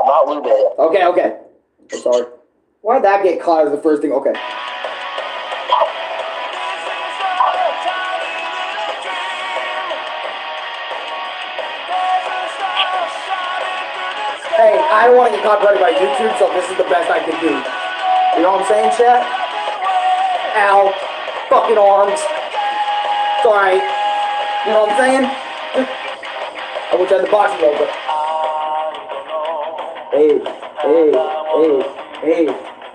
I'm not Lube. Okay, okay. I'm sorry. Why did that get caught as the first thing? Okay. Hey, I don't want to get copyrighted by YouTube, so this is the best I can do. You know what I'm saying, chat? Ow. Fucking arms. It's alright. You know what I'm saying? I wish I had the boxing glove, but... Hey.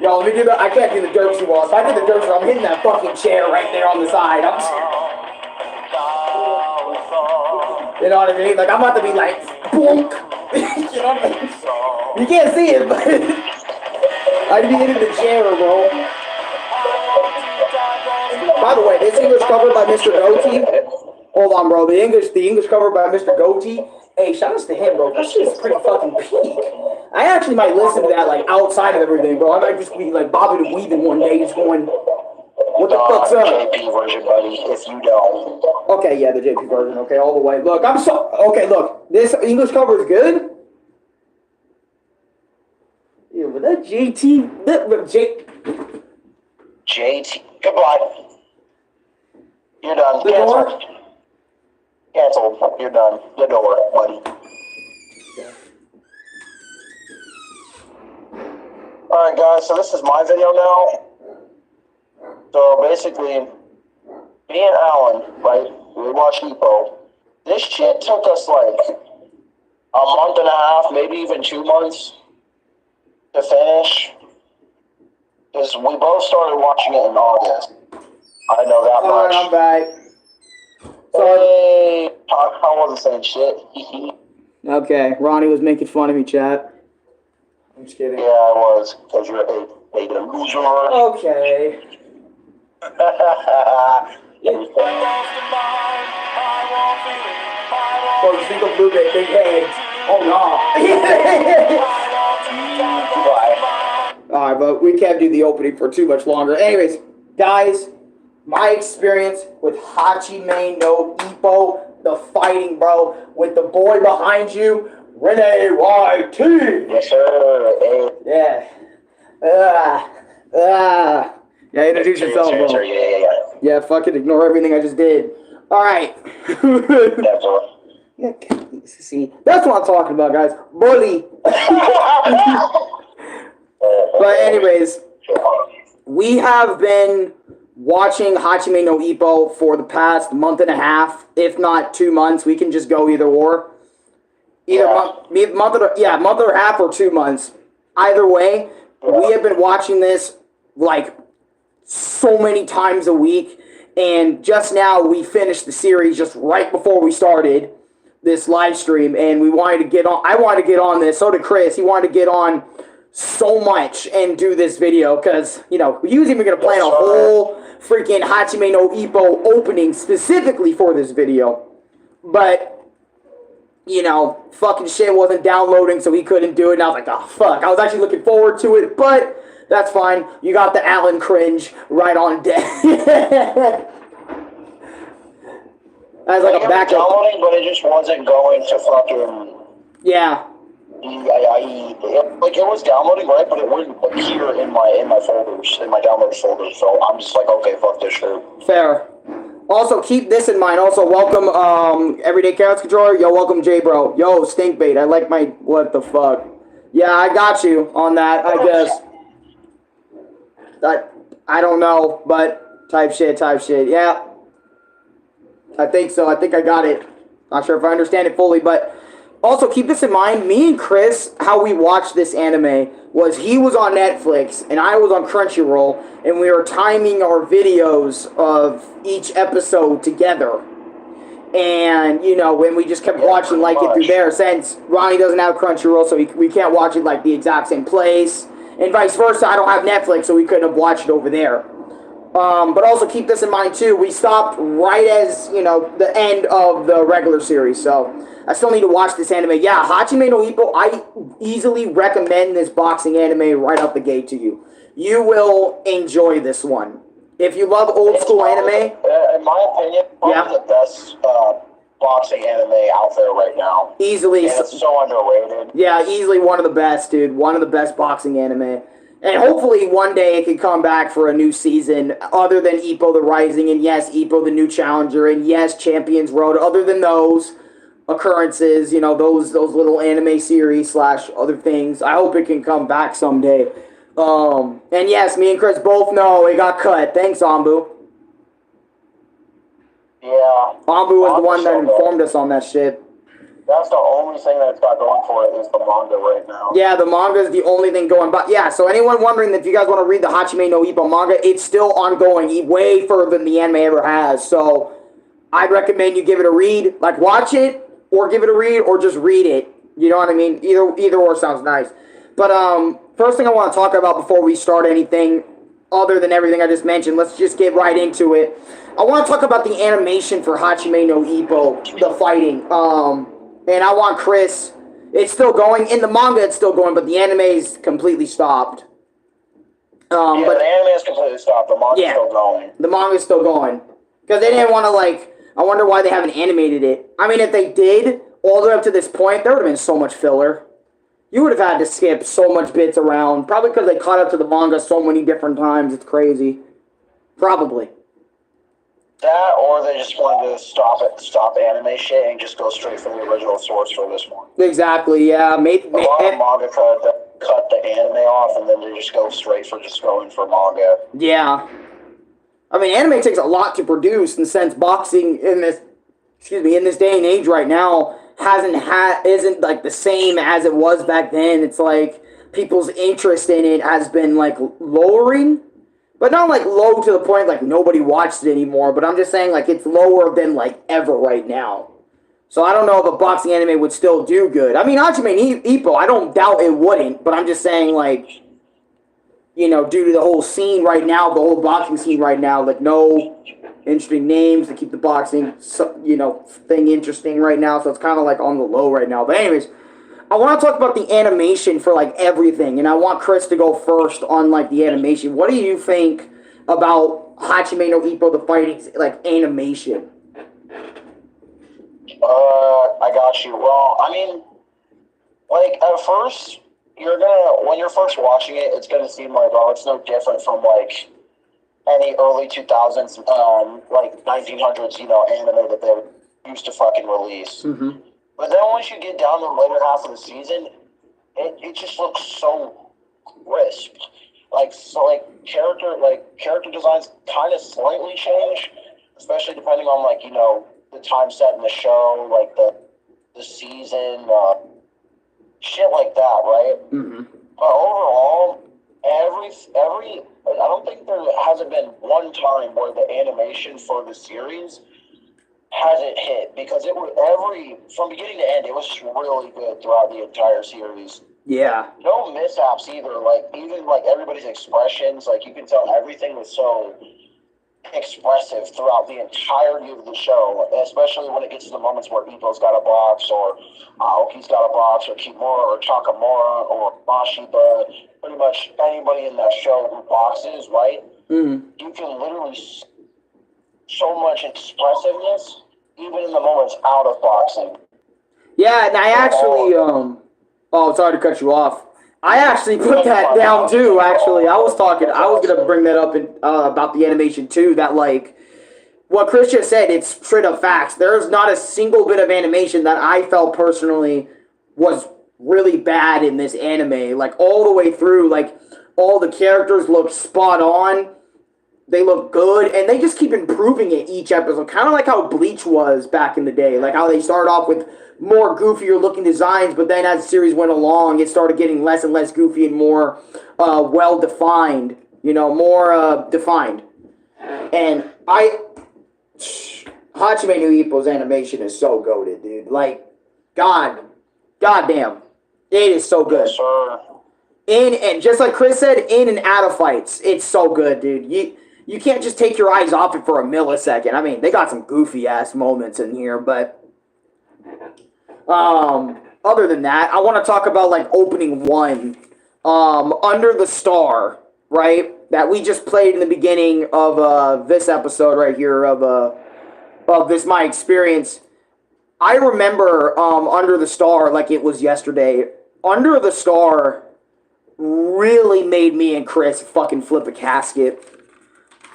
Yo, let me do the... I can't do the Dirksy wall. If I did the Dirksy wall, I'm hitting that fucking chair right there on the side. You know what I mean? Like, I'm about to be like, boink. You know what I mean? You can't see it, but... I'd be hitting the chair, bro. By the way, this English covered by Mr. Goatee. Hold on, bro. The English covered by Mr. Goatee. Hey, shout outs to him, bro. That shit is pretty fucking peak. I actually might listen to that, like, outside of everything, bro. I might just be, like, bobbing and weaving one day, just going, what the fuck's up? JP version, buddy, if you don't. Okay, yeah, the JP version. Okay, all the way. Look, okay, look. This English cover is good. Yeah, but that JT... JT. Goodbye. You're done. Cancelled. Cancelled. You're done. The door, buddy. Alright, guys, so this is my video now. So basically, me and Alan, right, we watched Ippo. This shit took us like a month and a half, maybe even 2 months to finish. Because we both started watching it in August. I know that much. Alright, I'm back. Hey, I wasn't saying shit. Okay, Ronnie was making fun of me, chat. I'm just kidding. Yeah, I was, because you're a loser. Okay. Oh, you think of Blue Bay, big heads. Oh, no. Alright, but we can't do the opening for too much longer. Anyways, guys, my experience with Hajime no Ippo, the fighting, bro, with the boy behind you, RinneYT. Yes, sir. Yeah. Yeah, introduce yourself, bro. Yeah, fucking ignore everything I just did. Alright. Yeah, see, that's what I'm talking about, guys. Bully. But anyways, we have been watching Hajime no Ippo for the past month and a half, if not 2 months. We can just go either or. Month or a half or 2 months. Either way, we have been watching this like so many times a week. And just now we finished the series just right before we started this live stream, and we wanted to get on. I wanted to get on this. So did Chris. He wanted to get on so much and do this video because, you know, we was even going to plan a whole freaking Hajime no Ippo opening specifically for this video. But, you know, fucking shit wasn't downloading, so he couldn't do it. And I was like, oh, fuck. I was actually looking forward to it, but that's fine. You got the Alan cringe right on deck. As like a backup. Downloading, but it just wasn't going to fucking... Yeah. Like, it was downloading, right, but it wouldn't appear in my folders, in my download folder, so I'm just like, okay, fuck this shit. Fair. Also, keep this in mind. Also, welcome, Everyday Chaos Controller. Yo, welcome, J-Bro. Yo, Stinkbait. I like my... What the fuck? Yeah, I got you on that, I guess. I don't know, but type shit. Yeah. I think so. I think I got it. Not sure if I understand it fully, but also keep this in mind. Me and Chris, how we watched this anime was he was on Netflix and I was on Crunchyroll, and we were timing our videos of each episode together. And, you know, when we just kept watching like it through there, since Ronnie doesn't have Crunchyroll, so we can't watch it like the exact same place. And vice versa, I don't have Netflix, so we couldn't have watched it over there. But also keep this in mind too, we stopped right as, you know, the end of the regular series, so I still need to watch this anime. Yeah, Hajime no Ippo, I easily recommend this boxing anime right out the gate to you. You will enjoy this one. If you love old school anime... in my opinion, probably the best boxing anime out there right now. Easily. And it's so underrated. Yeah, easily one of the best, dude. One of the best boxing anime. And hopefully one day it can come back for a new season other than Ippo the Rising, and yes, Ippo the New Challenger, and yes, Champions Road. Other than those occurrences, you know, those little anime series / other things, I hope it can come back someday. And yes, me and Chris both know it got cut. Thanks, Ambu. Yeah. Ambu was the one that informed us on that shit. That's the only thing that it's got going for it is the manga right now. Yeah, the manga is the only thing going. But yeah, so anyone wondering if you guys want to read the Hajime no Ippo manga, it's still ongoing, way further than the anime ever has. So I'd recommend you give it a read. Like, watch it, or give it a read, or just read it. You know what I mean? Either or sounds nice. But first thing I want to talk about before we start anything other than everything I just mentioned, let's just get right into it. I want to talk about the animation for Hajime no Ippo, the fighting. And I want Chris, it's still going. In the manga, it's still going, but the anime is completely stopped. But the anime is completely stopped. The manga's still going. The manga's still going. Because they didn't want to, like, I wonder why they haven't animated it. I mean, if they did, all the way up to this point, there would have been so much filler. You would have had to skip so much bits around. Probably because they caught up to the manga so many different times. It's crazy. Probably. That, or they just wanted to stop anime shit and just go straight for the original source for this one. Exactly, yeah. A lot of manga cut the anime off, and then they just go straight for just going for manga. Yeah. I mean, anime takes a lot to produce, in the sense boxing in this day and age right now isn't like the same as it was back then. It's like people's interest in it has been like lowering. But not like low to the point like nobody watched it anymore, but I'm just saying like it's lower than like ever right now. So I don't know if a boxing anime would still do good. I mean, Hajime Ippo, I don't doubt it wouldn't, but I'm just saying like, you know, due to the whole scene right now, the whole boxing scene right now, like no interesting names to keep the boxing, you know, thing interesting right now. So it's kind of like on the low right now. But anyways, I want to talk about the animation for, like, everything, and I want Chris to go first on, like, the animation. What do you think about Hajime no Ippo, the fighting, like, animation? I got you. Well, I mean, like, at first, when you're first watching it, it's gonna seem like, oh, it's no different from, like, any early 2000s, like, 1900s, you know, anime that they used to fucking release. Mm-hmm. But then once you get down to the later half of the season, it just looks so crisp. Character designs kind of slightly change, especially depending on, like, you know, the time set in the show, like the season, shit like that, right? Mm-hmm. But overall, every I don't think there hasn't been one time where the animation for the series hasn't hit, because it was from beginning to end, it was really good throughout the entire series. Yeah. No mishaps either. Like, even like everybody's expressions, like you can tell everything was so expressive throughout the entirety of the show, especially when it gets to the moments where Ippo's got a box, or Aoki's got a box, or Kimura, or Chakamura, or Mashiba. Pretty much anybody in that show who boxes, right? Mm-hmm. You can literally so much expressiveness, even in the moments out of boxing. Yeah, and I actually, sorry to cut you off. I actually put that down too, actually. I was going to bring that up about the animation too, that like, what Chris just said, it's straight up facts. There's not a single bit of animation that I felt personally was really bad in this anime. Like, all the way through, like, all the characters look spot on. They look good, and they just keep improving it each episode. Kind of like how Bleach was back in the day. Like how they started off with more goofier looking designs, but then as the series went along, it started getting less and less goofy and more well-defined. You know, more defined. And Hajime no Ippo's animation is so goated, dude. Like, goddamn. It is so good. Yes, sir. And just like Chris said, in and out of fights, it's so good, dude. You can't just take your eyes off it for a millisecond. I mean, they got some goofy-ass moments in here, but other than that, I want to talk about, like, opening one, Under the Star, right? That we just played in the beginning of this episode right here of this My Experience. I remember Under the Star like it was yesterday. Under the Star really made me and Chris fucking flip a casket.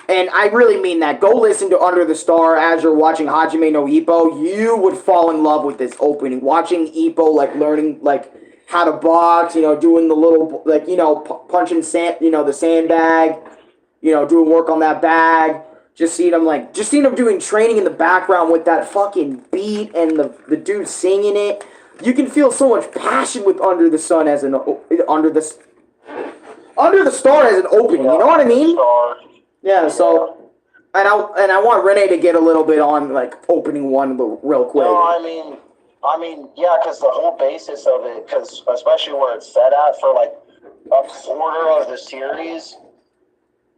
And I really mean that. Go listen to Under the Star as you're watching Hajime no Ippo. You would fall in love with this opening. Watching Ippo, like, learning, like, how to box, doing the little, like, punching sand, the sandbag, doing work on that bag. Just seeing him doing training in the background with that fucking beat and the dude singing it. You can feel so much passion with Under the Sun as Under the Star as an opening. You know what I mean? Yeah. So, and I want Renee to get a little bit on like opening one real quick. No, I mean, yeah, because the whole basis of it, because especially where it's set at for like a quarter of the series,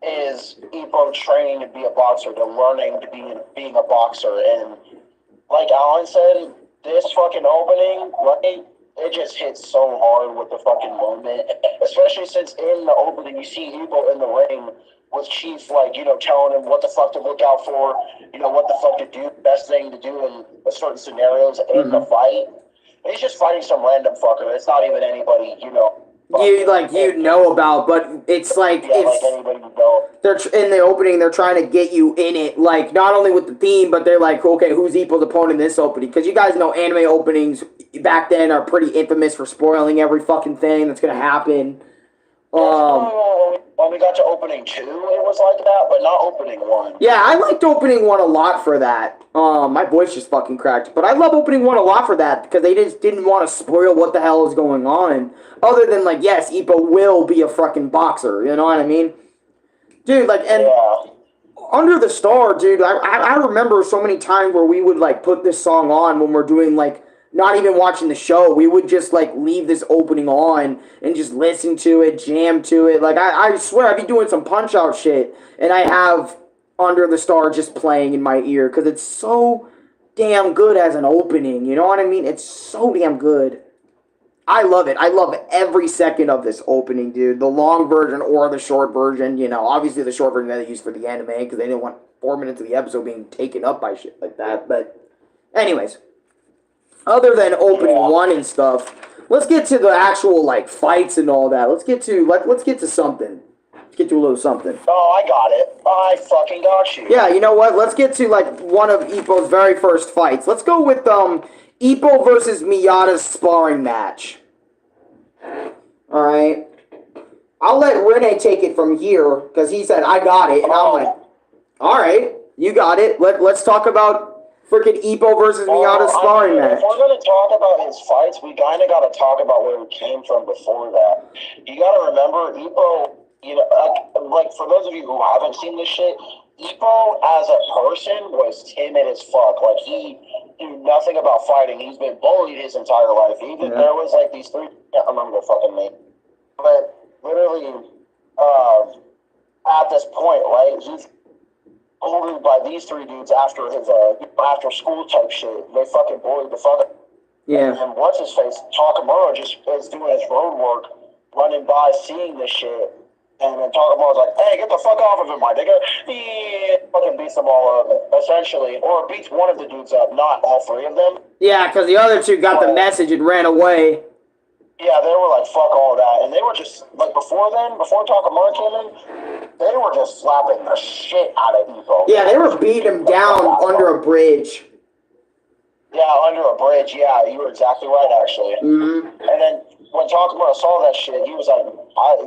is Ippo training to be a boxer, to learning to being a boxer, and like Alan said, this fucking opening, right? It just hits so hard with the fucking moment, especially since in the opening you see Ippo in the ring with Chief, like, telling him what the fuck to look out for, what the fuck to do, best thing to do in certain scenarios in the fight. And he's just fighting some random fucker. It's not even anybody, you know about, but it's like like anybody you know. They're in the opening. They're trying to get you in it, like not only with the theme, but they're like, okay, who's Ippo's opponent in this opening? Because you guys know anime openings back then are pretty infamous for spoiling every fucking thing that's gonna happen. When we got to opening 2, it was like that, but not opening 1. Yeah, I liked opening 1 a lot for that. My voice just fucking cracked. But I love opening 1 a lot for that, because they just didn't want to spoil what the hell is going on. Other than, like, yes, Ippo will be a fucking boxer, you know what I mean? Dude, like, and Under the Star, dude, I remember so many times where we would, like, put this song on when we're doing, like, not even watching the show. We would just, like, leave this opening on and just listen to it, jam to it. Like, I swear, I'd be doing some Punch-Out shit, and I have Under the Star just playing in my ear, because it's so damn good as an opening, you know what I mean? It's so damn good. I love it. I love every second of this opening, dude. The long version or the short version, obviously the short version that they used for the anime, because they didn't want 4 minutes of the episode being taken up by shit like that, but anyways. Other than opening 1 and stuff, let's get to the actual like fights and all that. Let's get to something. Let's get to a little something. Oh, I got it. I fucking got you. Yeah, you know what? Let's get to like one of Ippo's very first fights. Let's go with Ippo versus Miyata's sparring match. All right. I'll let Rene take it from here because he said I got it, and I'm like, all right, you got it. Let's talk about freaking Ippo versus Miyata's sparring match. If we're going to talk about his fights, we kind of got to talk about where he came from before that. You got to remember, Ippo, like for those of you who haven't seen this shit, Ippo as a person was timid as fuck. Like, he knew nothing about fighting. He's been bullied his entire life. Even there was like these 3, I can't remember the fucking name, but literally at this point, right, he's bullied by these 3 dudes after his after school type shit. They fucking bullied the fuck. Yeah. And what's his face? Takamura just is doing his road work, running by, seeing this shit, and then Takamura's like, "Hey, get the fuck off of him, my nigga!" He fucking beats them all up, essentially, or beats one of the dudes up, not all 3 of them. Yeah, because the other 2 got the message and ran away. Yeah, they were like, fuck all that. And they were just, like, before Takamura came in, they were just slapping the shit out of Ippo. Yeah, they were beating him down under a bridge. Yeah, under a bridge, yeah, you were exactly right, actually. Mm-hmm. And then when Takamura saw that shit, he was like, I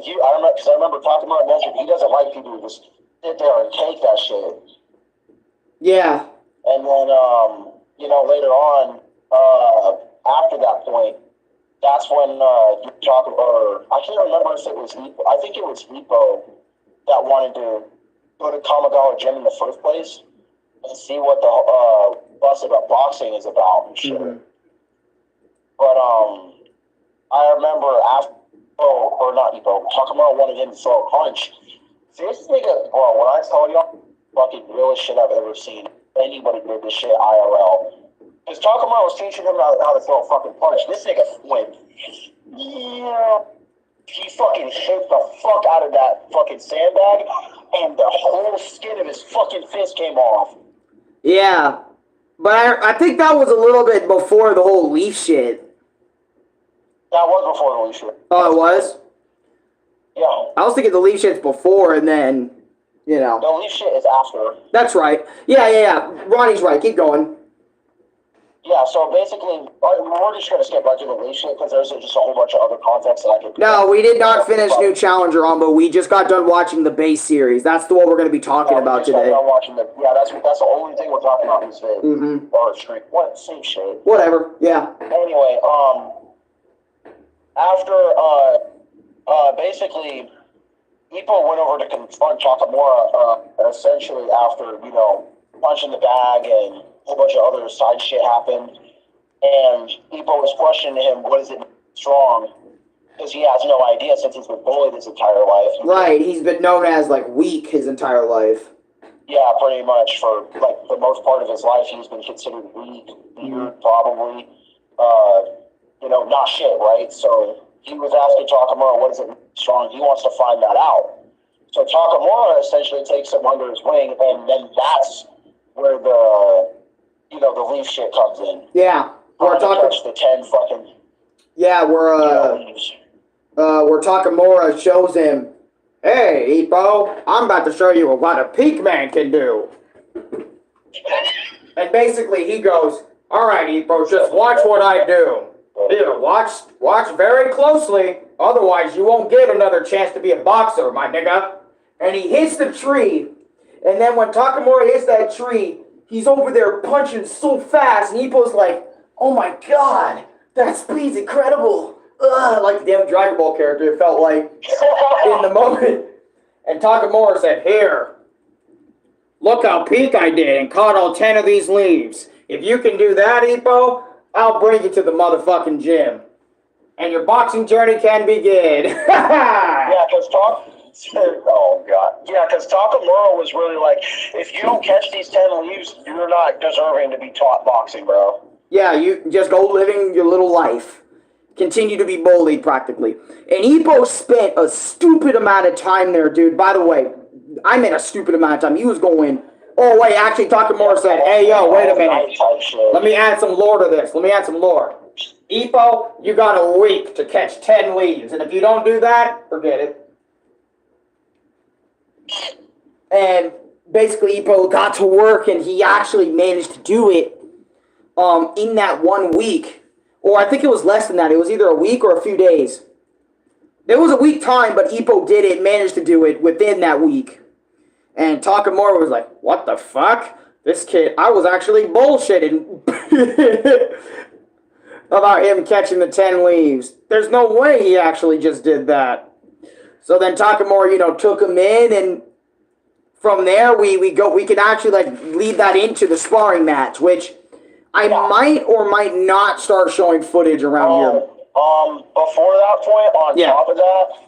remember Takamura mentioned he doesn't like people who just sit there and take that shit. Yeah. And then, later on, after that point, that's when you talk about, I can't remember if it was Ippo. I think it was Ippo that wanted to go to Kamigawa Gym in the first place and see what the fuss about boxing is about and shit. Mm-hmm. But I remember after Takamura wanted him to throw a punch. This nigga, bro, when I tell y'all, fucking realest shit I've ever seen. Anybody did this shit IRL. Because Takamura was teaching him how to throw a fucking punch. This nigga went, yeah. He fucking hit the fuck out of that fucking sandbag, and the whole skin of his fucking fist came off. Yeah. But I think that was a little bit before the whole Leaf shit. That was before the Leaf shit. Oh, it was? Yeah. I was thinking the Leaf shit's before, and then, you know. The Leaf shit is after. That's right. Yeah. Ronnie's right. Keep going. Yeah, so basically, we're just going to skip right to the Leaf shit because there's just a whole bunch of other context that I could... No, we did not finish New Challenger on, but we just got done watching the base series. That's the one we're going to be talking about today. That's the only thing we're talking about in this video. Mm-hmm. Or stream. What? Same shit. Whatever, yeah. Anyway, after, basically, Ippo went over to confront Takamura, essentially after, you know, punching the bag and a whole bunch of other side shit happened. And Ippo was questioning him, what is it strong? Because he has no idea since he's been bullied his entire life. Right, he's been known as, like, weak his entire life. Yeah, pretty much. For, like, the most part of his life, he's been considered weak, weird, probably. You know, not shit, right? So he was asking Takamura, what is it strong? He wants to find that out. So Takamura essentially takes him under his wing, and then that's where the, you know, the Leaf shit comes in. Yeah. We're talking the 10 fucking... Yeah, where Takamura shows him, hey, Ippo, I'm about to show you what a peak man can do. And basically he goes, all right, Ippo, just watch what I do. Here, watch very closely, otherwise you won't get another chance to be a boxer, my nigga. And he hits the tree, and then when Takamura hits that tree, he's over there punching so fast, and Ippo's like, oh my god, that speed's incredible. Ugh, like the damn Dragon Ball character, it felt like, in the moment. And Takamura said, here, look how peak I did and caught all 10 of these leaves. If you can do that, Ippo, I'll bring you to the motherfucking gym. And your boxing journey can begin. Yeah, because oh, God. Yeah, because Takamura was really like, if you don't catch these 10 leaves, you're not deserving to be taught boxing, bro. Yeah, you just go living your little life. Continue to be bullied, practically. And Ippo spent a stupid amount of time there, dude. By the way, I meant a stupid amount of time. He was going... Oh, wait, actually, Takamura said, hey, yo, wait a minute. Let me add some lore to this. Ippo, you got a week to catch 10 leaves. And if you don't do that, forget it. And basically, Ippo got to work, and he actually managed to do it in that 1 week. Or I think it was less than that. It was either a week or a few days. It was a week time, but Ippo did it, managed to do it within that week. And Takamura was like, what the fuck? This kid, I was actually bullshitting about him catching the 10 leaves. There's no way he actually just did that. So then Takamura, you know, took him in, and from there we can actually like lead that into the sparring match, which I might or might not start showing footage around here. Before that point, on top of that,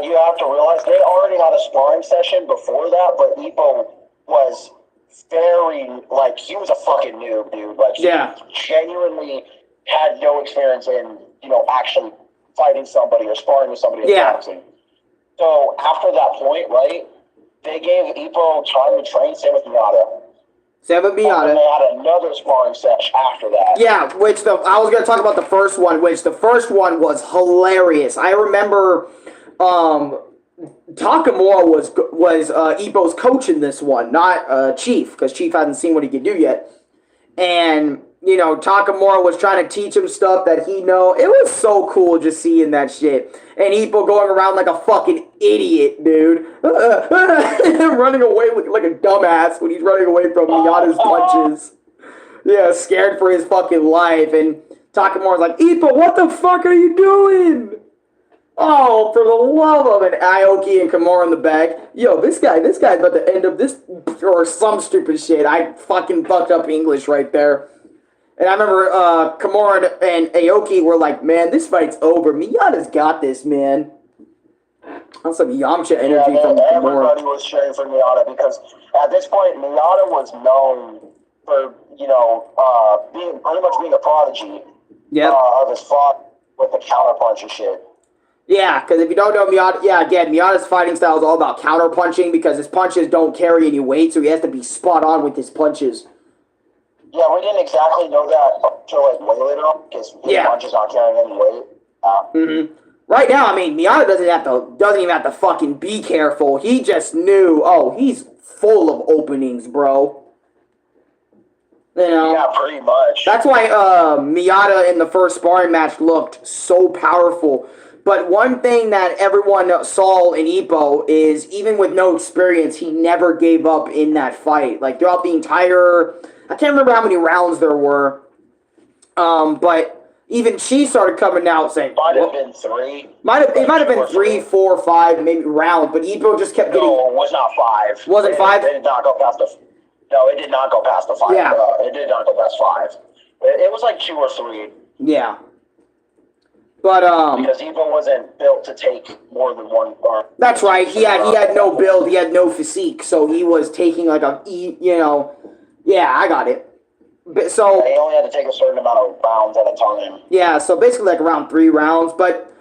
you have to realize they already had a sparring session before that, but Ippo was very, like, he was a fucking noob, dude. Like, he genuinely had no experience in, you know, actually fighting somebody or sparring with somebody in boxing. So, after that point, right, they gave Ippo time to train, same with Miyata. And they had another sparring session after that. Yeah, which I was going to talk about the first one, which the first one was hilarious. I remember... Takamura was Ippo's coach in this one, not Chief, because Chief hasn't seen what he can do yet. And, you know, Takamura was trying to teach him stuff that he know. It was so cool just seeing that shit. And Ippo going around like a fucking idiot, dude. Running away like a dumbass when he's running away from Miyata's punches. Yeah, scared for his fucking life. And Takamura's like, Ippo, what the fuck are you doing? Oh, for the love of it, Aoki and Kimura in the back. Yo, this guy's about to end up this, or some stupid shit. I fucking fucked up English right there. And I remember Kimura and Aoki were like, man, this fight's over. Miyata's got this, man. That's some Yamcha energy from Kimura. Everybody was cheering for Miyata because at this point, Miyata was known for, you know, pretty much being a prodigy of his father with the counterpunch and shit. Yeah, because if you don't know Miyata, Miyata's fighting style is all about counter punching because his punches don't carry any weight, so he has to be spot on with his punches. Yeah, we didn't exactly know that until like way later on because his punch is not carrying any weight. Right now, I mean, Miata doesn't even have to fucking be careful. He just knew. Oh, he's full of openings, bro. You know. Yeah, pretty much. That's why Miata in the first sparring match looked so powerful. But one thing that everyone saw in Ippo is even with no experience, he never gave up in that fight. Like throughout the entire, I can't remember how many rounds there were, but even she started coming out saying, might have been 3. It might have been 3, 4, 5, maybe rounds. But Ippo just kept getting. No, it was not 5. Wasn't 5? It did not go past the. No, it did not go past the 5. Yeah. It did not go past 5. It was like 2 or 3. Yeah. But because Ippo wasn't built to take more than one bar. That's right. He had no build. He had no physique, so he was taking like Yeah, I got it. So he only had to take a certain amount of rounds at a time. Yeah, so basically like around 3 rounds. But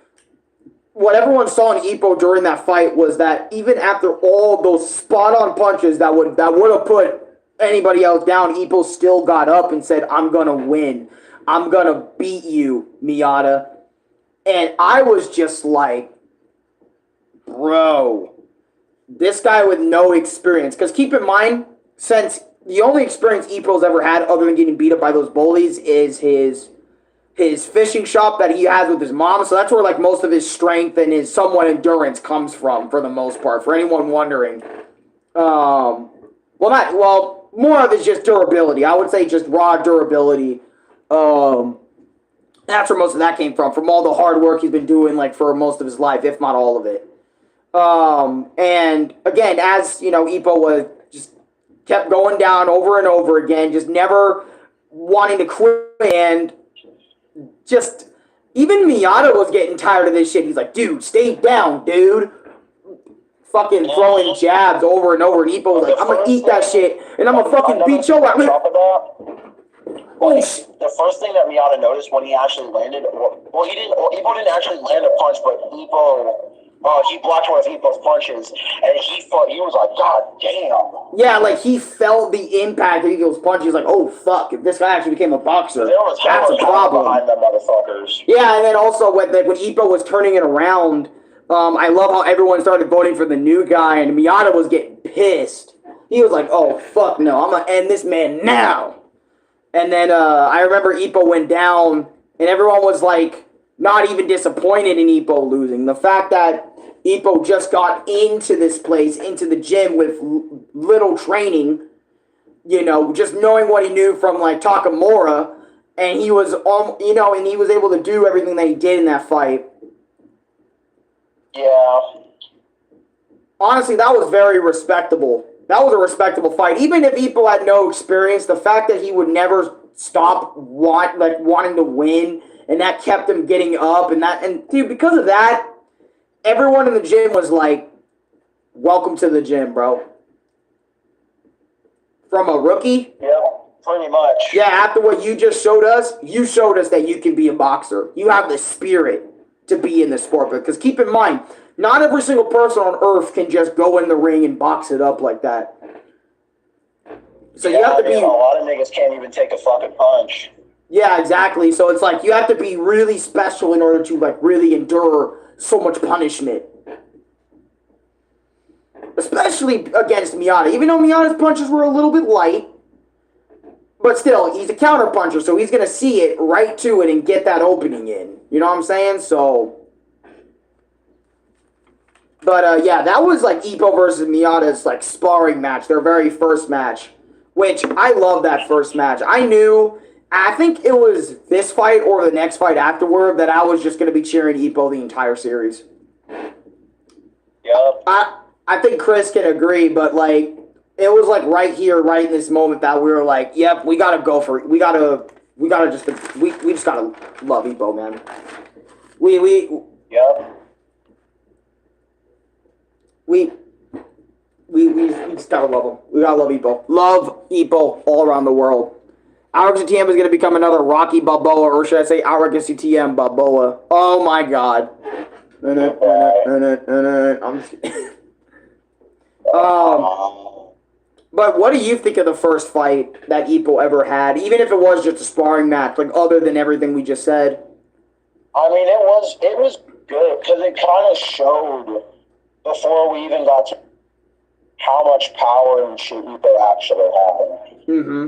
what everyone saw in Ippo during that fight was that even after all those spot-on punches that would have put anybody else down, Ippo still got up and said, "I'm gonna win. I'm gonna beat you, Miata." And I was just like, bro, this guy with no experience. Because keep in mind, since the only experience Ippo's ever had other than getting beat up by those bullies is his fishing shop that he has with his mom. So that's where like most of his strength and his somewhat endurance comes from for the most part, for anyone wondering. More of it's just durability. I would say just raw durability. That's where most of that came from all the hard work he's been doing like for most of his life, if not all of it. And again, as you know, Ippo was just kept going down over and over again, just never wanting to quit, and just even Miata was getting tired of this shit. He's like, dude, stay down, dude. Fucking throwing jabs over and over, and Ippo was like, I'm gonna eat that shit, and I'm gonna fucking beat your ass. The first thing that Miata noticed when he actually landed, Ippo didn't actually land a punch, but he blocked one of Ippo's punches, and he was like, God damn. Yeah, like he felt the impact of Ippo's punch. He was like, oh fuck, if this guy actually became a boxer, that's a problem. Behind them motherfuckers. Yeah, and then also when Ippo was turning it around, I love how everyone started voting for the new guy, and Miata was getting pissed. He was like, oh fuck no, I'm gonna end this man now. And then I remember Ippo went down, and everyone was like, not even disappointed in Ippo losing. The fact that Ippo just got into this place, into the gym with little training, just knowing what he knew from like Takamura, and he was, and he was able to do everything that he did in that fight. Yeah. Honestly, that was very respectable. That was a respectable fight. Even if Ippo had no experience, the fact that he would never stop wanting to win, and that kept him getting up, and dude, because of that, everyone in the gym was like, welcome to the gym, bro. From a rookie? Yeah, pretty much. Yeah, after what you just showed us that you can be a boxer. You have the spirit to be in the sport. Because keep in mind, not every single person on earth can just go in the ring and box it up like that. So you have to be... a lot of niggas can't even take a fucking punch. Yeah, exactly. So it's like you have to be really special in order to like really endure so much punishment. Especially against Miata. Even though Miata's punches were a little bit light, but still, he's a counter puncher, so he's going to see it right to it and get that opening in. You know what I'm saying? So... But, yeah, that was, like, Ippo versus Miata's, like, sparring match, their very first match, which I love that first match. I think it was this fight or the next fight afterward that I was just going to be cheering Ippo the entire series. Yep. I think Chris can agree, but, like, it was, like, right here, right in this moment that we were like, yep, we got to go for it. We just got to love Ippo, man. Yep. We just gotta love him. We gotta love Ippo. Love Ippo all around the world. Arekkusu TM is gonna become another Rocky Balboa, or should I say Arekkusu TM Balboa? Oh my god. I'm just kidding. But what do you think of the first fight that Ippo ever had, even if it was just a sparring match, like other than everything we just said? I mean, it was good because it kind of showed before we even got to how much power and shit Ippo actually had. Mm-hmm.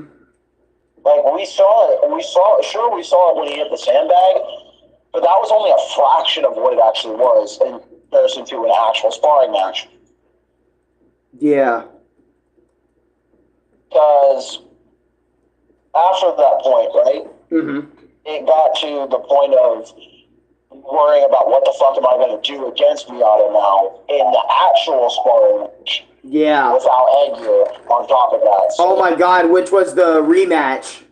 Like we saw it when he hit the sandbag, but that was only a fraction of what it actually was in comparison to an actual sparring match. Yeah. Because after that point, right, it got to the point of worrying about what the fuck am I going to do against Miyata now in the actual sparring match. Yeah. Without Edgar on top of that. So, oh my god, which was the rematch.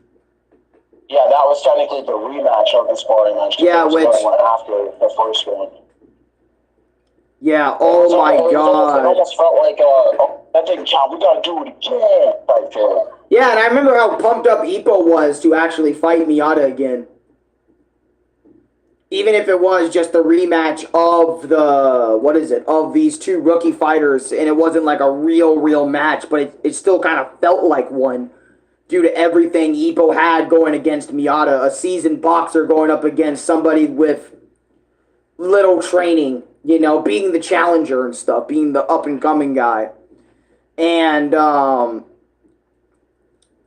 Yeah, that was technically the rematch of the sparring match. Yeah, which one after the first one. Yeah, oh my god. It almost felt like that didn't count. We gotta do it again. Type thing. Yeah, and I remember how pumped up Ippo was to actually fight Miyata again. Even if it was just the rematch of of these two rookie fighters, and it wasn't like a real match, but it still kind of felt like one due to everything Ippo had going against Miyata, a seasoned boxer going up against somebody with little training, being the challenger and stuff, being the up-and-coming guy. And,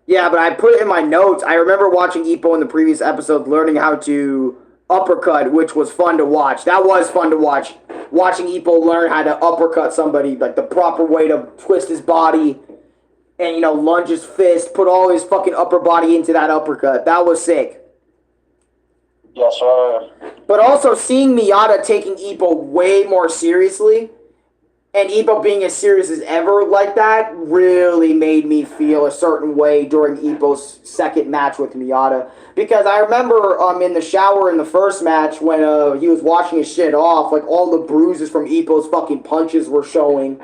yeah, but I put it in my notes. I remember watching Ippo in the previous episode, learning how to uppercut, which was fun to watch. That was fun to watch. Watching Ippo learn how to uppercut somebody, like the proper way to twist his body and, lunge his fist, put all his fucking upper body into that uppercut. That was sick. Yes, sir. But also seeing Miyata taking Ippo way more seriously, and Ippo being as serious as ever like that, really made me feel a certain way during Ippo's second match with Miyata. Because I remember in the shower in the first match when he was washing his shit off, like all the bruises from Ippo's fucking punches were showing.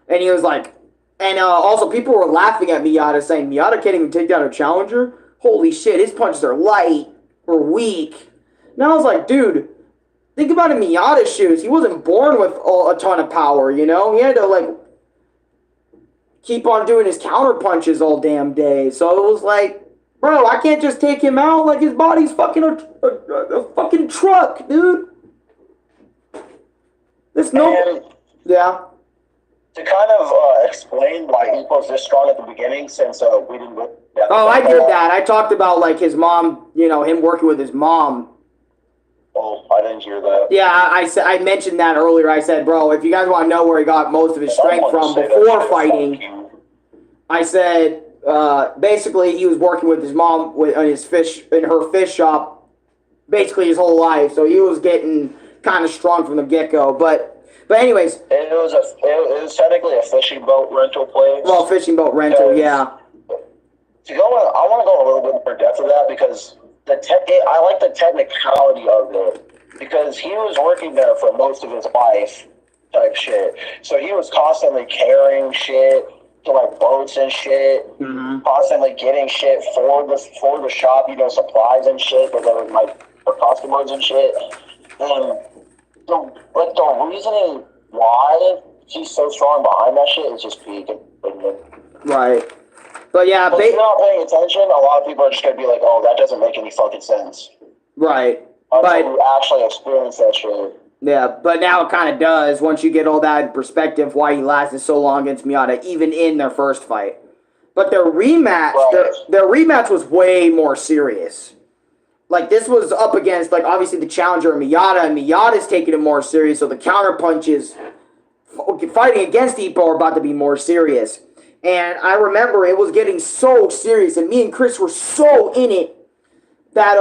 And he was like, and also people were laughing at Miyata, saying, Miyata can't even take down a challenger? Holy shit, his punches are light or weak. And I was like, dude, think about in Miyata's shoes. He wasn't born with a ton of power, He had to, keep on doing his counter punches all damn day. So it was like, bro, I can't just take him out. Like, his body's fucking a fucking truck, dude. There's no... Yeah. To kind of explain why Ippo's this strong at the beginning, since we didn't look at Oh, I did that. I talked about, his mom, him working with his mom. Oh, I didn't hear that. Yeah, I mentioned that earlier. I said, bro, if you guys want to know where he got most of his strength from before fighting, I said, basically, he was working with his mom in her fish shop basically his whole life. So he was getting kind of strong from the get-go. But anyways. It was technically a fishing boat rental place. Well, fishing boat rental, yeah. I want to go a little bit more depth of that because I like the technicality of it. Because he was working there for most of his life type shit. So he was constantly carrying shit to boats and shit. Mm-hmm. Constantly getting shit for the shop, supplies and shit that they would for customers and shit. And the reasoning why he's so strong behind that shit is just peak. Right. But yeah, if you're not paying attention, a lot of people are just gonna be like, "Oh, that doesn't make any fucking sense." Right. Until you actually experience that shit. Yeah, but now it kind of does once you get all that in perspective. Why he lasted so long against Miyata, even in their first fight. But their rematch, their rematch was way more serious. This was up against, obviously the challenger Miyata, and Miyata's taking it more serious, so the counter punches fighting against Ippo are about to be more serious. And I remember it was getting so serious, and me and Chris were so in it that,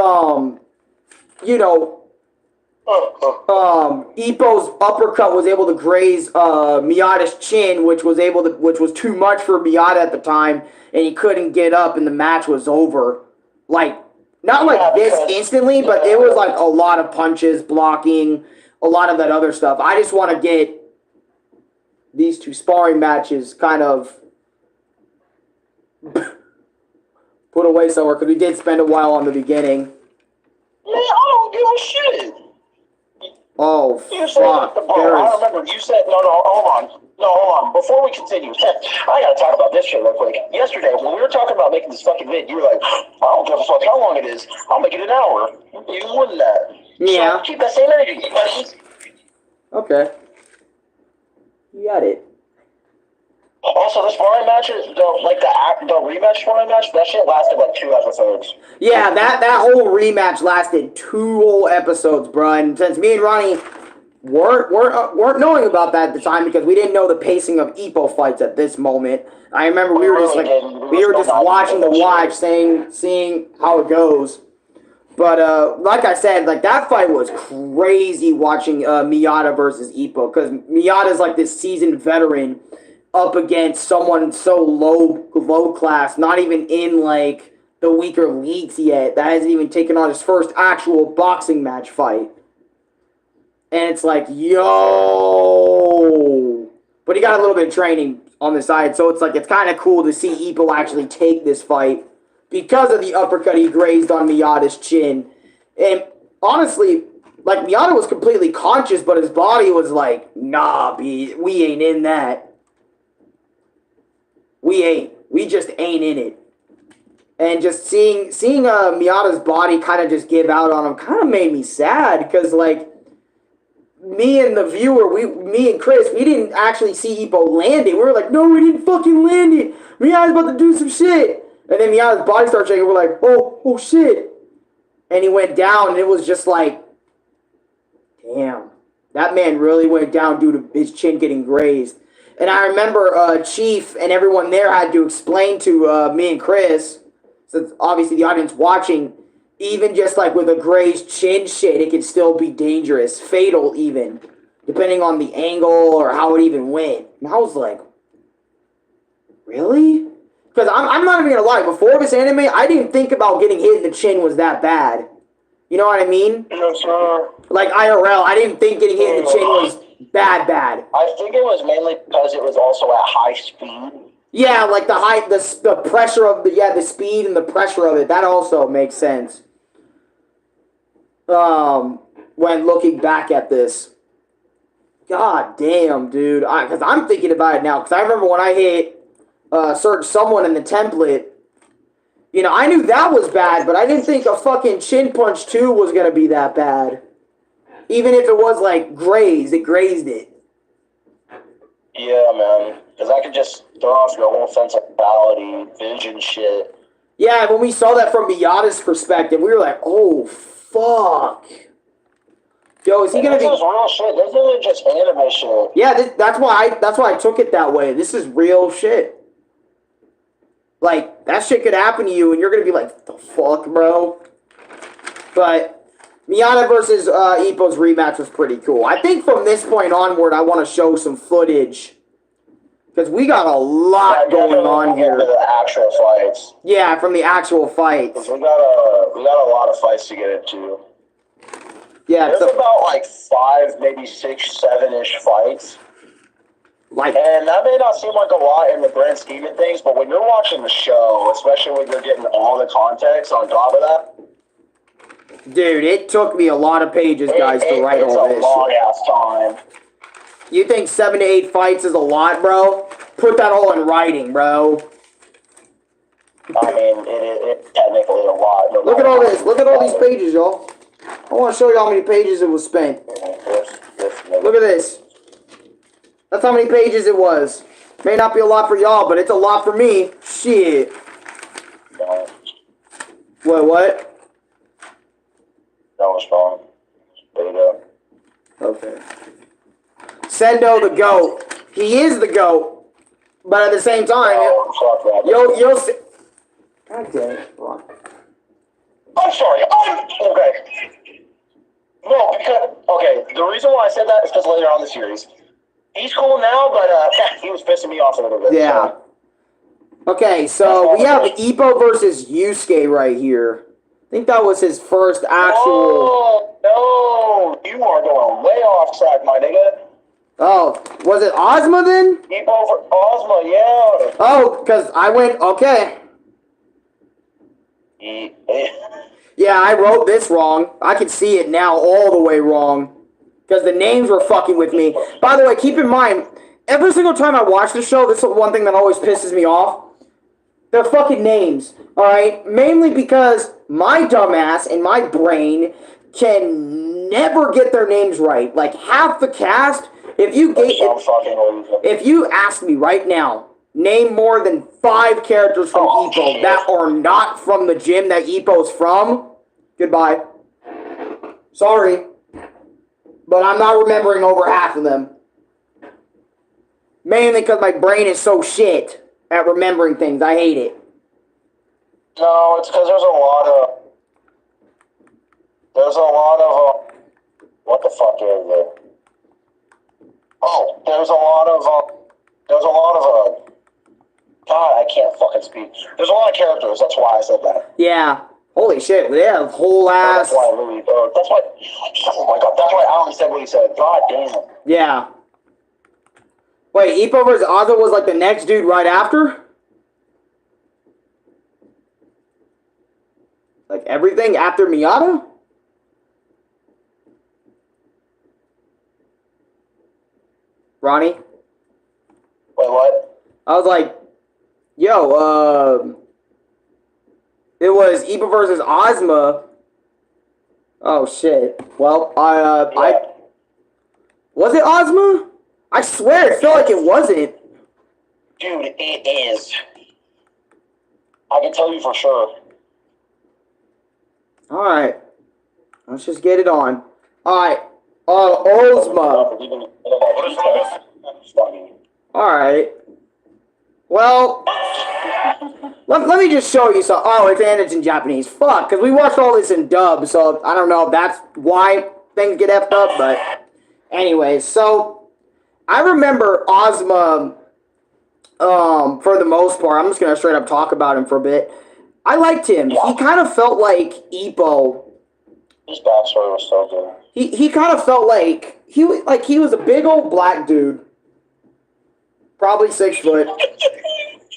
Ippo's uppercut was able to graze Miyata's chin, which was too much for Miyata at the time, and he couldn't get up, and the match was over. Not this instantly, but it was a lot of punches, blocking, a lot of that other stuff. I just want to get these two sparring matches kind of put away somewhere, because we did spend a while on the beginning. Man, I don't give a shit. Oh, You said, fuck. bro, I remember you said, no, hold on. No, hold on. Before we continue, I gotta talk about this shit real quick. Yesterday, when we were talking about making this fucking vid, you were like, I don't give a fuck how long it is. I'll make it an hour. You wouldn't that. Yeah. So keep that same energy, buddy. Okay. You got it. Also, this sparring match, the rematch sparring match, that shit lasted like 2 episodes. Yeah, that whole rematch lasted 2 whole episodes, bro. And since me and Ronnie weren't knowing about that at the time because we didn't know the pacing of Ippo fights at this moment. I remember we were just watching the watch, seeing how it goes. But like I said, like that fight was crazy watching Miyata versus Ippo because Miyata's like this seasoned veteran up against someone so low class, not even in like the weaker leagues yet, that hasn't even taken on his first actual boxing match fight. And it's like, yo. But he got a little bit of training on the side, so it's like it's kind of cool to see Ippo actually take this fight because of the uppercut he grazed on Miyata's chin. And honestly, like Miyata was completely conscious, but his body was like, nah, B, we ain't in that. We just ain't in it. And just seeing Miyata's body kind of just give out on him kind of made me sad because like me and the viewer, me and Chris, we didn't actually see Ippo land it. We were like, no, we didn't fucking land it. Miyata's about to do some shit. And then Miyata's body started shaking. We're like, oh shit. And he went down, and it was just like, damn, that man really went down due to his chin getting grazed. And I remember Chief and everyone there had to explain to me and Chris, since obviously the audience watching, even just like with a grazed chin shit, it can still be dangerous, fatal even, depending on the angle or how it even went. And I was like, really? Because I'm not even going to lie, before this anime, I didn't think about getting hit in the chin was that bad. You know what I mean? Yes, sir. Like IRL, I didn't think getting hit in the chin was bad. I think it was mainly because it was also at high speed. Yeah, like the pressure of the speed and the pressure of it. That also makes sense. When looking back at this, god damn, dude. Because I'm thinking about it now. Because I remember when I hit search someone in the template. You know, I knew that was bad, but I didn't think a fucking chin punch too was gonna be that bad. Even if it was like grazed, it grazed it. Yeah, man. Because I could just throw off your whole sensibility, vision shit. Yeah, when we saw that from Miyata's perspective, we were like, oh, fuck. Yo, is he going to be... This is real shit. This isn't just anime shit. Yeah, that's why I took it that way. This is real shit. Like, that shit could happen to you, and you're going to be like, the fuck, bro? But Miyata versus Ippo's rematch was pretty cool. I think from this point onward, I want to show some footage. Because we got a lot going on here. The actual fights. Yeah, from the actual fights. We got a lot of fights to get into. Yeah, there's about like 5, maybe 6, 7-ish fights. And that may not seem like a lot in the grand scheme of things, but when you're watching the show, especially when you're getting all the context on top of that. Dude, it took me a lot of pages, guys, to write all this. It's a long-ass time. You think 7 to 8 fights is a lot, bro? Put that all in writing, bro. I mean, it's technically a lot. Look at all this. Look at all these pages, y'all. I want to show you how many pages it was spent. Look at this. That's how many pages it was. May not be a lot for y'all, but it's a lot for me. Shit. What? That was fine. Beta. Okay. Sendo the GOAT. He is the GOAT. But at the same time, you'll see. God damn it. I'm sorry. Okay. No, because, okay, the reason why I said that is because later on in the series, he's cool now, but he was pissing me off a little bit. Yeah. So. Okay, so we have Ippo versus Yusuke right here. I think that was his first actual... Oh, no. You are going way off track, my nigga. Oh, was it Ozma then? Ippo for Ozma, yeah. Oh, because I went, okay. Yeah, I wrote this wrong. I can see it now all the way wrong. because the names were fucking with me. By the way, keep in mind, every single time I watch the show, this is one thing that always pisses me off. Their fucking names, alright? Mainly because my dumbass and my brain can never get their names right. Like, half the cast, if you ask me right now, name more than 5 characters from Ippo that are not from the gym that Ippo's from, goodbye. Sorry. But I'm not remembering over half of them. Mainly because my brain is so shit at remembering things. I hate it. No, it's because there's a lot of what the fuck is it? Oh, there's a lot of God, I can't fucking speak. There's a lot of characters. That's why I said that. Yeah. Holy shit, they have whole ass. That's why Louis. That's why. Oh my god. That's why Alan said what he said. God damn. Yeah. Wait, Ippo vs. Ozma was like the next dude right after? Like everything after Miata? Ronnie? Wait, what? I was like, yo, it was Ippo versus Ozma. Oh shit. Well, was it Ozma? I swear, it felt like it wasn't. Dude, it is. I can tell you for sure. Alright. Let's just get it on. Alright. Ozma. Alright. Well, let me just show you some. Oh, it's in Japanese. Fuck, because we watched all this in dub, so I don't know if that's why things get effed up, but anyways, so I remember Ozma, for the most part. I'm just going to straight up talk about him for a bit. I liked him. Yeah. He kind of felt like Ippo. His backstory was so good. He kind of felt like he was a big old black dude. Probably 6 foot.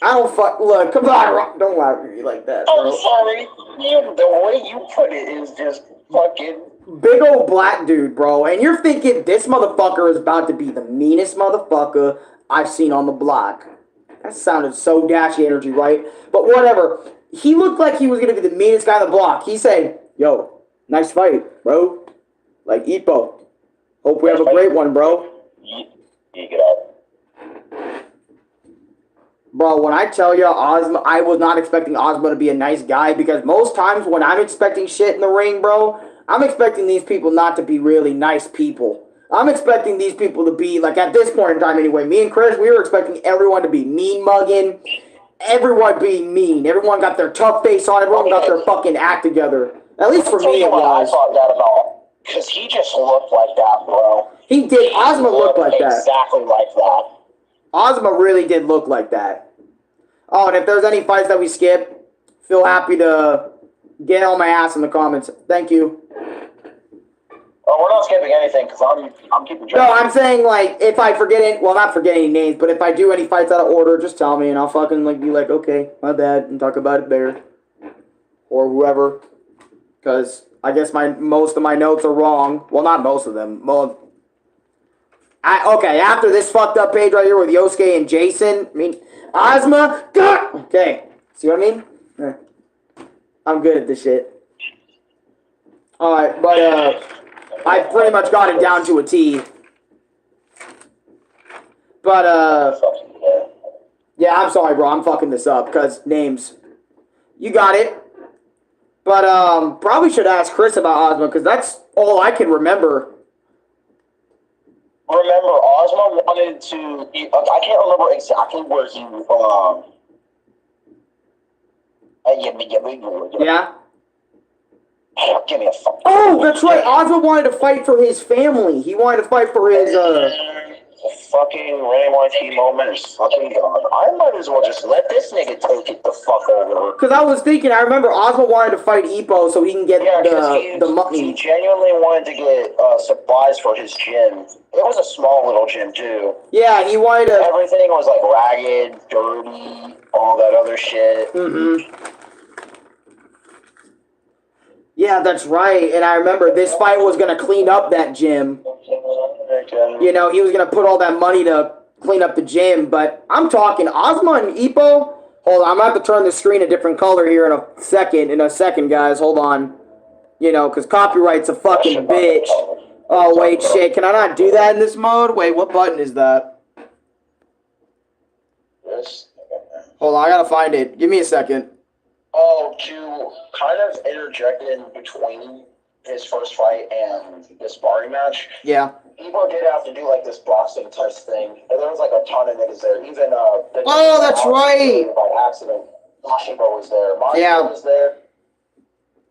I don't fuck. Look, come on, don't laugh at me like that, bro. I'm sorry. The way you put it is just fucking big old black dude, bro. And you're thinking this motherfucker is about to be the meanest motherfucker I've seen on the block. That sounded so dashy energy, right? But whatever. He looked like he was gonna be the meanest guy on the block. He said, "Yo, nice fight, bro. Like Ippo. Hope we have a great one, bro." You get up. Bro, when I tell you Ozma, I was not expecting Ozma to be a nice guy because most times when I'm expecting shit in the ring, bro, I'm expecting these people not to be really nice people. I'm expecting these people to be, like at this point in time anyway, me and Chris, we were expecting everyone to be mean mugging, everyone being mean. Everyone got their tough face on, everyone got their fucking act together. At least for me it was. I thought that about, because he just looked like that, bro. He did. Ozma looked like that. Exactly like that. Ozma really did look like that. Oh, and if there's any fights that we skip, feel happy to get on my ass in the comments. Thank you. Oh, we're not skipping anything because I'm keeping track. No, I'm saying like if I forget it, well, not forget any names, but if I do any fights out of order, just tell me and I'll fucking like be like, okay, my bad, and talk about it there, or whoever, because I guess most of my notes are wrong. Well, not most of them. Well, okay, after this fucked up page right here with Yosuke and Jason, I mean. Ozma, God! Okay, see what I mean? I'm good at this shit. Alright, but, I pretty much got it down to a T. But, yeah, I'm sorry, bro, I'm fucking this up, because names. You got it. But, probably should ask Chris about Ozma, because that's all I can remember. Remember, Ozma wanted to. I can't remember exactly where he. Yeah. Give me a fucking. Oh, that's right. Ozma wanted to fight for his family. He wanted to fight for his. The fucking RinneYT moment is fucking gone. I might as well just let this nigga take it the fuck over. Because I was thinking, I remember Ozma wanted to fight Ippo so he can get the money. He genuinely wanted to get supplies for his gym. It was a small little gym, too. Yeah, he wanted to... Everything was, like, ragged, dirty, all that other shit. Mm-hmm. Yeah, that's right. And I remember this fight was going to clean up that gym. donation. You know, he was gonna put all that money to clean up the gym. But I'm talking Ozma and Ippo. Hold on, I'm gonna have to turn the screen a different color here in a second, guys. Hold on. You know, because copyright's a fucking bitch. Oh, wait, shit. Can I not do that in this mode? Wait, what button is that? This. Hold on, I gotta find it. Give me a second. Oh, to kind of interject in between his first fight and this sparring match. Yeah. Ippo did have to do like this boxing test thing, and there was like a ton of niggas there. Even oh, that's right. By accident, Ippo was there. Yeah. Was there.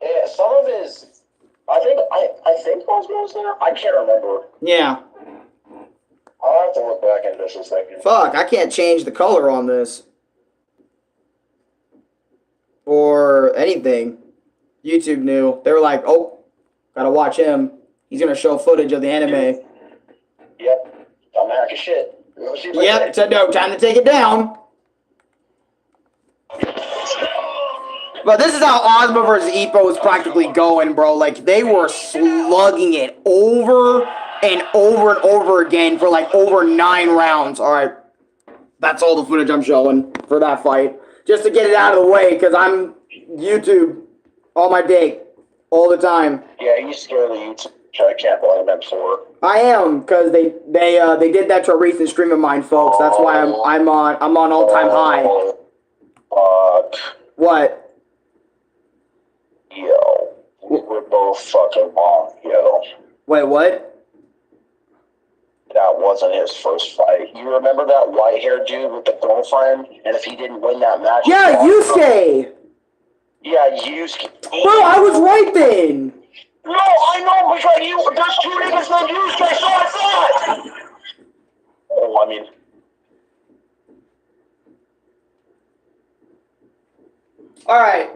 Yeah, some of his. I think Ozma was there. I can't remember. Yeah. I'll have to look back in just a second. Fuck, I can't change the color on this. Or anything. YouTube knew. They were like, oh, gotta watch him. He's gonna show footage of the anime. Yep. I'm hack of shit. Yep, so no, time to take it down. But this is how Ozma versus Ippo is practically going, bro. Like, they were slugging it over and over again for like over 9 rounds. Alright. That's all the footage I'm showing for that fight. Just to get it out of the way, because I'm YouTube all my day, all the time. Yeah, he's scared of YouTube. I can't blame him for. I am, because they did that to a recent stream of mine, folks. That's why I'm on all-time high. Fuck. What? Yo, we're both fucking wrong, yo. Wait, what? That wasn't his first fight. You remember that white-haired dude with the girlfriend? And if he didn't win that match... Yeah, Yusuke! Yeah, Yusuke. Bro, I was right then! No, I know, because there's 2 niggas named Yusuke, so I thought! Oh, I mean... Alright.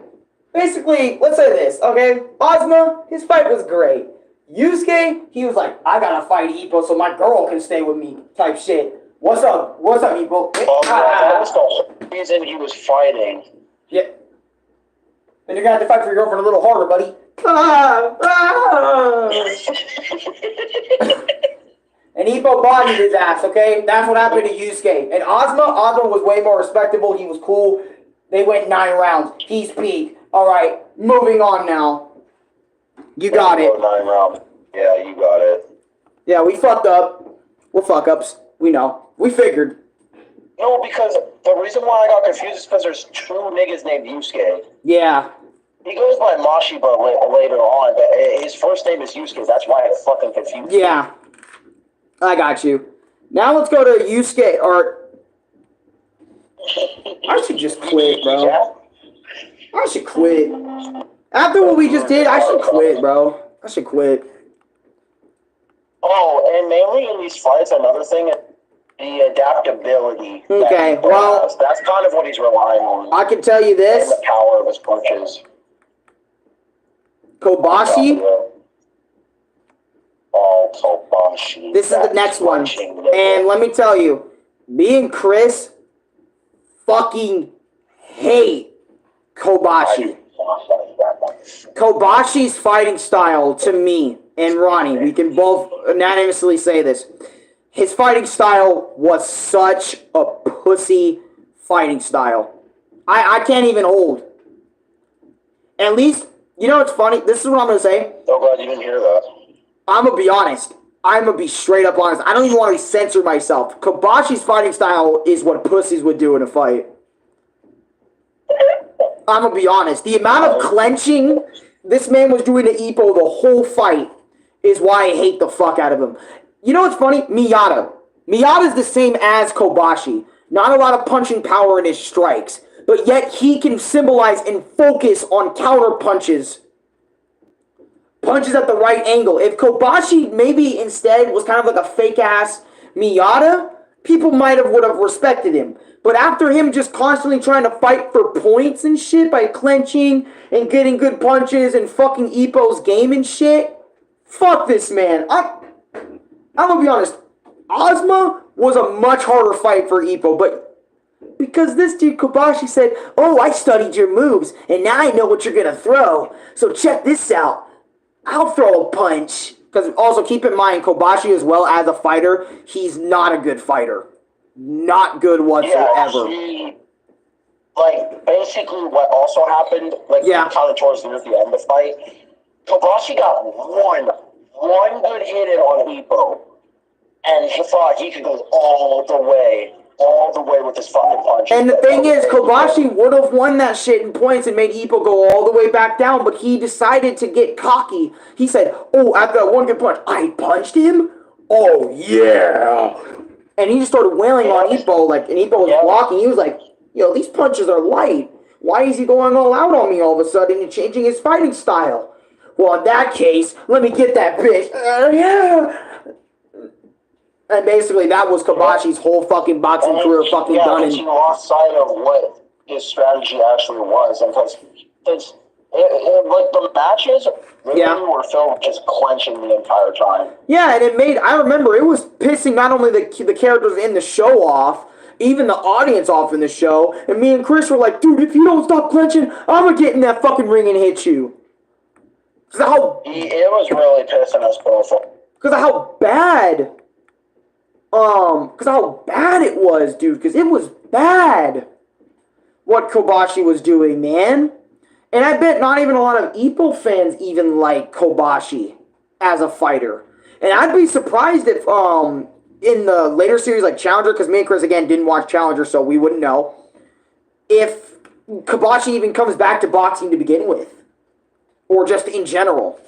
Basically, let's say this, okay? Ozma, his fight was great. Yusuke, he was like, I gotta fight Ippo so my girl can stay with me, type shit. What's up? What's up, Ippo? That was the whole reason he was fighting. Yeah. Then you're gonna have to fight for your girlfriend a little harder, buddy. And Ippo bodied his ass, okay? That's what happened to Yusuke. And Ozma was way more respectable. He was cool. They went 9 rounds. He's peak. Alright, moving on now. You got it. 9 rounds. Yeah, you got it. Yeah, we fucked up. We're fuck-ups. We know. We figured. No, because the reason why I got confused is because there's 2 niggas named Yusuke. Yeah. He goes by Mashiba later on, but his first name is Yusuke. That's why I fucking confused. Yeah. I got you. Now let's go to Yusuke, or... I should just quit, bro. Yeah. I should quit. After what we just did, I should quit, bro. I should quit. Oh, and mainly in these fights, another thing, the adaptability. Okay, well... That's kind of what he's relying on. I can tell you this. And the power of his punches. Kobashi. Oh, Kobashi. This is the next one. And let me tell you, me and Chris fucking hate Kobashi. Kobashi's fighting style, to me and Ronnie, we can both unanimously say this. His fighting style was such a pussy fighting style. I can't even hold. At least, you know what's funny? This is what I'm going to say. So glad you didn't hear that. I'm going to be honest. I'm going to be straight up honest. I don't even want to censor myself. Kobashi's fighting style is what pussies would do in a fight. I'm going to be honest. The amount of clenching this man was doing to Ippo the whole fight is why I hate the fuck out of him. You know what's funny? Miyata. Miyata's the same as Kobashi. Not a lot of punching power in his strikes. But yet he can symbolize and focus on counter punches. Punches at the right angle. If Kobashi maybe instead was kind of like a fake-ass Miyata, people would have respected him. But after him just constantly trying to fight for points and shit by clenching and getting good punches and fucking Ippo's game and shit, fuck this man. I'm gonna be honest. Ozma was a much harder fight for Ippo, but because this dude Kobashi said, oh, I studied your moves, and now I know what you're gonna throw. So check this out. I'll throw a punch. Because also keep in mind, Kobashi as well as a fighter, he's not a good fighter. Not good whatsoever. Yeah, like, basically what also happened, like, kind of towards the end of the fight, Kobashi got one good hit in on Ippo, and he thought he could go all the way with his fucking punch. And the thing is, Kobashi would have won that shit in points and made Ippo go all the way back down, but he decided to get cocky. He said, oh, after that one good punch, I punched him? Oh, yeah. And he just started wailing on Ippo, and Ippo was blocking. He was like, yo, these punches are light. Why is he going all out on me all of a sudden and changing his fighting style? Well, in that case, let me get that bitch. Yeah. And basically, that was Kobashi's whole fucking boxing career done. Yeah, he lost sight of what his strategy actually was. And because like, the matches really were filled with just clenching the entire time. Yeah, and I remember, it was pissing not only the characters in the show off, even the audience off in the show. And me and Chris were like, dude, if you don't stop clenching, I'm going to get in that fucking ring and hit you. It was really pissing us both off. Because of how bad... because how bad it was, dude. Because it was bad what Kobashi was doing, man. And I bet not even a lot of Ippo fans even like Kobashi as a fighter. And I'd be surprised if, in the later series like Challenger, because me and Chris, again, didn't watch Challenger, so we wouldn't know, if Kobashi even comes back to boxing to begin with. Or just in general.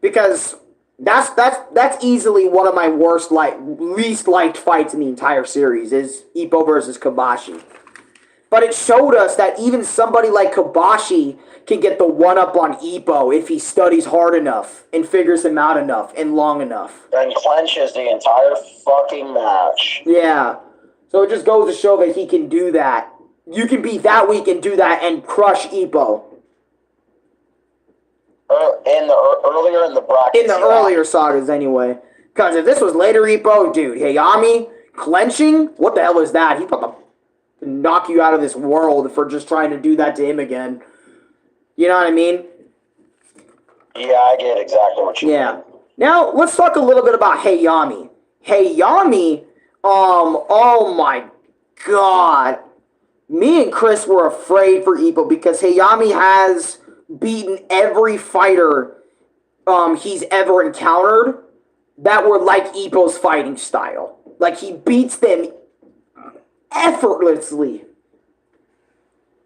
Because... That's easily one of my least liked fights in the entire series is Ippo versus Kobashi. But it showed us that even somebody like Kobashi can get the one-up on Ippo if he studies hard enough and figures him out enough and long enough. And clenches the entire fucking match. Yeah. So it just goes to show that he can do that. You can be that weak and do that and crush Ippo. Earlier in the bracket. In the earlier sagas, anyway. Because if this was later Ippo, dude, Hayami clenching? What the hell is that? He's about to knock you out of this world for just trying to do that to him again. You know what I mean? Yeah, I get exactly what you mean. Now, let's talk a little bit about Hayami. Hayami, oh my god. Me and Chris were afraid for Ippo because Hayami has beaten every fighter he's ever encountered that were like Ippo's fighting style. Like, he beats them effortlessly.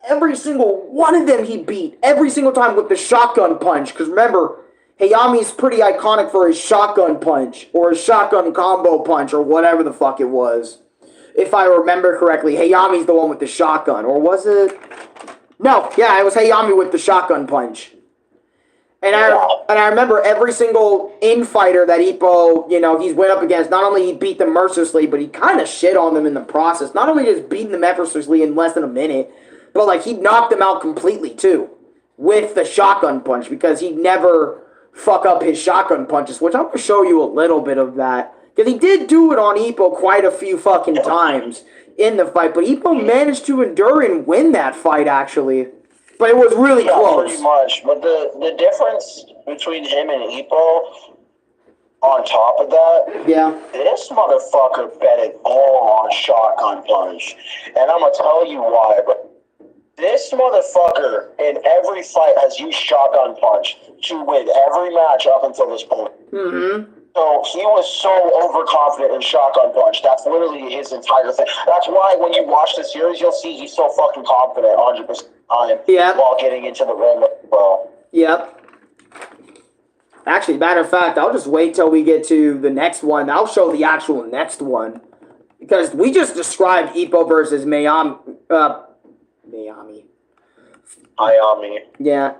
Every single one of them he beat. Every single time with the shotgun punch. Because remember, Hayami's pretty iconic for his shotgun punch. Or his shotgun combo punch. Or whatever the fuck it was. If I remember correctly, Hayami's the one with the shotgun. Or was it? No, yeah, it was Hayami with the shotgun punch. And I remember every single infighter that Ippo, he's went up against, not only he beat them mercilessly, but he kind of shit on them in the process. Not only just beating them effortlessly in less than a minute, but he knocked them out completely too. With the shotgun punch, because he'd never fuck up his shotgun punches, which I'm going to show you a little bit of that. Because he did do it on Ippo quite a few fucking times in the fight, but Ippo managed to endure and win that fight, actually. But it was really close. Pretty much. But the difference between him and Ippo, on top of that, this motherfucker bet it all on shotgun punch. And I'm going to tell you why, but this motherfucker in every fight has used shotgun punch to win every match up until this point. Mm-hmm. So he was so overconfident in shotgun punch. That's literally his entire thing. That's why when you watch the series, you'll see he's so fucking confident 100% of the time while getting into the ring as well. Yep. Actually, matter of fact, I'll just wait till we get to the next one. I'll show the actual next one. Because we just described Ippo versus Hayami. Yeah,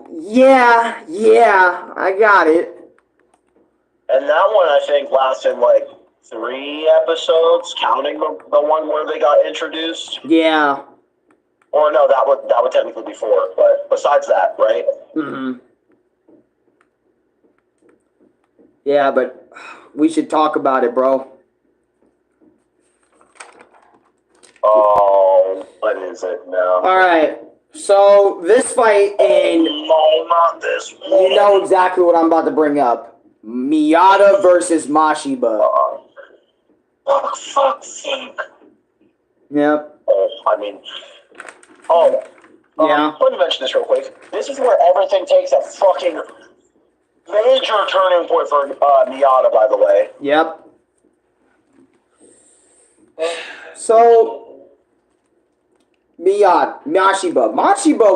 I got it. And that one, I think, lasted 3 episodes, counting the one where they got introduced. Yeah. Or no, that would technically be 4. But besides that, right? Mm-hmm. Yeah, but we should talk about it, bro. Oh, what is it now? All right. So this fight, and no, not this one. You know exactly what I'm about to bring up. Miyata versus Mashiba. Fuck. Yep. Yeah. Let me mention this real quick. This is where everything takes a fucking major turning point for Miyata, by the way. Yep. So, Mashiba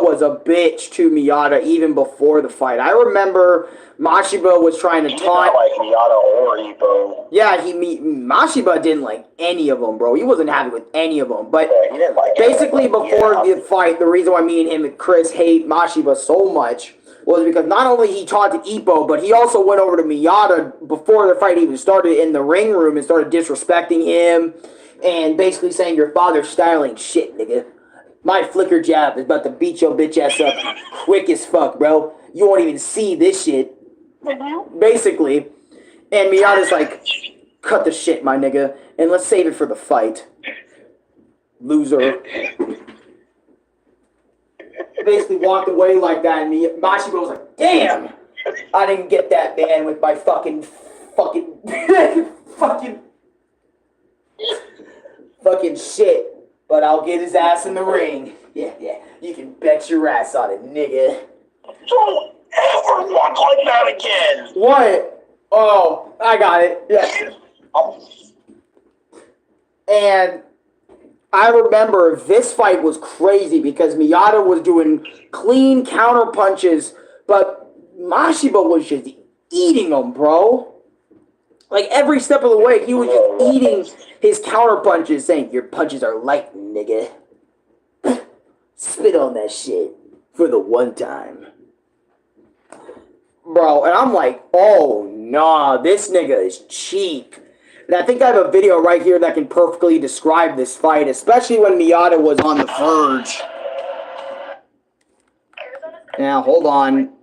was a bitch to Miyata even before the fight. I remember Mashiba was trying to taunt. He did not like Miyata or Ippo. Yeah, Mashiba didn't like any of them, bro. He wasn't happy with any of them. But yeah, he didn't like basically before the fight, the reason why me and him and Chris hate Mashiba so much was because not only he taunted Ippo, but he also went over to Miyata before the fight even started in the ring room and started disrespecting him and basically saying your father's styling shit, nigga. My flicker jab is about to beat your bitch ass up quick as fuck, bro. You won't even see this shit. Basically. And Miyata's like, cut the shit, my nigga, and let's save it for the fight. Loser. Basically walked away like that, and Mashiba was like, damn! I didn't get that, man, with my fucking shit. But I'll get his ass in the ring. Yeah. You can bet your ass on it, nigga. Don't ever walk like that again. What? Oh, I got it. Yeah. And I remember this fight was crazy because Miyata was doing clean counter punches, but Mashiba was just eating them, bro. Like every step of the way, he was just eating his counter punches, saying, your punches are light, nigga. Spit on that shit for the one time. Bro, and I'm like, oh, nah, this nigga is cheap. And I think I have a video right here that can perfectly describe this fight, especially when Miyata was on the verge. Now, hold on.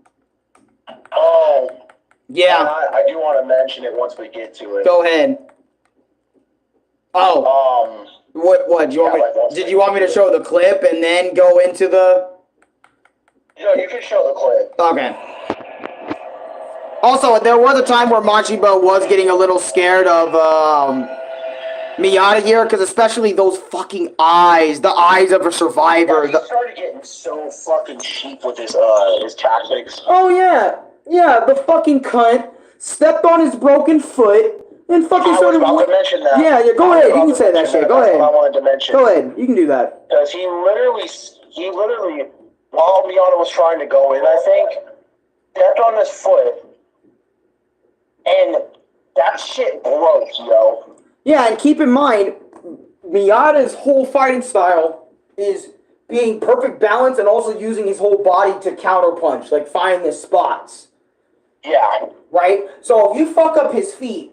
Oh. Yeah. I do want to mention it once we get to it. Go ahead. Oh. What? Did you want me to show the clip and then go into the... No, you can show the clip. Okay. Also, there was a time where Mashiba was getting a little scared of Miyata here, because especially those fucking eyes, the eyes of a survivor. Yeah, he started getting so fucking cheap with his tactics. Oh, yeah. Yeah, the fucking cunt stepped on his broken foot and fucking started... I was about to mention that. Yeah, go ahead. You can say that shit. Go ahead. That's what I wanted to mention. Go ahead. You can do that. Because he literally, while Miyata was trying to go in, I think, stepped on his foot, and that shit broke, yo. Yeah, and keep in mind, Miyata's whole fighting style is being perfect balance and also using his whole body to counterpunch, like find the spots. Yeah. Right? So if you fuck up his feet,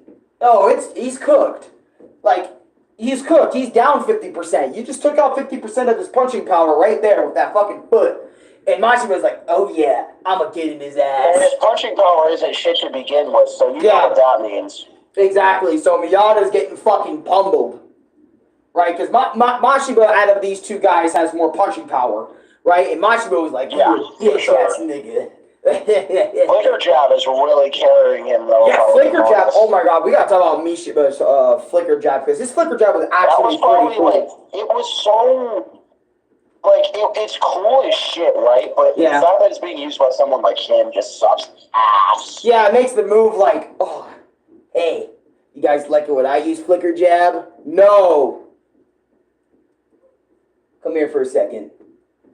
he's cooked. Like, he's cooked. He's down 50%. You just took out 50% of his punching power right there with that fucking foot. And Mashiba's like, oh yeah, I'm gonna get in his ass. And his punching power isn't shit to begin with, so you know what that means. Exactly. So Miyata's getting fucking pummeled. Right? Because Mashiba, out of these two guys, has more punching power. Right? And Mashiba was like, yeah, bitch ass nigga. Flicker jab is really carrying him, though. Yeah, flicker jab. Oh my god, we gotta talk about Mashiba's flicker jab, because his flicker jab was actually pretty cool. Like, it was so... Like, it's cool as shit, right? But the fact that it's being used by someone like him just sucks ass. Yeah, it makes the move like, oh, hey, you guys like it when I use flicker jab? No. Come here for a second.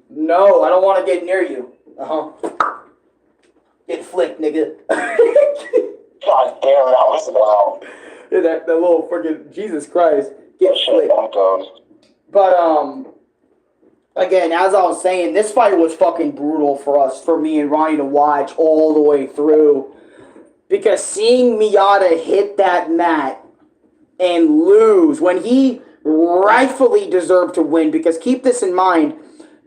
No, I don't want to get near you. Get flicked, nigga. God damn, that was loud. Yeah, that little freaking, Jesus Christ. Get flicked. But, again, as I was saying, this fight was fucking brutal for me and Ronnie to watch all the way through. Because seeing Miyata hit that mat and lose when he rightfully deserved to win, because keep this in mind,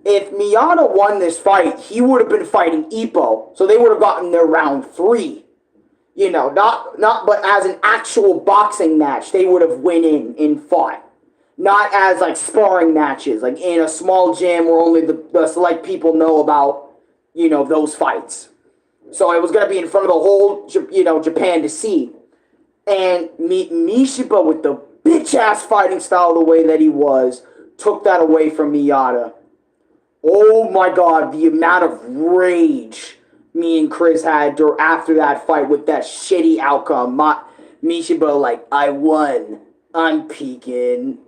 if Miyata won this fight, he would have been fighting Ippo. So they would have gotten their round 3. You know, but as an actual boxing match, they would have went in and fought. Not as, like, sparring matches, like, in a small gym where only the select people know about, you know, those fights. So it was going to be in front of the whole, Japan to see. And Mishiba, with the bitch-ass fighting style the way that he was, took that away from Miyata. Oh my god, the amount of rage me and Chris had after that fight with that shitty outcome. Mishiba, like, I won. I'm peeking.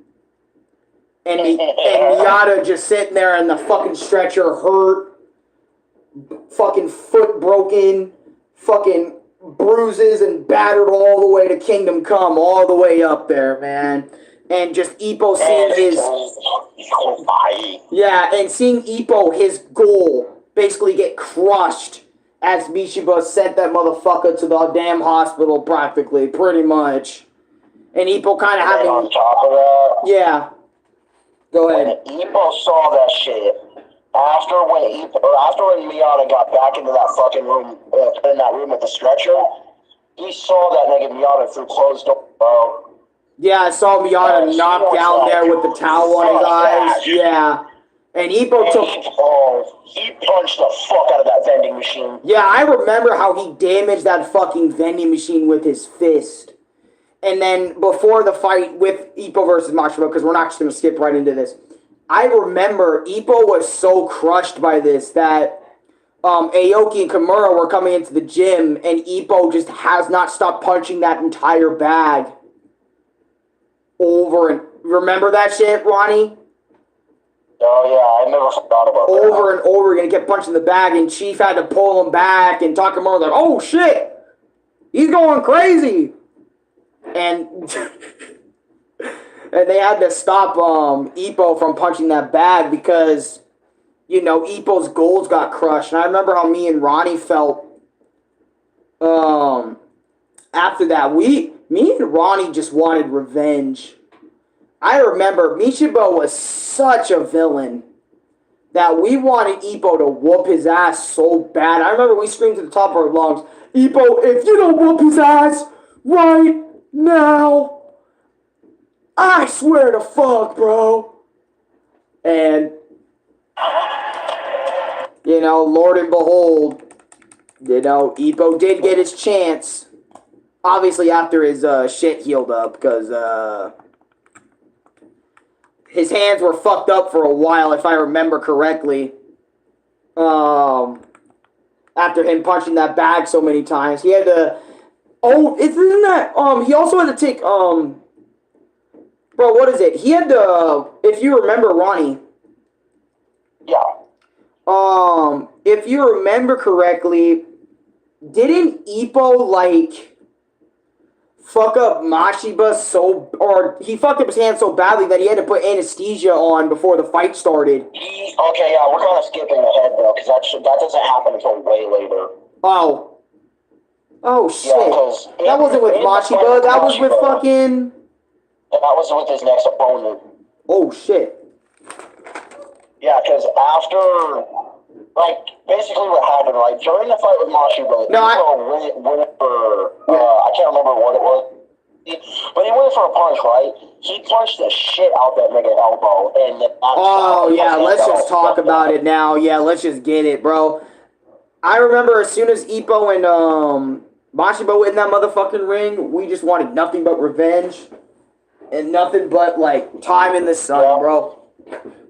And Miyata just sitting there in the fucking stretcher, hurt, fucking foot broken, fucking bruises and battered all the way to Kingdom Come, all the way up there, man. And just Ippo seeing his... Yeah, and seeing Ippo, his goal, basically get crushed as Mishiba sent that motherfucker to the damn hospital, practically, pretty much. And Ippo kind of having... on top of that... Yeah. Go ahead. When Ippo saw that shit, after when Miyata got back into that fucking room, in that room with the stretcher, he saw that nigga Miyata through closed doors, bro. Yeah, I saw Miyata knocked down there with the towel on his eyes. Yeah. And Ippo took... he punched the fuck out of that vending machine. Yeah, I remember how he damaged that fucking vending machine with his fist. And then before the fight with Ippo versus Mashiba, because we're not just going to skip right into this, I remember Ippo was so crushed by this that Aoki and Kimura were coming into the gym, and Ippo just has not stopped punching that entire bag over and... Remember that shit, Ronnie? Oh, yeah, I never forgot about that. Over and over again, he kept punching the bag, and Chief had to pull him back, and Takamura was like, oh, shit! He's going crazy! And... and they had to stop Ippo from punching that bag because, Ippo's goals got crushed. And I remember how me and Ronnie felt after that. Me and Ronnie just wanted revenge. I remember Mishiba was such a villain that we wanted Ippo to whoop his ass so bad. I remember we screamed to the top of our lungs, Ippo, if you don't whoop his ass right now, I swear to fuck, bro. And, Lord and behold, Ippo did get his chance. Obviously after his shit healed up, because his hands were fucked up for a while, if I remember correctly. After him punching that bag so many times, he had to... Oh, isn't that... he also had to take... Bro, what is it? He had to... If you remember, Ronnie... Yeah. If you remember correctly, didn't Ippo, fuck up Mashiba or he fucked up his hand so badly that he had to put anesthesia on before the fight started? Okay, yeah, we're kind of skipping ahead, though, because that doesn't happen until way later. Oh. Oh, shit. Yeah, that wasn't with Mashiba, that was with fucking... And that was with his next opponent. Oh, shit. Yeah, because after, basically what happened, during the fight with Mashiba, went for, I can't remember what it was, but he went for a punch, right? He punched the shit out that nigga elbow, and... Oh, yeah, let's just talk about it now. Yeah, let's just get it, bro. I remember as soon as Ippo and, Mashiba went in that motherfucking ring, we just wanted nothing but revenge. And nothing but, time in the sun, bro.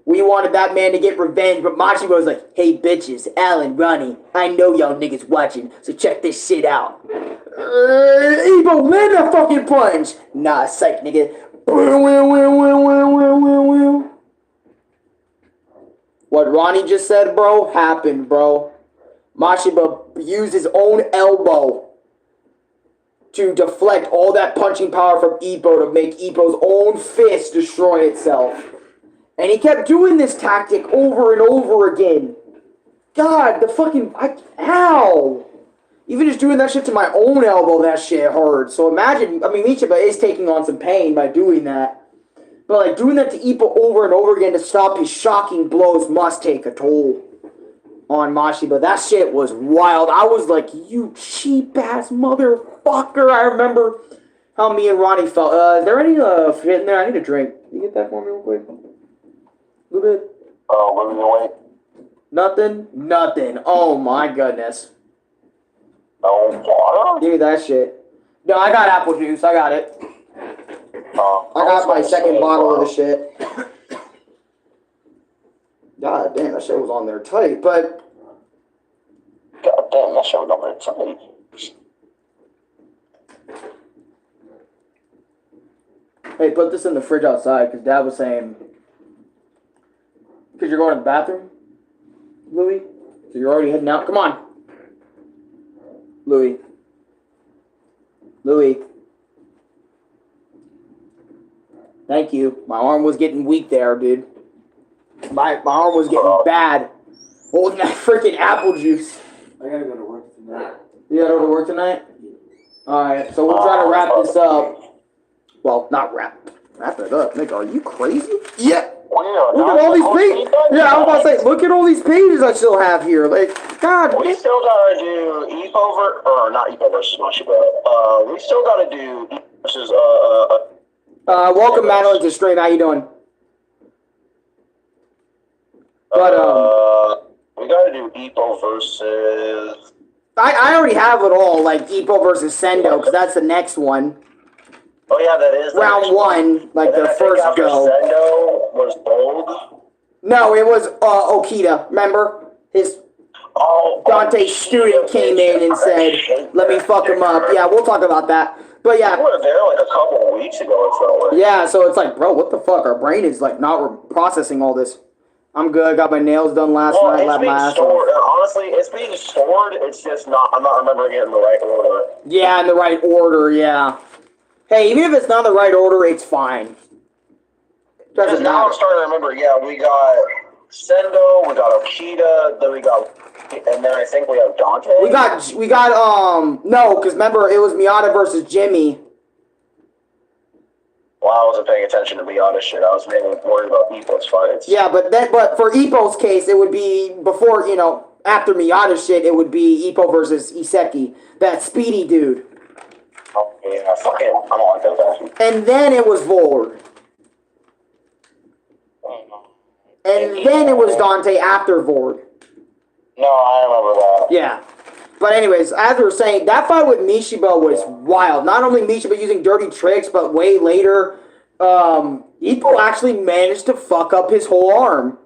We wanted that man to get revenge, but Machi was like, hey, bitches, Alan, Ronnie, I know y'all niggas watching, so check this shit out. Ippo, land that fucking punch. Nah, psych, nigga. What Ronnie just said, bro, happened, bro. Mashiba used his own elbow to deflect all that punching power from Ippo to make Ippo's own fist destroy itself. And he kept doing this tactic over and over again. God, the fucking... Ow! Even just doing that shit to my own elbow, that shit hurt. So imagine... Mishiba is taking on some pain by doing that. But, doing that to Ippo over and over again to stop his shocking blows must take a toll on Mashiba. That shit was wild. I was like, you cheap-ass motherfucker. I remember how me and Ronnie felt. Is there any shit in there? I need a drink. Can you get that for me real quick? A little bit. Oh, what are you wait? Nothing? Nothing. Oh my goodness. No water? Give me that shit. No, I got apple juice. I got it. I got my second bottle of the shit. God damn, that shit was on there tight, but... God damn, that shit was on there tight. Hey, put this in the fridge outside, because Dad was saying... Because you're going to the bathroom, Louis? So you're already heading out? Come on. Louis. Louis. Thank you. My arm was getting weak there, dude. My arm was getting bad. Holding that freaking apple juice. I gotta go to work tonight. You gotta go to work tonight? Alright, so we'll try to wrap this up. Well, not wrap it up. Nick, are you crazy? Yeah. Look at all these pages. Yeah, I was about to say, look at all these pages I still have here. Like, God. We still gotta do Ippo not Ippo versus Mashiba. We still gotta do Ippo versus welcome Madeline to stream. How you doing? But we gotta do Ippo versus. I already have it all, like Ippo versus Sendo, because that's the next one. Oh yeah, that is round one, like the first go. Sendo was bold. No, it was Okita. Remember his Dante's student came in and said, "Let me fuck him up." Yeah, we'll talk about that. But yeah, we were there like a couple of weeks ago. It felt like. Yeah, so it's like, bro, what the fuck? Our brain is like not processing all this. I'm good. Got my nails done last night. It's being stored. Honestly, it's being stored. It's just not. I'm not remembering it in the right order. Yeah, in the right order. Yeah. Hey, even if it's not in the right order, it's fine. Because now I'm starting to remember. Yeah, we got Sendo, we got Okita, then we got, and then I think we have Dante. We got no, because remember it was Miata versus Jimmy. Well, I wasn't paying attention to Miata shit. I was mainly worried about Ippo's fights. Yeah, but for Ippo's case, it would be before, after Miata shit, it would be Ippo versus Iseki, that speedy dude. Oh, yeah, fucking, I don't like that guy. And then it was Vold. And then it was Dante after Vold. No, I remember that. Yeah. But anyways, as we were saying, that fight with Mishiba was wild. Not only Mishiba using dirty tricks, but way later, Ippo actually managed to fuck up his whole arm.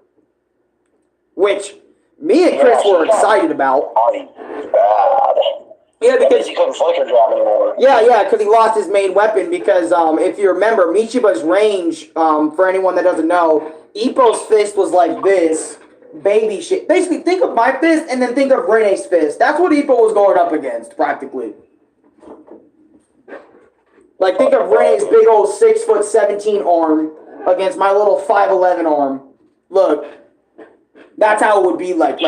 Which me and Chris were excited about. Bad. Yeah, because he couldn't flicker drop anymore. Yeah, because he lost his main weapon. Because if you remember, Mishiba's range, for anyone that doesn't know, Ippo's fist was like this. Baby shit. Basically, think of my fist and then think of Rene's fist. That's what Ippo was going up against, practically. Like, think of Rene's big old 6'17" arm against my little 5'11" arm. Look, that's how it would be like.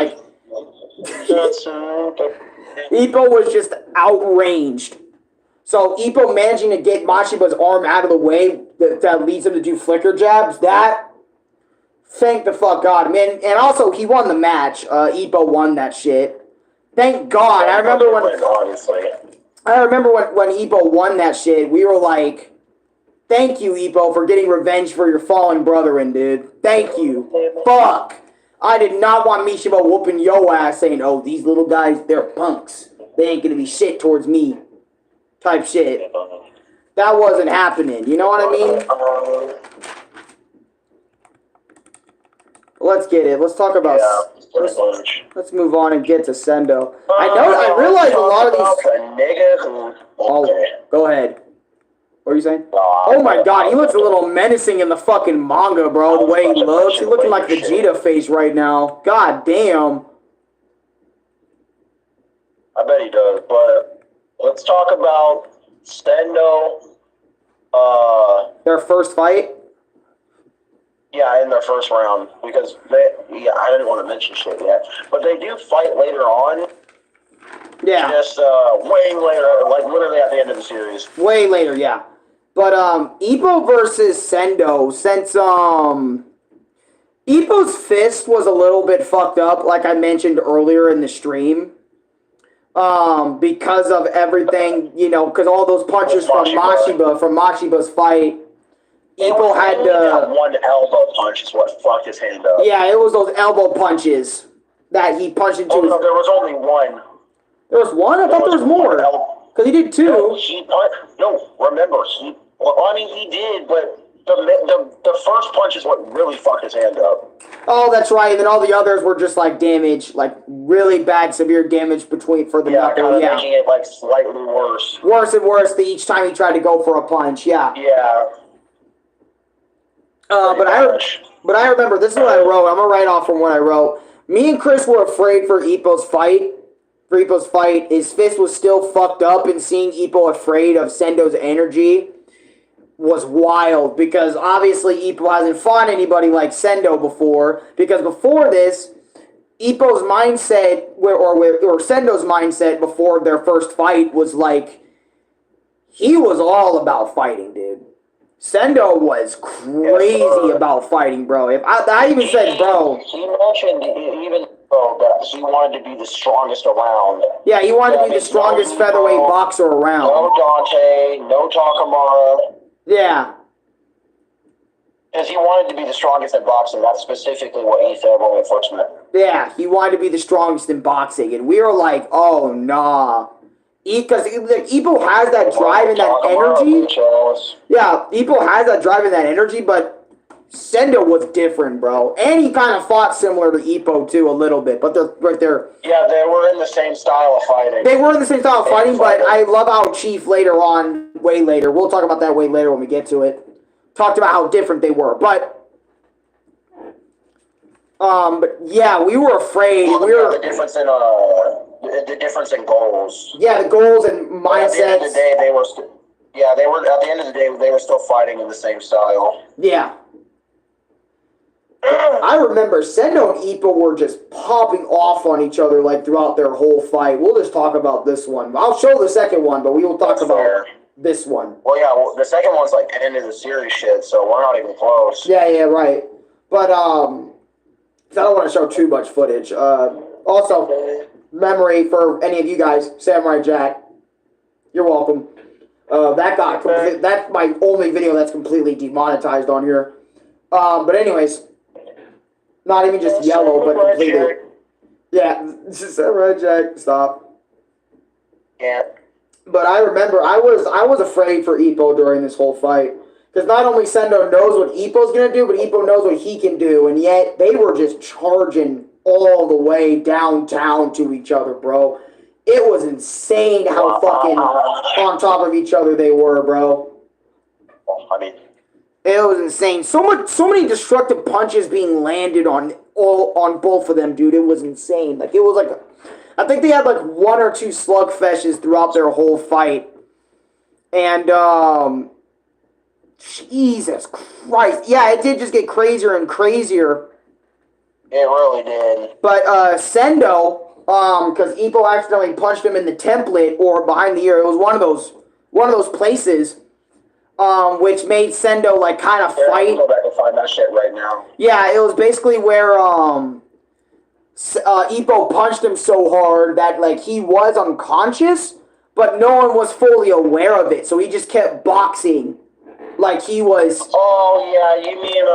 Ippo was just outranged. So Ippo managing to get Mashiba's arm out of the way that leads him to do flicker jabs, that, thank the fuck God, man. And also, he won the match. Ippo won that shit. Thank God. I remember when Ippo won that shit, we were like, thank you, Ippo, for getting revenge for your fallen brethren, dude. Thank you. Fuck. I did not want Mishiba whooping yo ass saying, oh, these little guys, they're punks. They ain't gonna be shit towards me. Type shit. That wasn't happening. You know what I mean? Let's get it. Let's talk about. Let's move on and get to Sendo. I realize a lot of these. Oh, go ahead. What are you saying? Oh my God, he looks a little menacing in the fucking manga, bro. The way he looks, he's looking like Vegeta face right now. God damn. I bet he does. But let's talk about Sendo. Their first fight. Yeah, in their first round, because I didn't want to mention shit yet, but they do fight later on. Yeah. Just way later, like literally at the end of the series. Way later, yeah. But Ippo versus Sendo, since Ippo's fist was a little bit fucked up, like I mentioned earlier in the stream, because of everything, because all those punches from Mashiba's fight. Ippo had one elbow punch is what fucked his hand up. Yeah, it was those elbow punches that he punched into. No, there was only one. There was one? I thought there was more. Because he did two. Remember, he did, but the first punch is what really fucked his hand up. Oh, that's right. And then all the others were just like damage, like really bad, severe damage for the knuckle. Yeah, making it like slightly worse. Worse and worse each time he tried to go for a punch. Yeah. Yeah. But I remember, this is what I wrote. I'm gonna write off from what I wrote. Me and Chris were afraid for Ippo's fight. His fist was still fucked up, and seeing Ippo afraid of Sendo's energy was wild, because obviously Ippo hasn't fought anybody like Sendo before, because before this, Ippo's mindset, or Sendo's mindset before their first fight was like, he was all about fighting, dude. Sendo was crazy about fighting, bro. I even said, bro. He mentioned even that he wanted to be the strongest around. Yeah, he wanted to be the strongest featherweight boxer around. No Dante, no Takamura. Yeah. Because he wanted to be the strongest in boxing. That's specifically what he said when we first met. Yeah, he wanted to be the strongest in boxing. And we were like, oh, nah. Because Ippo has that drive and that energy. Yeah, Ippo has that drive and that energy, but Sendo was different, bro. And he kind of fought similar to Ippo, too, a little bit. But they're right there. Yeah, they were in the same style of fighting. They were in the same style of fighting, but I love how Chief later on, way later, we'll talk about that way later when we get to it, talked about how different they were. But yeah, we were afraid. The difference in goals. Yeah, the goals and mindsets. At the end of the day, they were still fighting in the same style. Yeah. I remember Sendo and Ippo were just popping off on each other like throughout their whole fight. We'll just talk about this one. I'll show the second one, but we will talk about this one. Well, yeah, the second one's like end of the series shit, so we're not even close. Yeah, right. But I don't want to show too much footage. Also, memory for any of you guys, Samurai Jack. You're welcome. That's my only video that's completely demonetized on here. But anyways, not even just yellow, but completely. Yeah, Samurai Jack, stop. Yeah. But I remember I was afraid for Ippo during this whole fight. Because not only Sendo knows what Ippo's going to do, but Ippo knows what he can do. And yet, they were just charging all the way downtown to each other, bro. It was insane how fucking on top of each other they were, bro. It was insane. So many destructive punches being landed on both of them, dude. It was insane. Like, it was like, I think they had like one or two slugfeshes throughout their whole fight. And, Jesus Christ. Yeah, it did just get crazier and crazier. It really did. But Sendo, because Ippo accidentally punched him in the template or behind the ear. It was one of those places, which made Sendo like kind of fight. Go back and find that shit right now. Yeah, it was basically where Ippo punched him so hard that like he was unconscious, but no one was fully aware of it. So he just kept boxing. Like he was. Oh yeah, you mean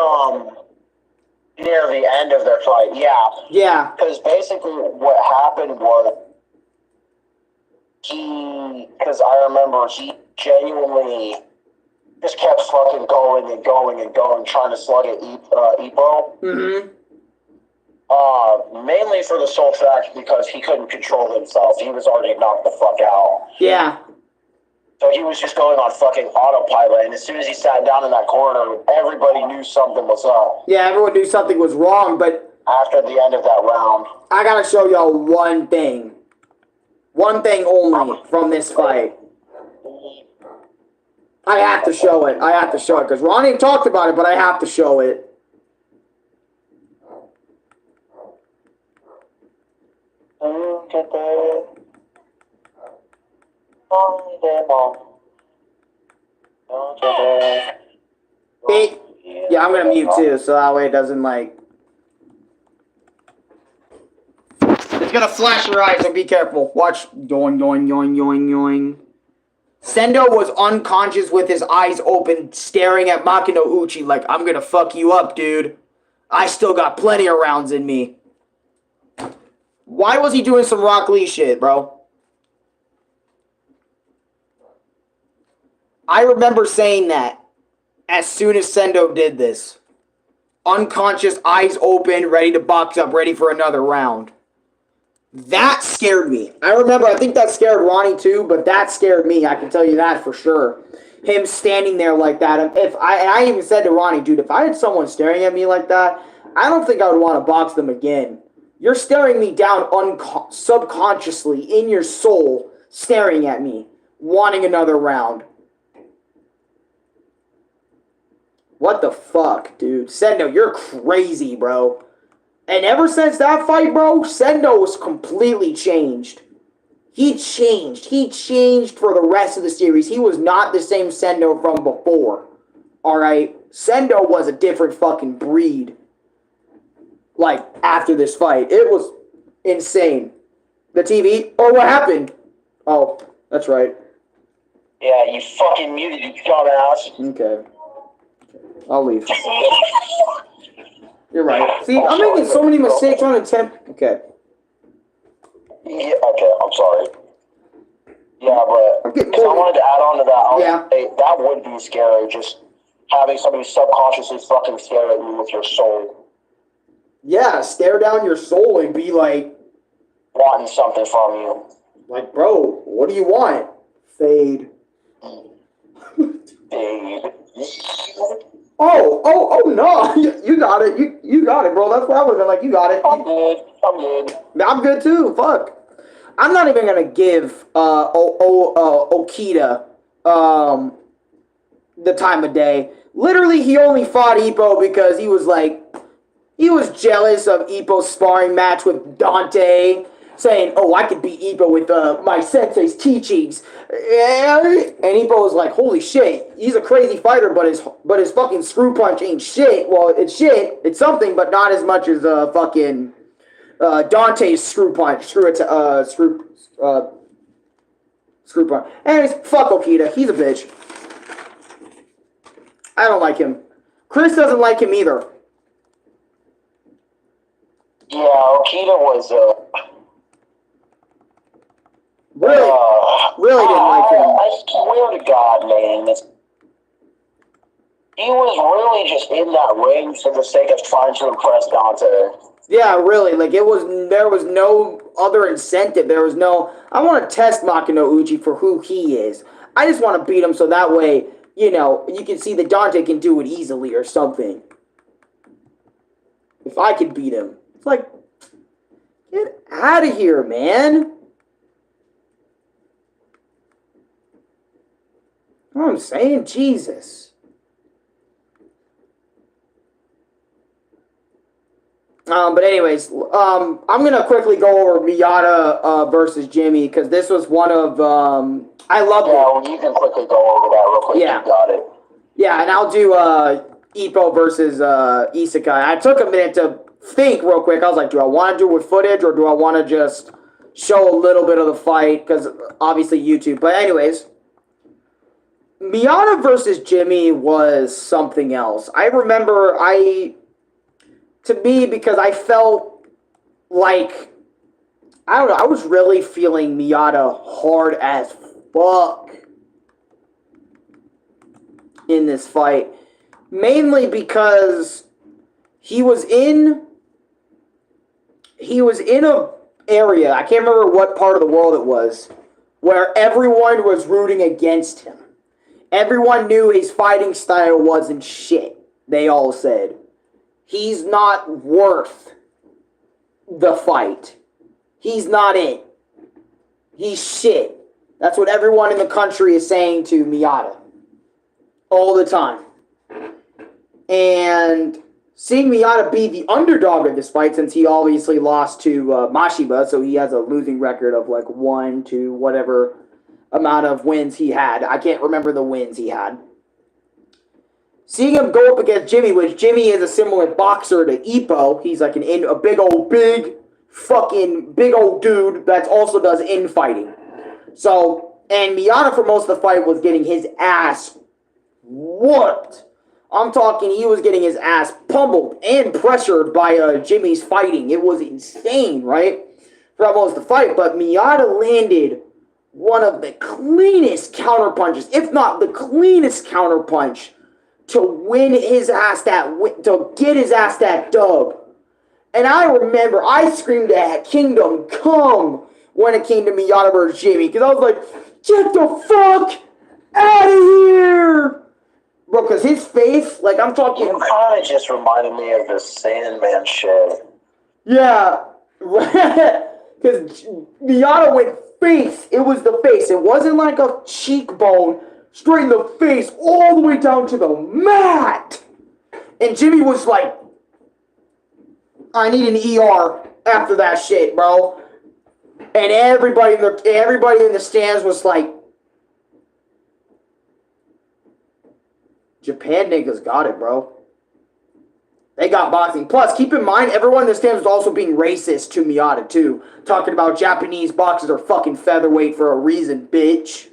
near the end of their fight? Yeah. Yeah. Because basically what happened was because I remember he genuinely just kept fucking going and going and going, trying to slug at Ippo. Mm-hmm. Mainly for the sole fact because he couldn't control himself. He was already knocked the fuck out. Yeah. So he was just going on fucking autopilot, and as soon as he sat down in that corner, everybody knew something was up. Yeah, everyone knew something was wrong, but after the end of that round, I gotta show y'all one thing. One thing only from this fight. I have to show it. Because Ronnie talked about it, but I have to show it. Yeah, I'm gonna mute too, so that way it doesn't like. It's gonna flash your eyes, so be careful. Watch. Yoing, yoing, yoing, yoing, yoing. Sendo was unconscious with his eyes open, staring at Makino Uchi like, I'm gonna fuck you up, dude. I still got plenty of rounds in me. Why was he doing some Rock Lee shit, bro? I remember saying that as soon as Sendo did this. Unconscious, eyes open, ready to box up, ready for another round. That scared me. I think that scared Ronnie too, but that scared me. I can tell you that for sure. Him standing there like that. And I even said to Ronnie, dude, if I had someone staring at me like that, I don't think I would want to box them again. You're staring me down subconsciously in your soul, staring at me, wanting another round. What the fuck, dude? Sendo, you're crazy, bro. And ever since that fight, bro, Sendo was completely changed. He changed. He changed for the rest of the series. He was not the same Sendo from before. Alright? Sendo was a different fucking breed. Like, after this fight. It was insane. The TV? Oh, what happened? Oh, that's right. Yeah, you fucking muted, you dumbass. Okay. I'll leave. You're right. See, I'm making so many mistakes trying to attempt. Okay. Yeah, okay, I'm sorry. Yeah, but if I wanted to add on to that, that would be scary, just having somebody subconsciously fucking stare at you with your soul. Yeah, stare down your soul and be like... wanting something from you. Like, bro, what do you want? Fade. Fade. Oh, no, you got it, you got it, bro, that's what I was like, you got it. I'm good. I'm good too, fuck. I'm not even gonna give, Okita, the time of day. Literally, he only fought Ippo because he was jealous of Ippo's sparring match with Dante, saying, oh, I could beat Ippo with my sensei's teachings. And Ippo was like, holy shit, he's a crazy fighter, but his fucking screw punch ain't shit. Well, it's shit, it's something, but not as much as fucking Dante's screw punch. Screw punch. Anyways, fuck Okita, he's a bitch. I don't like him. Chris doesn't like him either. Yeah, Okita was, Really didn't like him. I swear to God, man. He was really just in that ring for the sake of trying to impress Dante. Yeah, really. Like, there was no other incentive. There was no, I want to test Makino Uchi for who he is. I just want to beat him so that way, you know, you can see that Dante can do it easily or something. If I could beat him. It's like, get out of here, man. You know what I'm saying? Jesus. But anyways, I'm gonna quickly go over Miyata versus Jimmy because this was one of I loved it. Well, you can quickly go over that real quick. Yeah, you got it. Yeah, and I'll do Ippo versus Isekai. I took a minute to think real quick. I was like, do I want to do it with footage or do I want to just show a little bit of the fight? Because obviously YouTube. But anyways, Miyata versus Jimmy was something else. I remember to me, because I felt like, I don't know, I was really feeling Miyata hard as fuck in this fight. Mainly because he was in a area, I can't remember what part of the world it was, where everyone was rooting against him. Everyone knew his fighting style wasn't shit, they all said. He's not worth the fight. He's not it. He's shit. That's what everyone in the country is saying to Miyata. All the time. And seeing Miyata be the underdog of this fight, since he obviously lost to Mashiba, so he has a losing record of like 1 to whatever amount of wins he had. I can't remember the wins he had. Seeing him go up against Jimmy, which Jimmy is a similar boxer to Ippo. He's like a big old dude that also does infighting. So, and Miyata for most of the fight was getting his ass whooped. I'm talking, he was getting his ass pummeled and pressured by Jimmy's fighting. It was insane, right? For most of the fight, but Miyata landed one of the cleanest counterpunches, if not the cleanest counterpunch, to win his ass to get his ass that dub. And I remember I screamed at Kingdom Come when it came to Miyata versus Jimmy, because I was like, get the fuck out of here! Bro, because his face, like, I'm talking... You kind of just reminded me of the Sandman shit. Yeah. Because Miyata went face. It was the face. It wasn't like a cheekbone. Straight in the face, all the way down to the mat. And Jimmy was like, I need an ER after that shit, bro. And everybody in the stands was like, Japan niggas got it, bro. They got boxing. Plus, keep in mind, everyone in the stands was also being racist to Miyata, too. Talking about Japanese boxers are fucking featherweight for a reason, bitch.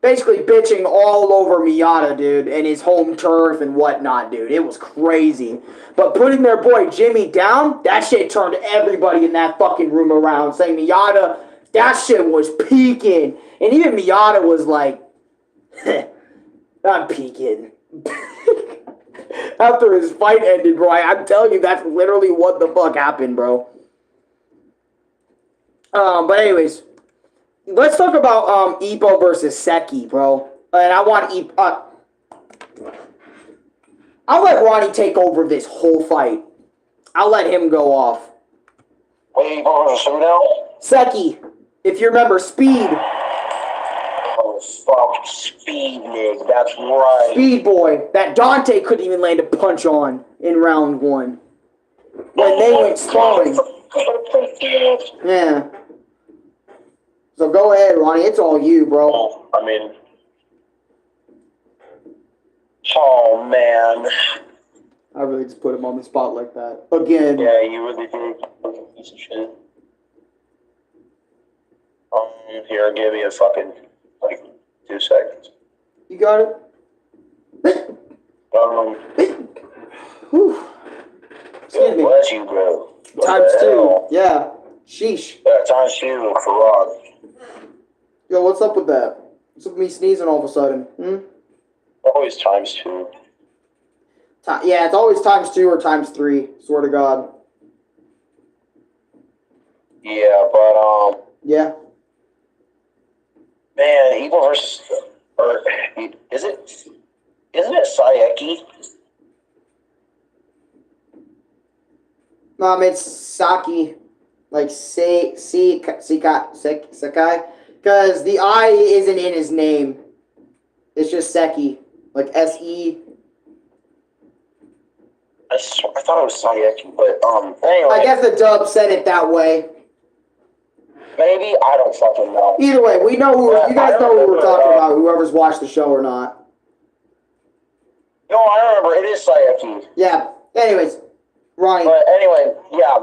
Basically bitching all over Miyata, dude, and his home turf and whatnot, dude. It was crazy. But putting their boy Jimmy down, that shit turned everybody in that fucking room around, saying Miyata, that shit was peaking. And even Miyata was like, I'm peaking. After his fight ended, bro, I'm telling you, that's literally what the fuck happened, bro. But anyways, let's talk about Ippo versus Seki, bro. And I want Ippo. I'll let Ronnie take over this whole fight. I'll let him go off. Wait, Ippo versus who now? Seki, if you remember, Speed. Oh, fuck, Speed, Nick. That's right. Speed boy. That Dante couldn't even land a punch on in round 1. When they went sparring. Yeah. So go ahead, Ronnie. It's all you, bro. Oh, I mean... Oh, man. I really just put him on the spot like that. Again. Yeah, you really did. Fucking piece of shit. Here, give me a fucking, 2 seconds. You got it? Whew. Excuse me. Bless you, bro. Times 2. Yeah. Sheesh. Yeah, times 2 for Rod. Yo, what's up with that? What's up with me sneezing all of a sudden? Always times 2. Yeah, it's always times 2 or times 3. Swear to God. Yeah, but, Yeah. Man, Ippo versus... Or, isn't it Saeki? It's Saki. Like, Sakai. Because the I isn't in his name. It's just Seki. Like, S-E. I thought it was Saeki, but, anyway. I guess the dub said it that way. Maybe, I don't fucking know. Either way, we know who, you guys know who we're talking about, whoever's watched the show or not. No, I remember, it is Saeki. Yeah, anyways, Ronnie. But anyway, yeah,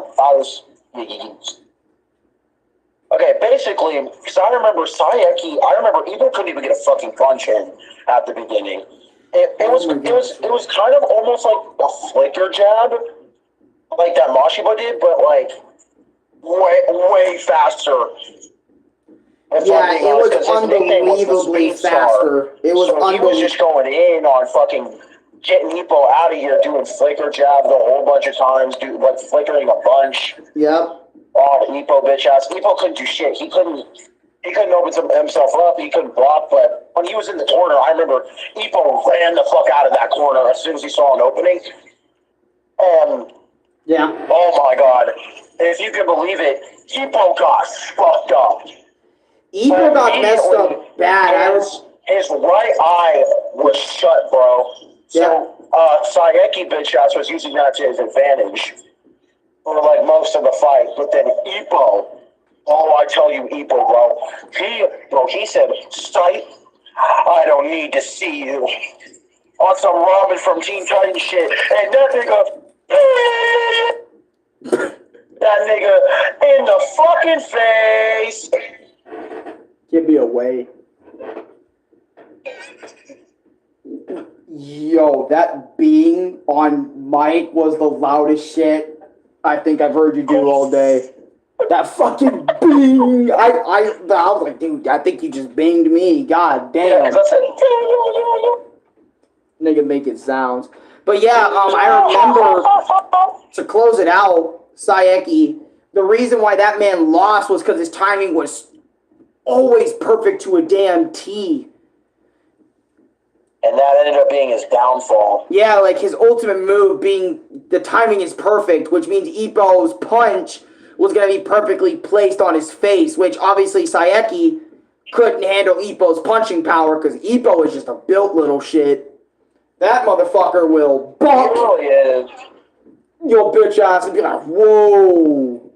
okay, basically, because I remember Ippo couldn't even get a fucking punch in at the beginning. It was kind of almost like a flicker jab, like that Mashiba did, but like way faster. Yeah, it was unbelievably faster. It was so he was just going in on fucking getting Ippo out of here, doing flicker jabs a whole bunch of times, flickering a bunch. Yep. Oh, Ippo bitch ass. Ippo couldn't do shit. He couldn't open himself up. He couldn't block. But when he was in the corner, I remember Ippo ran the fuck out of that corner as soon as he saw an opening. Yeah. Oh my God. If you can believe it, Ippo got fucked up. Ippo got messed up bad. His right eye was shut, bro. So, Saeki bitch ass was using that to his advantage for like most of the fight. But then Ippo, oh, I tell you, Ippo, bro. He said, "Sight, I don't need to see you." On some Robin from Teen Titans shit. And that nigga in the fucking face. Give me away. Yo, that being on mic was the loudest shit I think I've heard you do all day. That fucking being. bing. I was like, dude, I think you just binged me. God damn. Yeah, that's it. Nigga making sounds. But yeah, I remember to close it out, Saeki, the reason why that man lost was because his timing was always perfect to a damn T. And that ended up being his downfall. Yeah, like his ultimate move being the timing is perfect, which means Ippo's punch was going to be perfectly placed on his face, which obviously Saeki couldn't handle Ippo's punching power because Ippo is just a built little shit. That motherfucker will bonk He really is. your bitch ass and be like, whoa.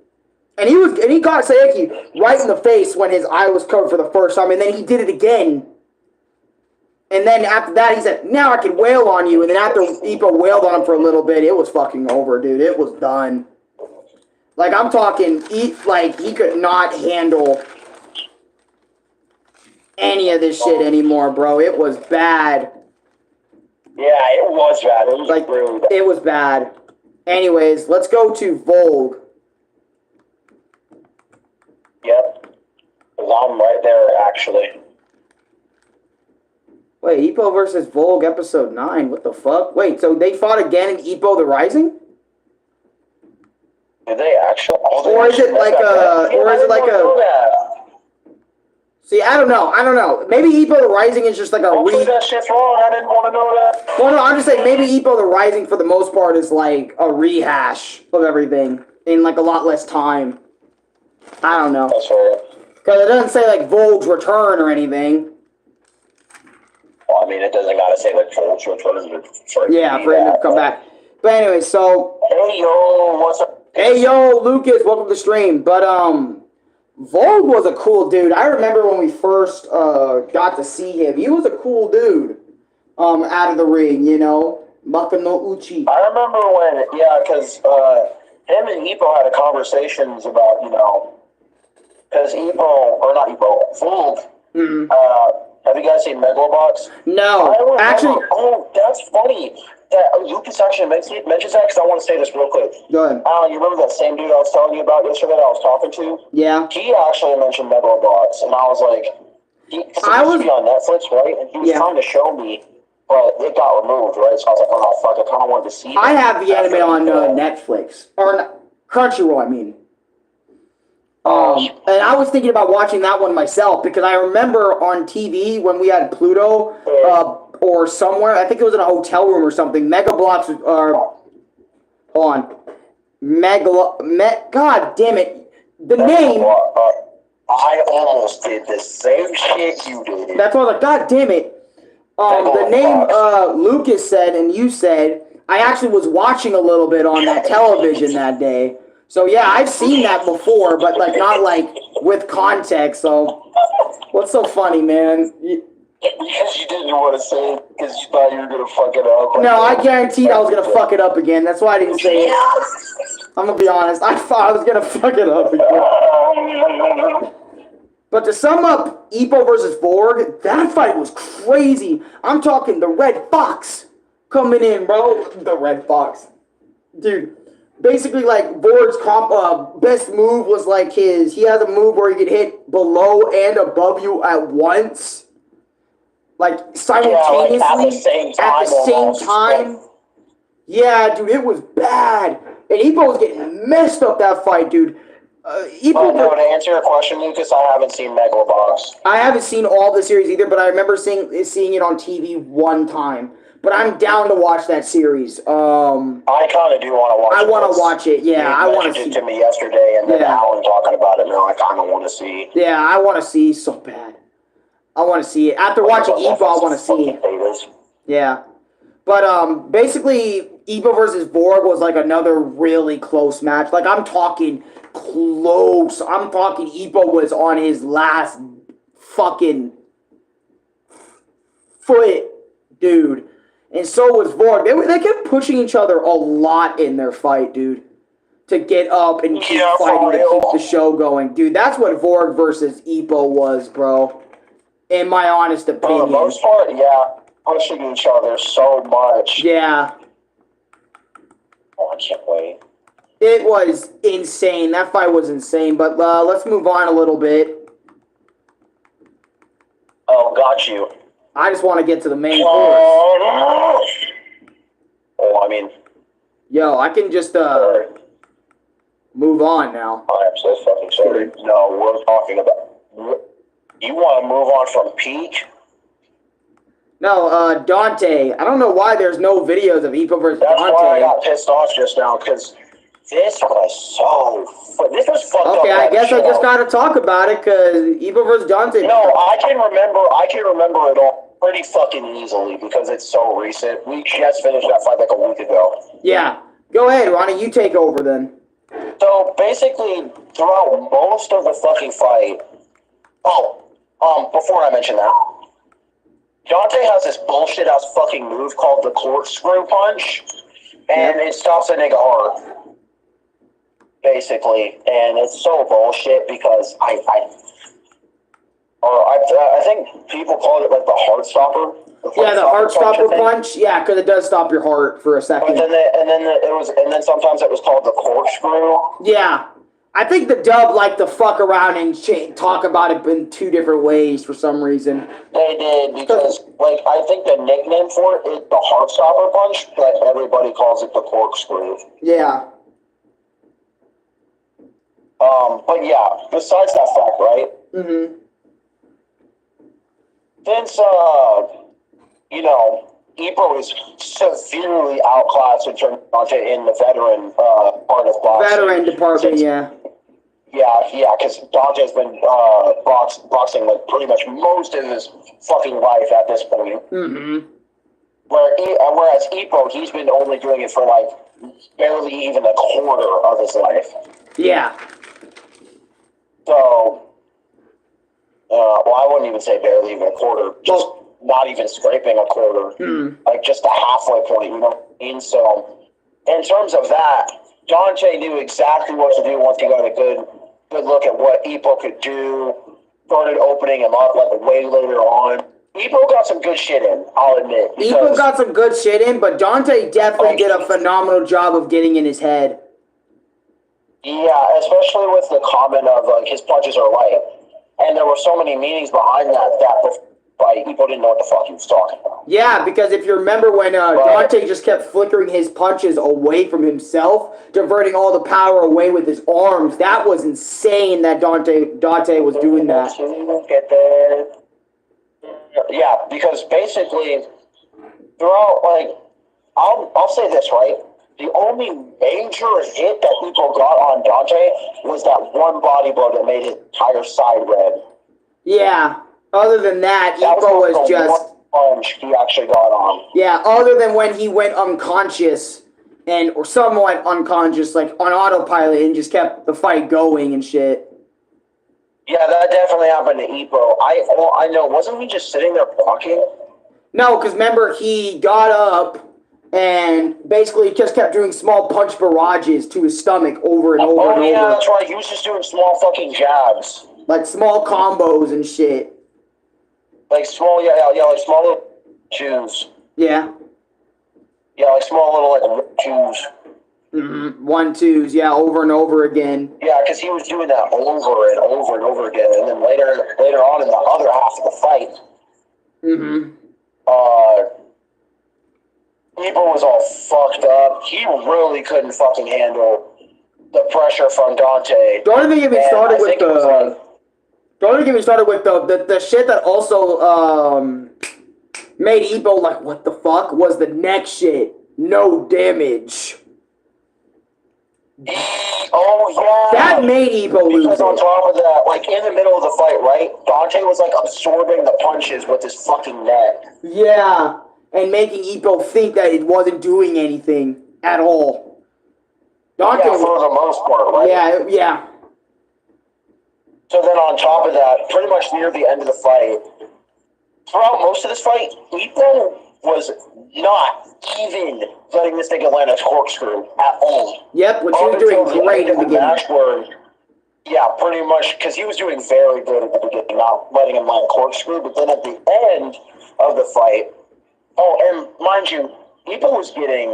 And he got Saeki right in the face when his eye was covered for the first time, and then he did it again. And then after that, he said, now I can wail on you. And then after Ippo wailed on him for a little bit, it was fucking over, dude. It was done. Like, I'm talking, he could not handle any of this shit anymore, bro. It was bad. Yeah, it was bad. It was Like, really bad. it was bad. Anyways, let's go to Volg. Yep. 'Cause I'm right there, actually. Wait, Ippo versus Volg, episode 9. What the fuck? Wait, so they fought again in Ippo the Rising? Did they actually? Or is it like See, I don't know. Maybe Ippo the Rising is just like a Hopefully that shit's wrong. I didn't want to know that. Well, no, I'm just saying maybe Ippo the Rising for the most part is like a rehash of everything in like a lot less time. I don't know. That's right. Because it doesn't say like Volg's return or anything. Well, I mean, it doesn't gotta say like full return. Yeah, for him to come back. But anyway, so Hey yo, what's up? hey yo, Lucas, welcome to the stream. But Volg was a cool dude. I remember when we first got to see him. He was a cool dude. Out of the ring, you know. Maka no Uchi. I remember when, yeah, because him and Ippo had a conversations about, you know, because Volg. Have you guys seen Megalobox? No, I remember, actually. oh, that's funny. That Lucas actually mentions that because I want to say this real quick. Go ahead. Alan, you remember that same dude I was telling you about yesterday that I was talking to? Yeah. He actually mentioned Megalobox, and I was like, I was on Netflix, right? And he was trying to show me, but it got removed, right? So I was like, oh fuck, I kind of wanted to see it. I have the anime on Netflix or Crunchyroll, I mean. And I was thinking about watching that one myself because I remember on TV when we had Pluto or somewhere, I think it was in a hotel room or something, Mega Blocks hold on. God damn it. The name. I almost did the same shit you did. That's why I was like, God damn it. The name Lucas said and you said, I actually was watching a little bit on that television that day. So yeah, I've seen that before, but like not like with context. So what's so funny, man? Because you didn't want to say it because you thought you were gonna fuck it up. No, I guaranteed I was gonna fuck it up again. That's why I didn't say it. I'm gonna be honest. I thought I was gonna fuck it up again. But to sum up Ippo versus Volg, that fight was crazy. I'm talking the Red Fox coming in, bro. The Red Fox, dude. Basically, like, Vorg's best move was like he has a move where he could hit below and above you at once. Like, simultaneously. Yeah, like at the same time. Yeah, dude, it was bad. And Ippo was getting messed up that fight, dude. No, to answer your question, Lucas, I haven't seen Megalobox. I haven't seen all the series either, but I remember seeing it on TV one time. But I'm down to watch that series. I kind of do want to watch it. I want to watch it, yeah. I want to see it to me yesterday, and then Alan talking about it, and I kind of want to see. Yeah, I want to see so bad. I want to see it. After watching Ippo, I want to see it. Yeah. But basically, Ippo versus Volg was like another really close match. Like, I'm talking close. I'm talking Ippo was on his last fucking foot, dude. And so was Volg. They kept pushing each other a lot in their fight, dude. To get up and keep fighting to keep the show going. Dude, that's what Volg versus Ippo was, bro. In my honest opinion. For the most part, yeah. Pushing each other so much. Yeah. Oh, I can't wait. It was insane. That fight was insane. But let's move on a little bit. Oh, got you. I just want to get to the main course. Oh, I mean... Yo, I can just move on now. I'm so fucking sorry. No, we're talking about... You want to move on from Peak? No, Dante. I don't know why there's no videos of Ippo versus That's Dante. why I got pissed off just now, because this was so... This was fucked up. Okay, I guess I just gotta talk about it, because Ippo versus Dante... No, I can remember it all pretty fucking easily, because it's so recent. We just finished that fight like a week ago. Yeah. Go ahead, Ronnie. You take over, then. So, basically, throughout most of the fucking fight... before I mention that, Dante has this bullshit-ass fucking move called the corkscrew punch, and it stops a nigga hard, basically, and it's so bullshit because I think people call it like the heart stopper. The heart stopper punch. Yeah, because it does stop your heart for a second. But then sometimes it was called the corkscrew. Yeah. I think the dub liked to fuck around and talk about it in two different ways for some reason. They did, because, like, I think the nickname for it is the Heartstopper Punch, but everybody calls it the corkscrew. Yeah. But yeah, besides that fact, right? Mm-hmm. Since, Ippo is severely outclassed in terms of in the veteran part of boxing. Veteran department, yeah. Yeah, because Dante's been boxing like pretty much most of his fucking life at this point. Mm-hmm. Whereas Ippo, he's been only doing it for like barely even a quarter of his life. Yeah. So, I wouldn't even say barely even a quarter, just not even scraping a quarter, like just a halfway point, you know what I mean? So, in terms of that, Dante knew exactly what to do once he got a good look at what Ippo could do, started opening him up like way later on. Ippo got some good shit in, I'll admit. Ippo got some good shit in, but Dante definitely did a phenomenal job of getting in his head. Yeah, especially with the comment of, like, his punches are light. And there were so many meanings behind that Ippo didn't know what the fuck he was talking about. Yeah, because if you remember when Dante just kept flickering his punches away from himself, diverting all the power away with his arms, that was insane that Dante was doing that. Yeah, because basically, throughout, like, I'll say this, right? The only major hit that people got on Dante was that one body blow that made his entire side red. Yeah. Other than that, Ippo was just... one punch he actually got on. Yeah, other than when he went unconscious, or somewhat unconscious, like on autopilot, and just kept the fight going and shit. Yeah, that definitely happened to Ippo. I know, wasn't he just sitting there walking? No, because remember, he got up and basically just kept doing small punch barrages to his stomach over and over and over. Oh, yeah, that's right. He was just doing small fucking jabs. Like small combos and shit. Like small, like small little chews. Yeah. Yeah, like small little, like, chews. Mm-hmm. 1-2s, yeah, over and over again. Yeah, because he was doing that over and over and over again. And then later on in the other half of the fight, Ippo was all fucked up. He really couldn't fucking handle the pressure from Dante. Don't even get me started with the shit that also made Ippo like, what the fuck, was the neck shit. No damage. Oh, yeah. That made Ippo lose. Because on top of that, like, in the middle of the fight, right, Dante was, like, absorbing the punches with his fucking neck. Yeah, and making Ippo think that it wasn't doing anything at all. Dante, yeah, for the most part, right? Yeah. So then on top of that, pretty much near the end of the fight, throughout most of this fight, Ippo was not even letting this nigga land a corkscrew at all. Yep, which he was doing great in the beginning. Yeah, pretty much, because he was doing very good at the beginning, not letting him land a corkscrew, but then at the end of the fight, and mind you, Ippo was getting,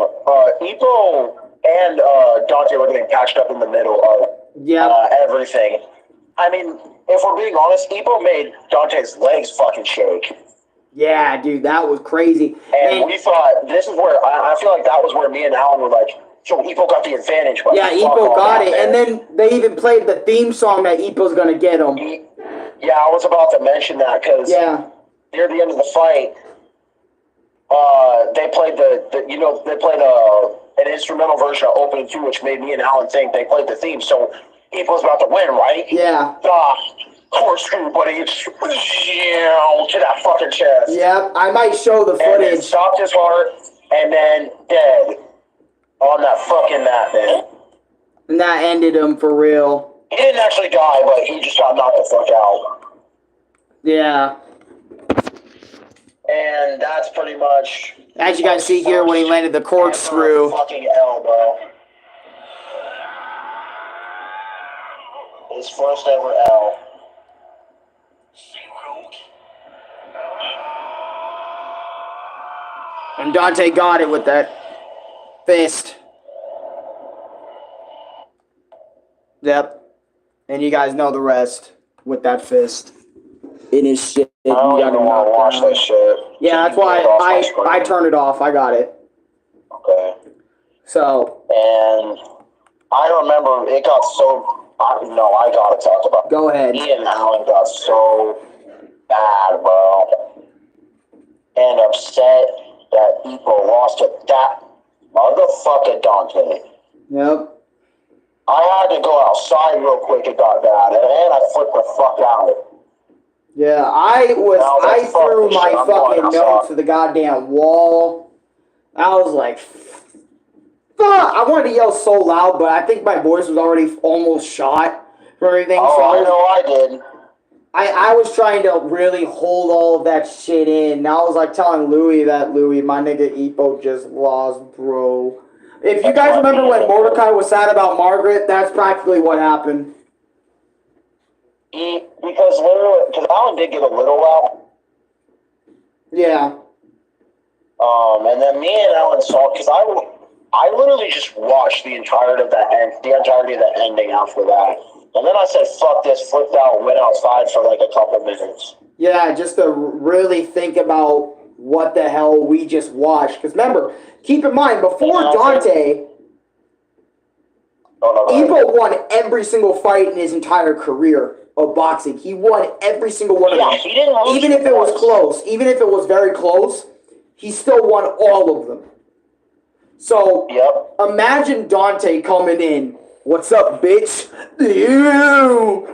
Ippo and Dante were getting patched up in the middle of everything. I mean, if we're being honest, Ippo made Dante's legs fucking shake. Yeah, dude, that was crazy. And we thought, this is where, I feel like that was where me and Alan were like, so Ippo got the advantage. But yeah, Ippo got it. And then they even played the theme song that Ippo's going to get him. Yeah, I was about to mention that because near the end of the fight, they played they played an instrumental version of Opening 2, which made me and Alan think they played the theme. So Ippo's about to win, right? Yeah. Corkscrew, buddy, it's to that fucking chest. Yep, I might show the footage. And it stopped his heart, and then dead on that fucking mat, man. And that ended him for real. He didn't actually die, but he just got knocked the fuck out. Yeah. And that's pretty much... As you guys see here, when he landed the corkscrew. Fucking L, bro. His first ever L. And Dante got it with that fist. Yep. And you guys know the rest with that fist. In his shit. I don't even want to watch that shit. Yeah, that's why I turned it off. I got it. Okay. So. And I remember it got so... I gotta talk about it. Go ahead. Me and Alan got so bad, bro. And upset that Ippo lost to that motherfucker Dante. Yep. I had to go outside real quick, it got bad, and I flipped the fuck out. Yeah, I threw my fucking notes to the goddamn wall. I was like, fuck! I wanted to yell so loud, but I think my voice was already almost shot for everything. Oh, so I know I did. I was trying to really hold all of that shit in. And I was like telling Louis, my nigga Ippo just lost, bro. If you guys remember when Mordecai was sad about Margaret, that's practically what happened. Because Alan did get a little loud. Yeah. And then me and Alan saw, because I literally just watched the entirety of the ending after that. And then I said, fuck this, flipped out, went outside for like a couple minutes. Yeah, just to really think about what the hell we just watched. Because remember, keep in mind, before Dante, Ippo won every single fight in his entire career of boxing. He won every single one of them. He didn't lose. Even if it was close, even if it was very close, he still won all of them. So, imagine Dante coming in. What's up, bitch? You!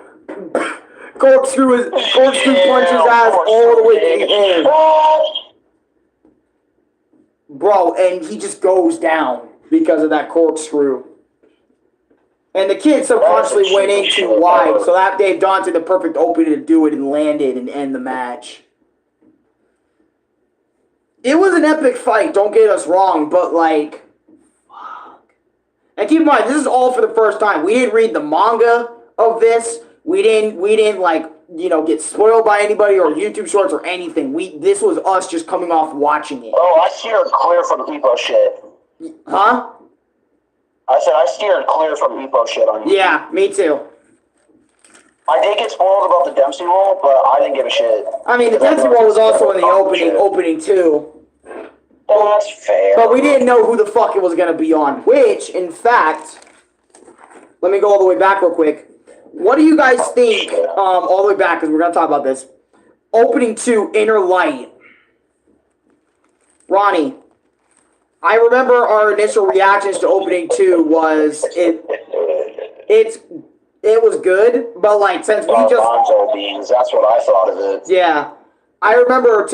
Corkscrew punches ass all the way to the end. Bro, and he just goes down because of that corkscrew. And the kid subconsciously went in too wide, so that gave Dante the perfect opening to do it and land it and end the match. It was an epic fight, don't get us wrong, but like... And keep in mind, this is all for the first time. We didn't read the manga of this. We didn't like, get spoiled by anybody or YouTube shorts or anything. This was us just coming off watching it. Oh, I steered clear from Ippo shit. Huh? I said I steered clear from Ippo shit on YouTube. Yeah, me too. I did get spoiled about the Dempsey roll, but I didn't give a shit. I mean, the Dempsey roll was also in the opening too. That's fair. But we didn't know who the fuck it was going to be on. Which, in fact, let me go all the way back real quick. What do you guys think, all the way back, because we're going to talk about this. Opening 2, Inner Light. Ronnie, I remember our initial reactions to Opening 2 was, it was good, but like, since we just... Bonzo beans, that's what I thought of it. Yeah. I remember it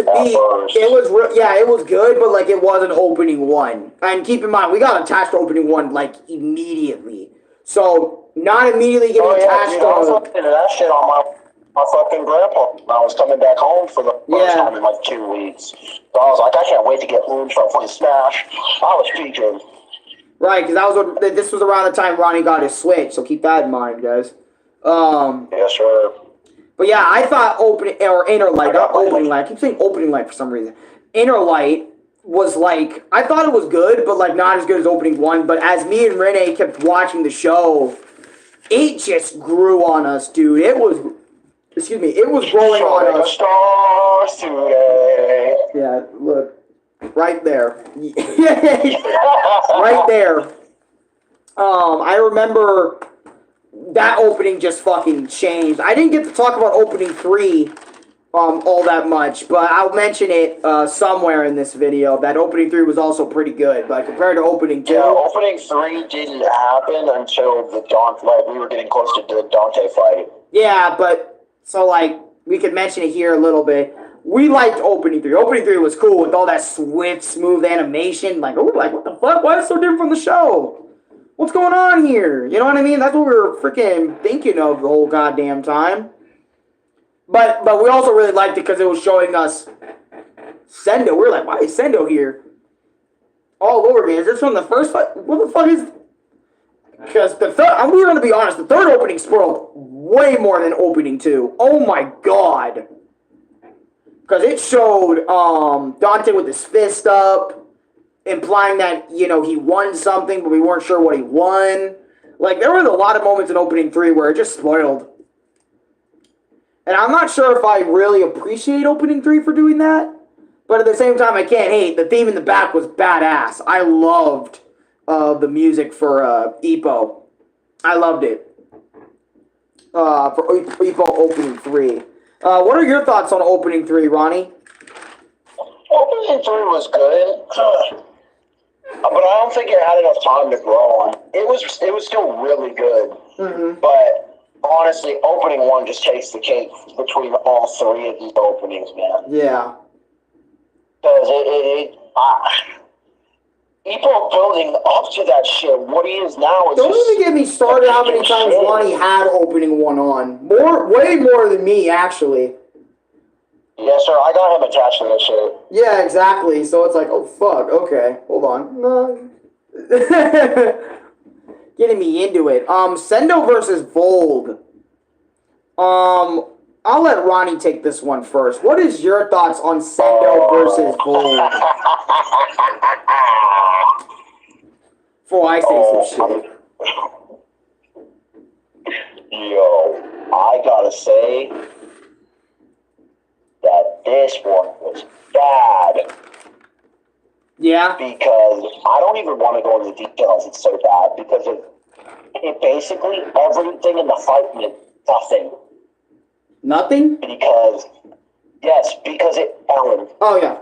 was good, but like it wasn't opening 1. And keep in mind, we got attached to opening 1 like immediately. So not immediately getting attached to. I was looking at that shit on my fucking grandpa when I was coming back home for the first time in like 2 weeks. So I was like, I can't wait to get home for a fucking smash. I was peaking. Right, because this was around the time Ronnie got his Switch. So keep that in mind, guys. Yes, sir. But yeah, I thought Inner Light, not Opening Light. I keep saying Opening Light for some reason. Inner Light was like, I thought it was good, but like not as good as opening 1. But as me and Rene kept watching the show, it just grew on us, dude. It was growing on us. Stars today. Yeah, look, right there, right there. I remember that opening just fucking changed. I didn't get to talk about opening 3 all that much, but I'll mention it somewhere in this video. That opening 3 was also pretty good, but compared to opening 2... Yeah, opening 3 didn't happen until we were getting close to the Dante fight. Yeah, but, so like, we could mention it here a little bit. We liked opening 3. Opening 3 was cool with all that swift, smooth animation. Like, oh, like, what the fuck? Why is it so different from the show? What's going on here? You know what I mean? That's what we were freaking thinking of the whole goddamn time. But we also really liked it because it was showing us Sendo. We were like, why is Sendo here? All over again. Is this from the first fight? What the fuck is... Because the third... We're going to be honest. The third opening spoiled way more than opening 2. Oh my god. Because it showed Dante with his fist up, implying that, you know, he won something, but we weren't sure what he won. Like, there was a lot of moments in opening 3 where it just spoiled. And I'm not sure if I really appreciate opening 3 for doing that. But at the same time, I can't hate. The theme in the back was badass. I loved the music for Ippo. I loved it. For Ippo opening 3. What are your thoughts on opening 3, Ronnie? Opening 3 was good. But I don't think it had enough time to grow on. It was still really good. Mm-hmm. But honestly, opening 1 just takes the cake between all 3 of these openings, man. Yeah. Because Ippo building up to that shit, what he is now is Don't just... even get me started how many times Ronnie had opening 1 on. Way more than me, actually. Yes, sir. I got him attached to that shit. Yeah, exactly. So it's like, oh, fuck. Okay. Hold on. No. Getting me into it. Sendo versus Vold. I'll let Ronnie take this one first. What is your thoughts on Sendo versus Vold? Before I say some shit. Yo, I gotta say that this one was bad. Yeah? Because I don't even want to go into details. It's so bad because it basically everything in the fight meant nothing. Nothing? Because Alan. Oh, yeah.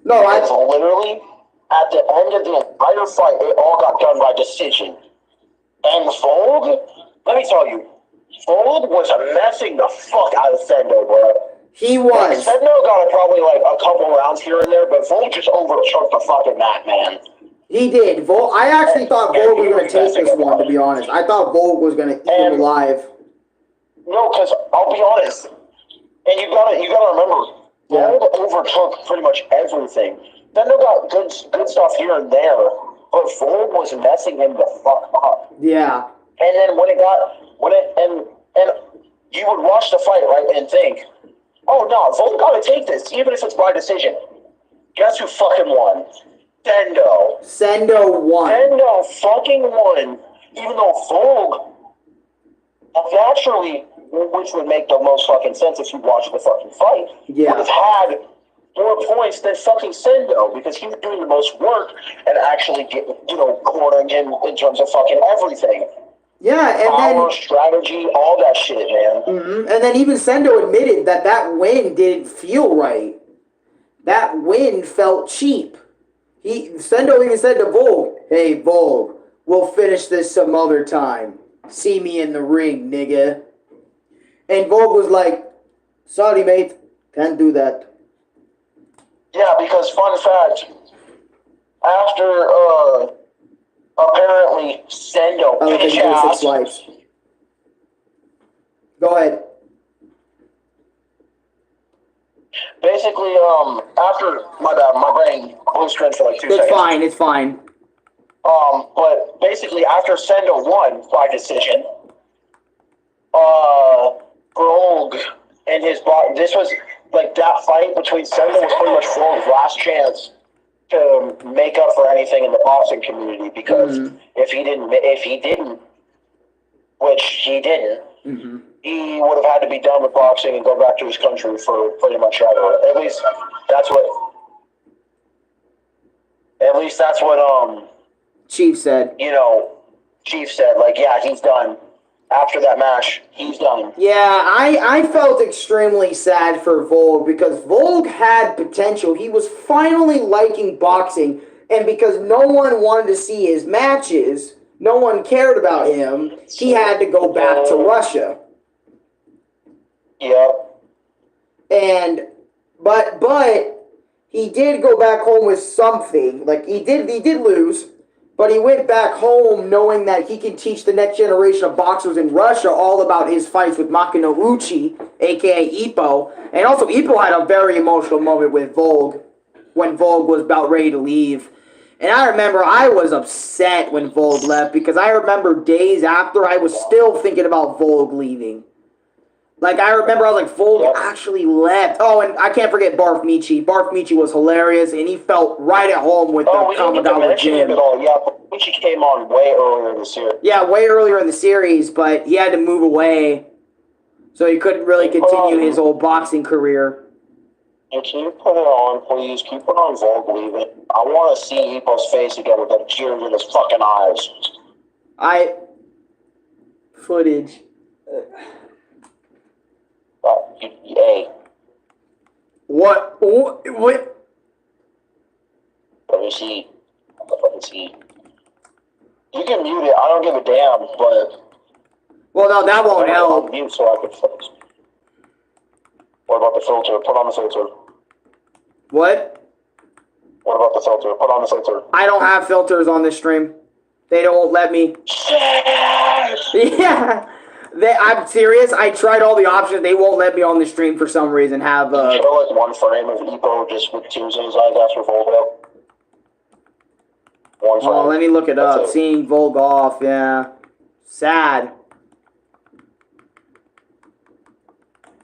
No, It's literally at the end of the entire fight, it all got done by decision. And Vold, let me tell you, Vold was messing the fuck out of Sendo, bro. He was. Sendo got probably like a couple rounds here and there, but Vold just overtook the fucking mat, man. He did. I actually thought Vold was going to take this one, to be honest. I thought Vold was going to eat him alive. No, because I'll be honest, and you gotta remember, Vold overtook pretty much everything. Sendo got good stuff here and there, but Vold was messing him the fuck up. Yeah. And then and you would watch the fight, right, and think, oh no, Vold gotta take this, even if it's by decision. Guess who fucking won? Sendo. Sendo won. Sendo fucking won, even though Vold naturally, which would make the most fucking sense if you watch the fucking fight, would have had more points than fucking Sendo because he was doing the most work and actually cornering him in terms of fucking everything. Yeah, and power, strategy, all that shit, man. Mm-hmm. And then even Sendo admitted that win didn't feel right. That win felt cheap. Sendo even said to Vold, "Hey, Vold, we'll finish this some other time. See me in the ring, nigga." And Vold was like, "Sorry, mate, can't do that." Yeah, because fun fact, after apparently Sendo bitch ass. Go ahead. Basically, after my brain blew screen for like 2 seconds. It's fine. But basically after Sendo won by decision, Vold and his body. like that fight between Senda was pretty much Volk's last chance to make up for anything in the boxing community, because if he didn't, which he didn't, he would have had to be done with boxing and go back to his country for pretty much ever. At least that's what Chief said. Chief said, like, yeah, he's done. After that match, he's done. Yeah, I felt extremely sad for Volk because Volk had potential. He was finally liking boxing, and because no one wanted to see his matches, no one cared about him, he had to go back to Russia. Yep. But he did go back home with something. Like, he did lose. But he went back home knowing that he can teach the next generation of boxers in Russia all about his fights with Makino Uchi, a.k.a. Ippo. And also, Ippo had a very emotional moment with Volk when Volk was about ready to leave. And I remember I was upset when Volk left because I remember days after I was still thinking about Volk leaving. Like, I remember I was like, Volk actually left. Oh, and I can't forget Barf Michi. Barf Michi was hilarious, and he felt right at home with the Kamigawa gym. Yeah, but Michi came on way earlier in the series. Yeah, way earlier in the series, but he had to move away, so he couldn't really continue his old boxing career. And can you put it on, please? Can you put on Volk leaving? I want to see Ippo's face again with the tears in his fucking eyes. Footage. Hey. What? Let me see. Let me see. You can mute it. I don't give a damn, but... Well, no, that won't help. I'll mute so I can fix. What about the filter? Put on the filter. What? What about the filter? Put on the filter. I don't have filters on this stream. They don't let me. Yeah. I'm serious. I tried all the options. They won't let me on the stream for some reason have... Show like one frame of Ippo just with tears in his eyes after Volk up. One frame. Oh, let me look it up. Seeing Volk off, yeah. Sad.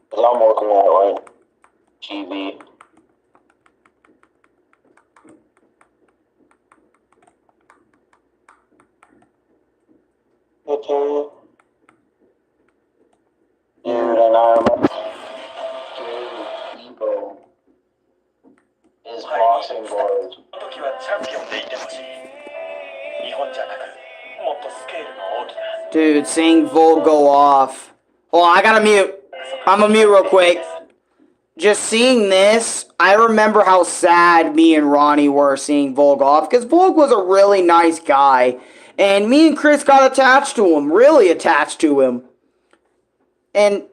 Because I'm working on it, right? TV. Okay. Dude, and Ippo is boxing boys. Dude, seeing Volk go off. Oh, I gotta mute. I'm gonna mute real quick. Just seeing this, I remember how sad me and Ronnie were seeing Volk off, because Volk was a really nice guy. And me and Chris got attached to him, really attached to him. And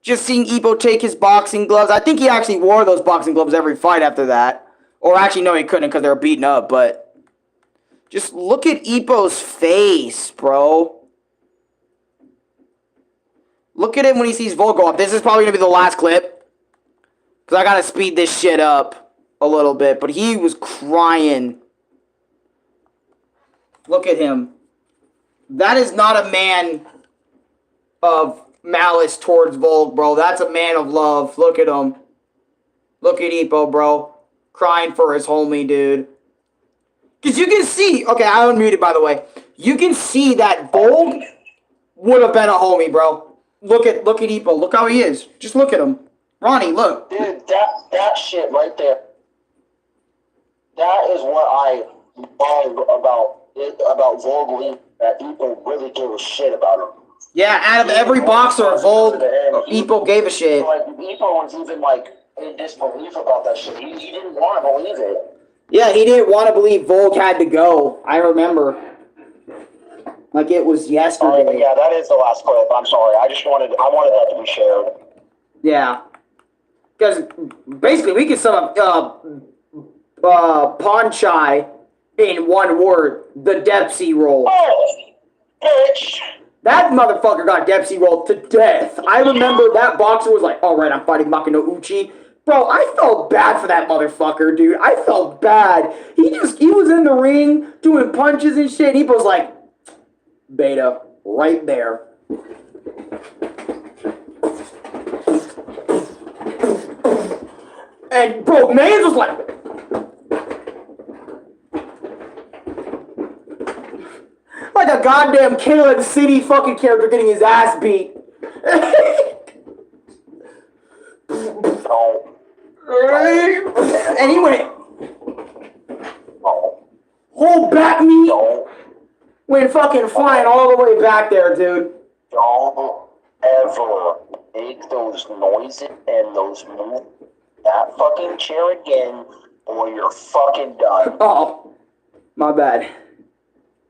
just seeing Ippo take his boxing gloves, I think he actually wore those boxing gloves every fight after that. Or actually, no, he couldn't because they were beaten up, but just look at Ippo's face, bro. Look at him when he sees Volk go up. This is probably going to be the last clip, because I got to speed this shit up a little bit, but he was crying. Look at him. That is not a man of malice towards Volk, bro. That's a man of love. Look at him. Look at Ippo, bro. Crying for his homie, dude. Because you can see... Okay, I unmuted, by the way. You can see that Volk would have been a homie, bro. Look at Ippo. Look how he is. Just look at him. Ronnie, look. Dude, that shit right there. That is what I love about Volk leaving. That Ippo really gave a shit about him. Yeah, out of every boxer, Volk, Ippo gave a shit. Like, Ippo was even, like, in disbelief about that shit. He didn't want to believe it. Yeah, he didn't want to believe Volk had to go. I remember. Like it was yesterday. Yeah, that is the last clip. I'm sorry. I wanted that to be shared. Yeah. Because, basically, we can sum up, Ponchai in one word. The Dempsey roll. Oh, bitch. That motherfucker got Dempsey rolled to death. I remember that boxer was like, alright, I'm fighting Makino Uchi. Bro, I felt bad for that motherfucker, dude. I felt bad. He was in the ring doing punches and shit. He was like, beta, right there. And bro, Mans was like, a goddamn Caleb City fucking character getting his ass beat. No. And he went, whole back meat Don't. went fucking flying all the way back there, dude. Don't ever make those noises and those moves that fucking chair again, or you're fucking done. Oh, my bad.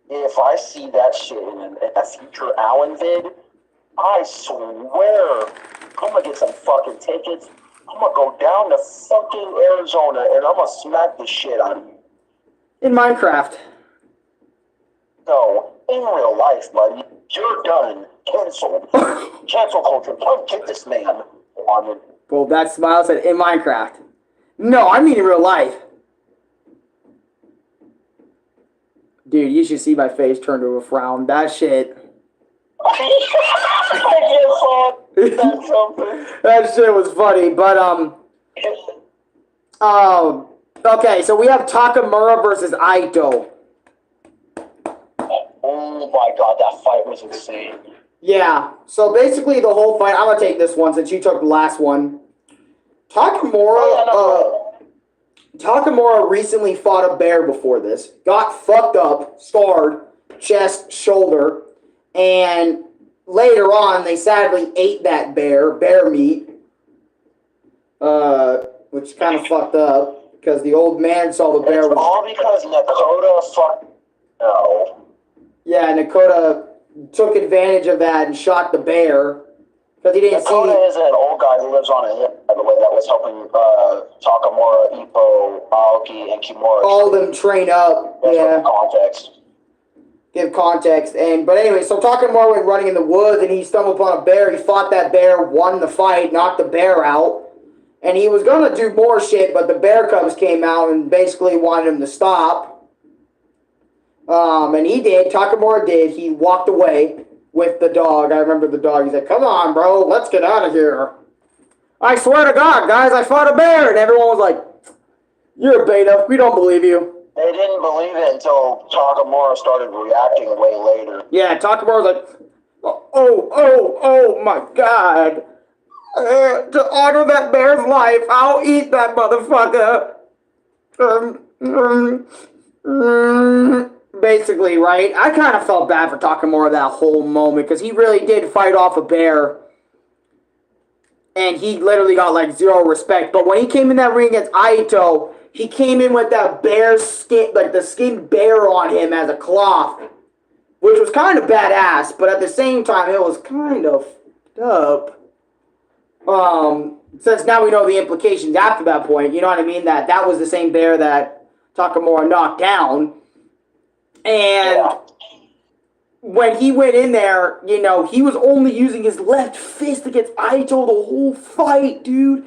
If I see that shit in a future Allen vid, I swear I'm gonna get some fucking tickets. I'm gonna go down to fucking Arizona and I'm gonna smack the shit out of you. In Minecraft. No, in real life, buddy, you're done. Cancelled. Cancel culture. Don't get this man on it. Well, that smile said in Minecraft. No, I mean in real life. Dude, you should see my face turn to a frown. That shit. That's something. That shit was funny, but okay, so we have Takamura versus Aito. Oh my god, that fight was insane. Yeah, so basically the whole fight, I'm gonna take this one since you took the last one. Takamura recently fought a bear before this, got fucked up, scarred, chest, shoulder, and later on they sadly ate that bear meat, which kind of fucked up because the old man saw the bear. It's all because Nakota fucked. No. Yeah, Nakota took advantage of that and shot the bear because he didn't Nakota is an old guy who lives on a hill, by the way, that was helping Takamura, Ippo, Aoki, and Kimura. All of them train up. Yeah. Context. Give context. But anyway, so Takamura went running in the woods and he stumbled upon a bear. He fought that bear, won the fight, knocked the bear out. And he was going to do more shit, but the bear cubs came out and basically wanted him to stop. And he did. Takamura did. He walked away with the dog. I remember the dog. He said, "Come on, bro. Let's get out of here." I swear to God, guys, I fought a bear. And everyone was like, "You're a beta. We don't believe you." They didn't believe it until Takamura started reacting way later. Yeah, Takamura was like, oh my God. To honor that bear's life, I'll eat that motherfucker. Basically, right? I kind of felt bad for Takamura that whole moment because he really did fight off a bear. And he literally got like zero respect. But when he came in that ring against Aito, he came in with that bear skin, like the skinned bear on him as a cloth. Which was kind of badass, but at the same time, it was kind of up. Since now we know the implications after that point, you know what I mean? That was the same bear that Takamura knocked down. And when he went in there, you know, he was only using his left fist against Aito the whole fight, dude.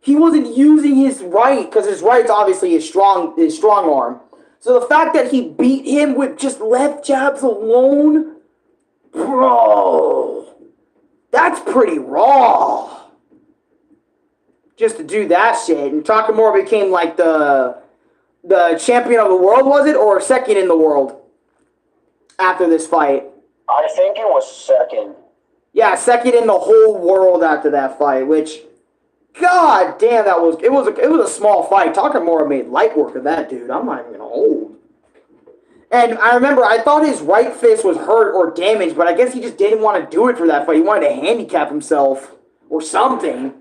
He wasn't using his right, because his right's obviously his strong arm. So the fact that he beat him with just left jabs alone, bro, that's pretty raw. Just to do that shit. And Takamura became like the champion of the world, was it? Or second in the world after this fight? I think it was second. Yeah, second in the whole world after that fight, which, god damn, it was a small fight. Takamura made light work of that dude. I'm not even gonna hold. And I remember, I thought his right fist was hurt or damaged, but I guess he just didn't want to do it for that fight. He wanted to handicap himself or something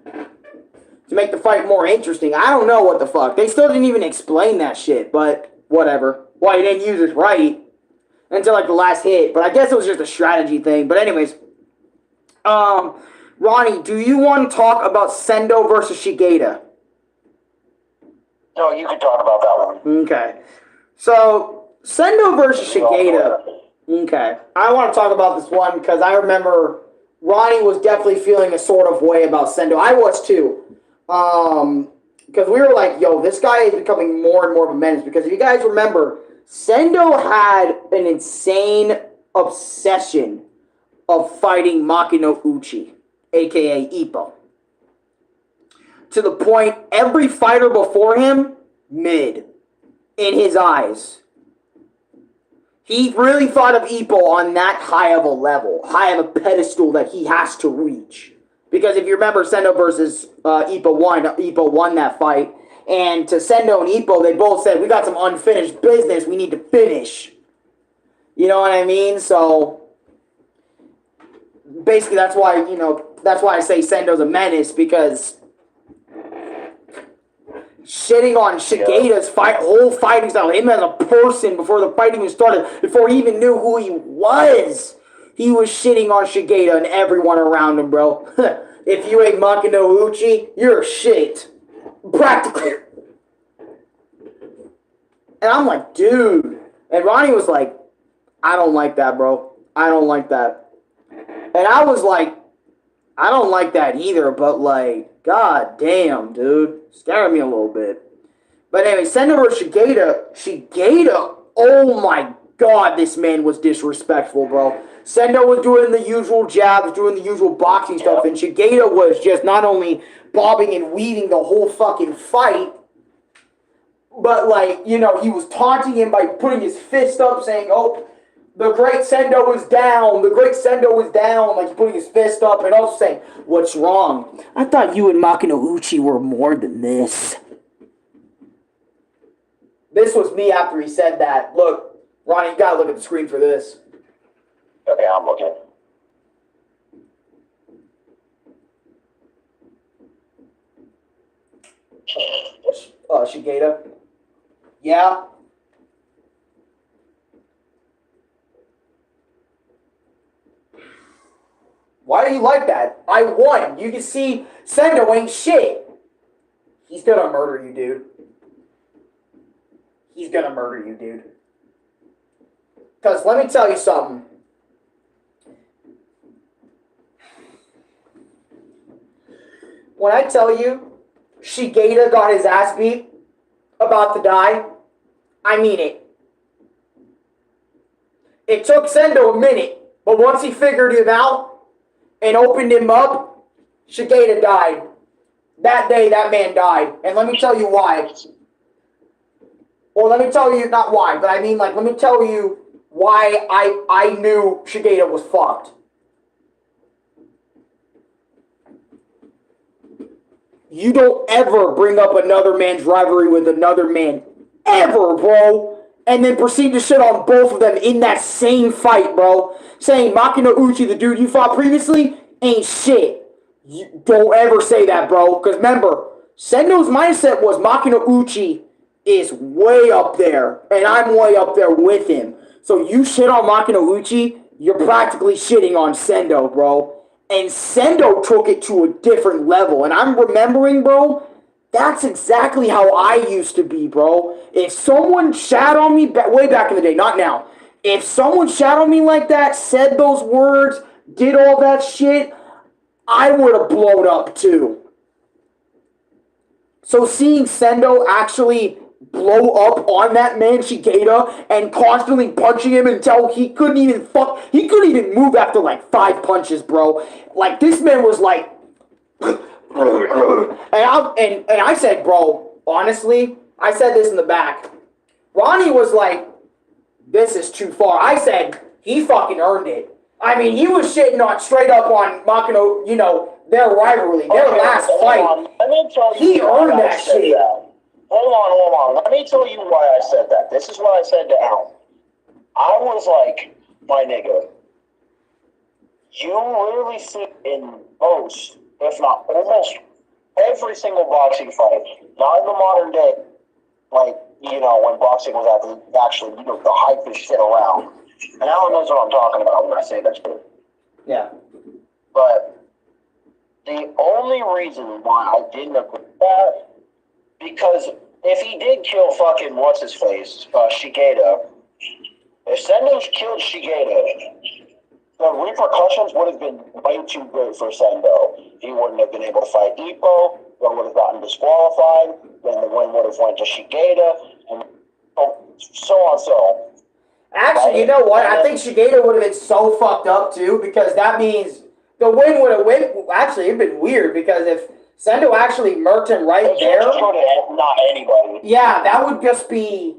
to make the fight more interesting. I don't know what the fuck. They still didn't even explain that shit, but whatever. Why he didn't use his right until like the last hit, but I guess it was just a strategy thing. But anyways, Ronnie, do you want to talk about Sendo versus Shigeta? No, you can talk about that one. Okay. So, Sendo versus Shigeta. Okay. I want to talk about this one because I remember Ronnie was definitely feeling a sort of way about Sendo. I was too. Because we were like, yo, this guy is becoming more and more of a menace. Because if you guys remember, Sendo had an insane obsession of fighting Makino Uchi, a.k.a. Ippo. to the point every fighter before him, mid, in his eyes. He really thought of Ippo on that high of a level, high of a pedestal that he has to reach. Because if you remember Sendo versus Ippo won that fight. And to Sendo and Ippo, they both said, we got some unfinished business we need to finish. You know what I mean? So, basically that's why, that's why I say Sendo's a menace, because shitting on Shigeda's whole fighting style, him as a person before the fight even started, before he even knew who he was shitting on Shigeda and everyone around him, bro. If you ain't Makino Uchi, you're shit. Practically. And I'm like, dude. And Ronnie was like, I don't like that, bro. I don't like that. And I was like, I don't like that either, but like, god damn, dude. Scared me a little bit. But anyway, Sendo versus Shigeda, oh my god, this man was disrespectful, bro. Sendo was doing the usual jabs, doing the usual boxing stuff, and Shigeda was just not only bobbing and weaving the whole fucking fight, but like, he was taunting him by putting his fist up, saying, oh, the great Sendo is down, like he's putting his fist up, and also saying, what's wrong? I thought you and Makino Uchi were more than this. This was me after he said that. Look, Ronnie, you gotta look at the screen for this. Okay, I'm looking. Shigeda. Yeah. Why do you like that? I won. You can see Sendo ain't shit. He's gonna murder you, dude. He's gonna murder you, dude. Because let me tell you something. When I tell you Shigeda got his ass beat, about to die, I mean it. It took Sendo a minute, but once he figured him out and opened him up, Shigeda died. That day, that man died. And let me tell you why. Or let me tell you, not why, but I mean, like, let me tell you why I knew Shigeda was fucked. You don't ever bring up another man's rivalry with another man. Ever, bro. And then proceed to shit on both of them in that same fight, bro. Saying Makino Uchi, the dude you fought previously, ain't shit. You don't ever say that, bro. Because remember, Sendo's mindset was Makino Uchi is way up there. And I'm way up there with him. So you shit on Makino Uchi, you're practically shitting on Sendo, bro. And Sendo took it to a different level. And I'm remembering, bro, that's exactly how I used to be, bro. If someone shat on me, way back in the day, not now. If someone shat on me like that, said those words, did all that shit, I would have blown up too. So seeing Sendo actually blow up on that man Shigeda and constantly punching him until he couldn't even move after like 5 punches, bro. Like this man was like and I said, bro, honestly, I said this in the back. Ronnie was like, this is too far. I said, he fucking earned it. I mean, he was shitting on straight up on Makino, their rivalry, their last fight. Let me tell you, he earned that shit. Hold on. Let me tell you why I said that. This is what I said to Al. I was like, my nigga, you literally see in most, if not almost every single boxing fight, not in the modern day, like, when boxing was actually, the hype shit around. And Alan knows what I'm talking about when I say that shit. Yeah. But the only reason why I didn't agree with that, because if he did kill fucking what's-his-face, Shigeda, if Sendo's killed Shigeda, the repercussions would have been way too great for Sendo. He wouldn't have been able to fight Ippo, or would have gotten disqualified, then the win would have went to Shigeda, and so on so. Actually, you know what? I think Shigeda would have been so fucked up too, because that means the win would have went. Actually, it'd been weird, because if Sendo actually murked him right They there. can't just go to not anybody. Yeah, that would just be.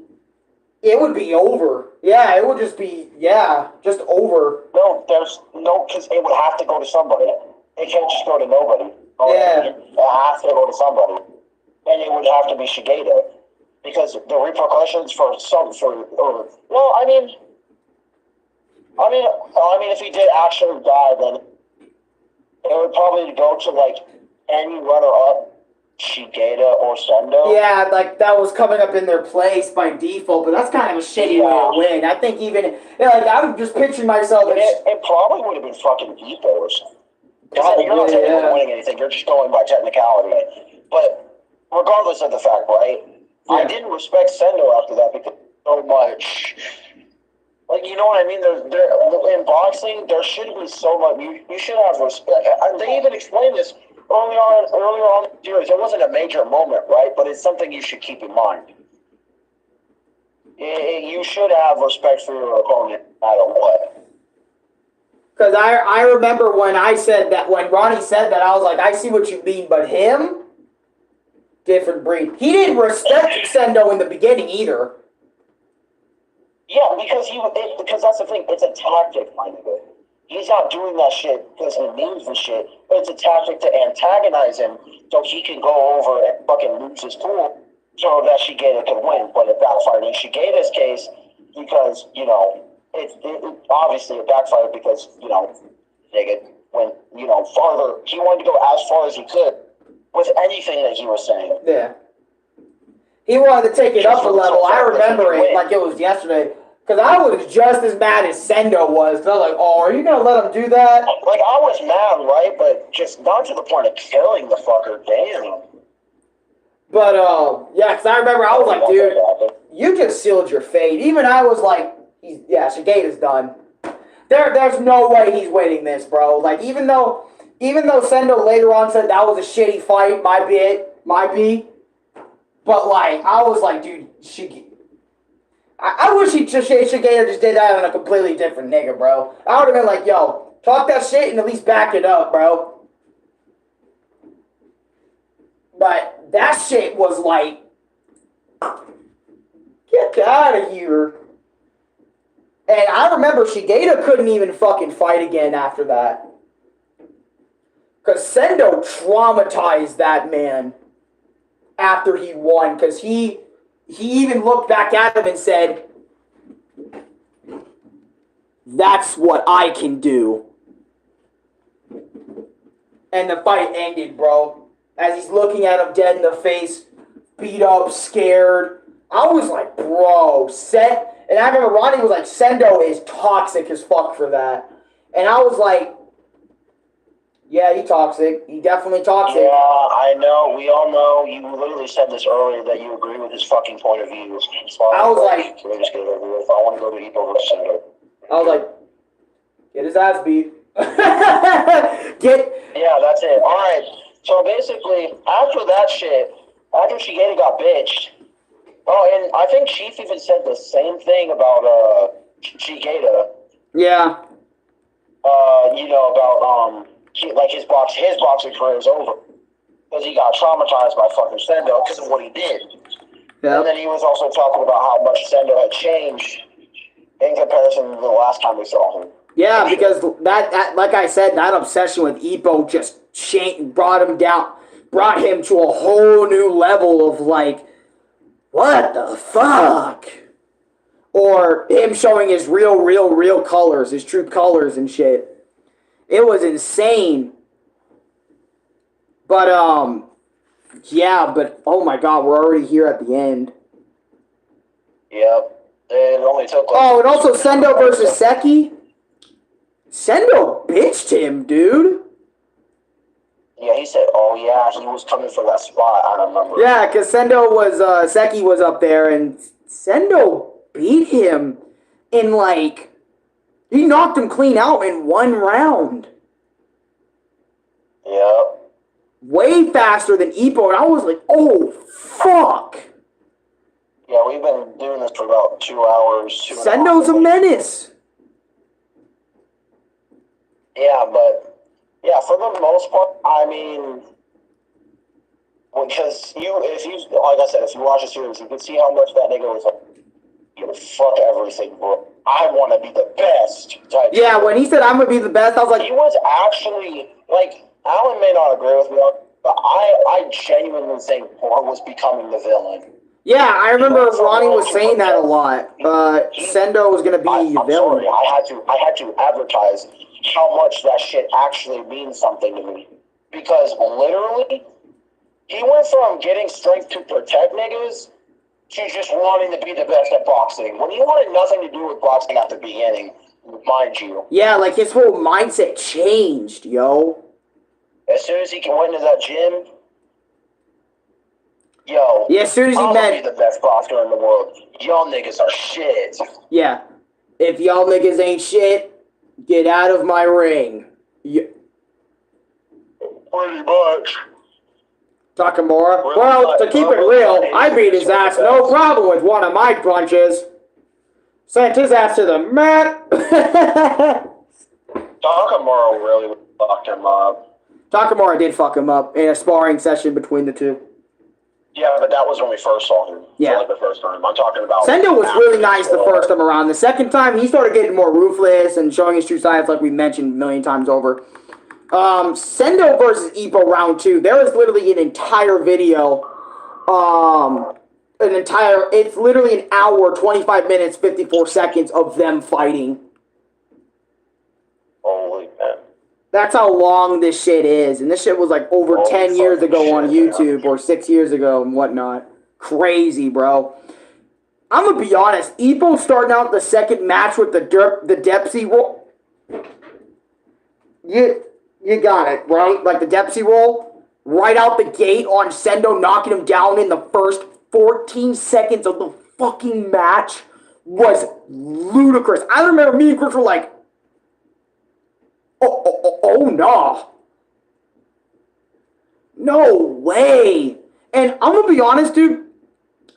It would be over. Yeah, it would just be. Yeah, just over. No, there's no, because it would have to go to somebody. It can't just go to nobody. Yeah. It has to go to somebody. And it would have to be Shigeta. Because the repercussions for well, I mean, if he did actually die, then it would probably go to like any runner-up, Shigeta or Sendo. Yeah, like that was coming up in their place by default, but that's kind of a shitty way to win. I think even like I would just picture myself. It probably would have been fucking Ippo or something. Because you're not technically winning anything; you're just going by technicality. But regardless of the fact, right? Yeah. I didn't respect Sendo after that because so much. Like, you know what I mean? In boxing, there should be so much. You should have respect. They even explained this earlier on in the series. It wasn't a major moment, right? But it's something you should keep in mind. You should have respect for your opponent no matter what. Because I remember when I said that, when Ronnie said that, I was like, I see what you mean, but him? Different breed. He didn't respect Sendo in the beginning either. Yeah, because that's the thing. It's a tactic, kind of it. He's not doing that shit because he means the shit, but it's a tactic to antagonize him so he can go over and fucking lose his cool so that Shigeta can win. But it backfired in Shigeda's case because, you know, obviously it backfired because, you know, nigga went, you know, farther. He wanted to go as far as he could with anything that he was saying. Yeah. He wanted to take it up a level. I remember it like it was yesterday. Because I was just as mad as Sendo was. Because I was like, oh, are you going to let him do that? Like, I was mad, right? But just not to the point of killing the fucker. Damn. But, yeah, because I remember I was like, dude, you just sealed your fate. Even I was like, Shigeda's done. There's no way he's winning this, bro. Like, even though Sendo later on said that was a shitty fight, might be. But, like, I was like, dude, I wish Shigeta just did that on a completely different nigga, bro. I would have been like, yo, talk that shit and at least back it up, bro. But that shit was like, get out of here. And I remember Shigeta couldn't even fucking fight again after that. Because Sendo traumatized that man after he won. Because he even looked back at him and said, that's what I can do. And the fight ended, bro. As he's looking at him dead in the face, beat up, scared. I was like, bro, and I remember Ronnie was like, Sendo is toxic as fuck for that. And I was like, yeah, he's toxic. He definitely toxic. Yeah, I know. We all know. You literally said this earlier that you agree with his fucking point of view. So I was like, can we just get it over with? I want to go to Ippo versus Sendo. I was like, get his ass beat. Yeah, that's it. All right. So basically, after that shit, after Shigeta got bitched, and I think Chief even said the same thing about Shigeta. Yeah. You know, about his boxing career is over because he got traumatized by fucking Sendo because of what he did. Yep. And then he was also talking about how much Sendo had changed in comparison to the last time we saw him. Yeah, because that like I said, that obsession with Ippo just brought him to a whole new level of like, what the fuck? Or him showing his real colors, his true colors and shit. It was insane. But, yeah, but, oh my god, we're already here at the end. Yep. It only took like... Oh, and also Sendo versus Seki. Sendo bitched him, dude. Yeah, he said, oh yeah, he was coming for that spot, I remember. Yeah, because Seki was up there, and Sendo beat him in like... He knocked him clean out in one round. Yep. Way faster than Ippo, and I was like, oh, fuck. Yeah, we've been doing this for about 2 hours. Sendo's a menace. Yeah, but, yeah, for the most part, I mean, Because if you, like I said, if you watch the series, you can see how much that nigga was like, fuck everything, bro. I want to be the best. Yeah, when he said I'm gonna be the best, I was like, he was actually like, Alan may not agree with me, but I genuinely think Thor was becoming the villain. yeah, I remember Ronnie was saying that a lot. Sendo was gonna be the villain. Sorry, I had to advertise how much that shit actually means something to me, because literally, he went from getting strength to protect niggas to just wanting to be the best at boxing. When he wanted nothing to do with boxing at the beginning, mind you. Yeah, like his whole mindset changed, yo. As soon as he went into that gym, yo. Yeah, as soon as he I'll met be the best boxer in the world. Y'all niggas are shit. Yeah. If y'all niggas ain't shit, get out of my ring. Yeah. Pretty much. Takamura. Well, to keep it real, I beat his ass no problem with one of my punches. Sent his ass to the mat. Takamura really fucked him up. Takamura did fuck him up in a sparring session between the two. Yeah, but that was when we first saw him. Yeah. Like the first time. I'm talking about... Sendo was really nice the first time around. The second time, he started getting more ruthless and showing his true sides like we mentioned a million times over. Sendo versus Ippo round 2. There was literally an entire video. It's literally an hour, 25 minutes, 54 seconds of them fighting. Holy man. That's how long this shit is. And this shit was like over 10 years ago on YouTube or 6 years ago and whatnot. Crazy, bro. I'm going to be honest. Ippo starting out the second match with the Depsy roll. You got it, right? Like the Depsy roll. Right out the gate on Sendo, knocking him down in the first 14 seconds of the fucking match was ludicrous. I remember me and Chris were like, oh, no. No way. And I'm going to be honest, dude.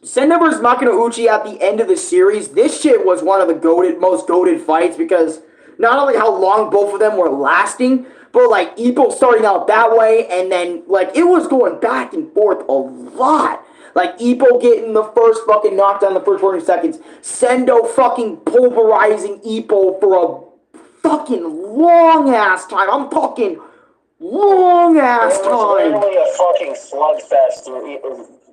Sendo versus Makinouchi at the end of the series, this shit was one of the most goated fights because not only how long both of them were lasting, but like Ippo starting out that way and then like it was going back and forth a lot. Like Ippo getting the first fucking knockdown in the first 40 seconds. Sendo fucking pulverizing Ippo for a fucking long ass time. I'm talking long ass time. It was literally a fucking slugfest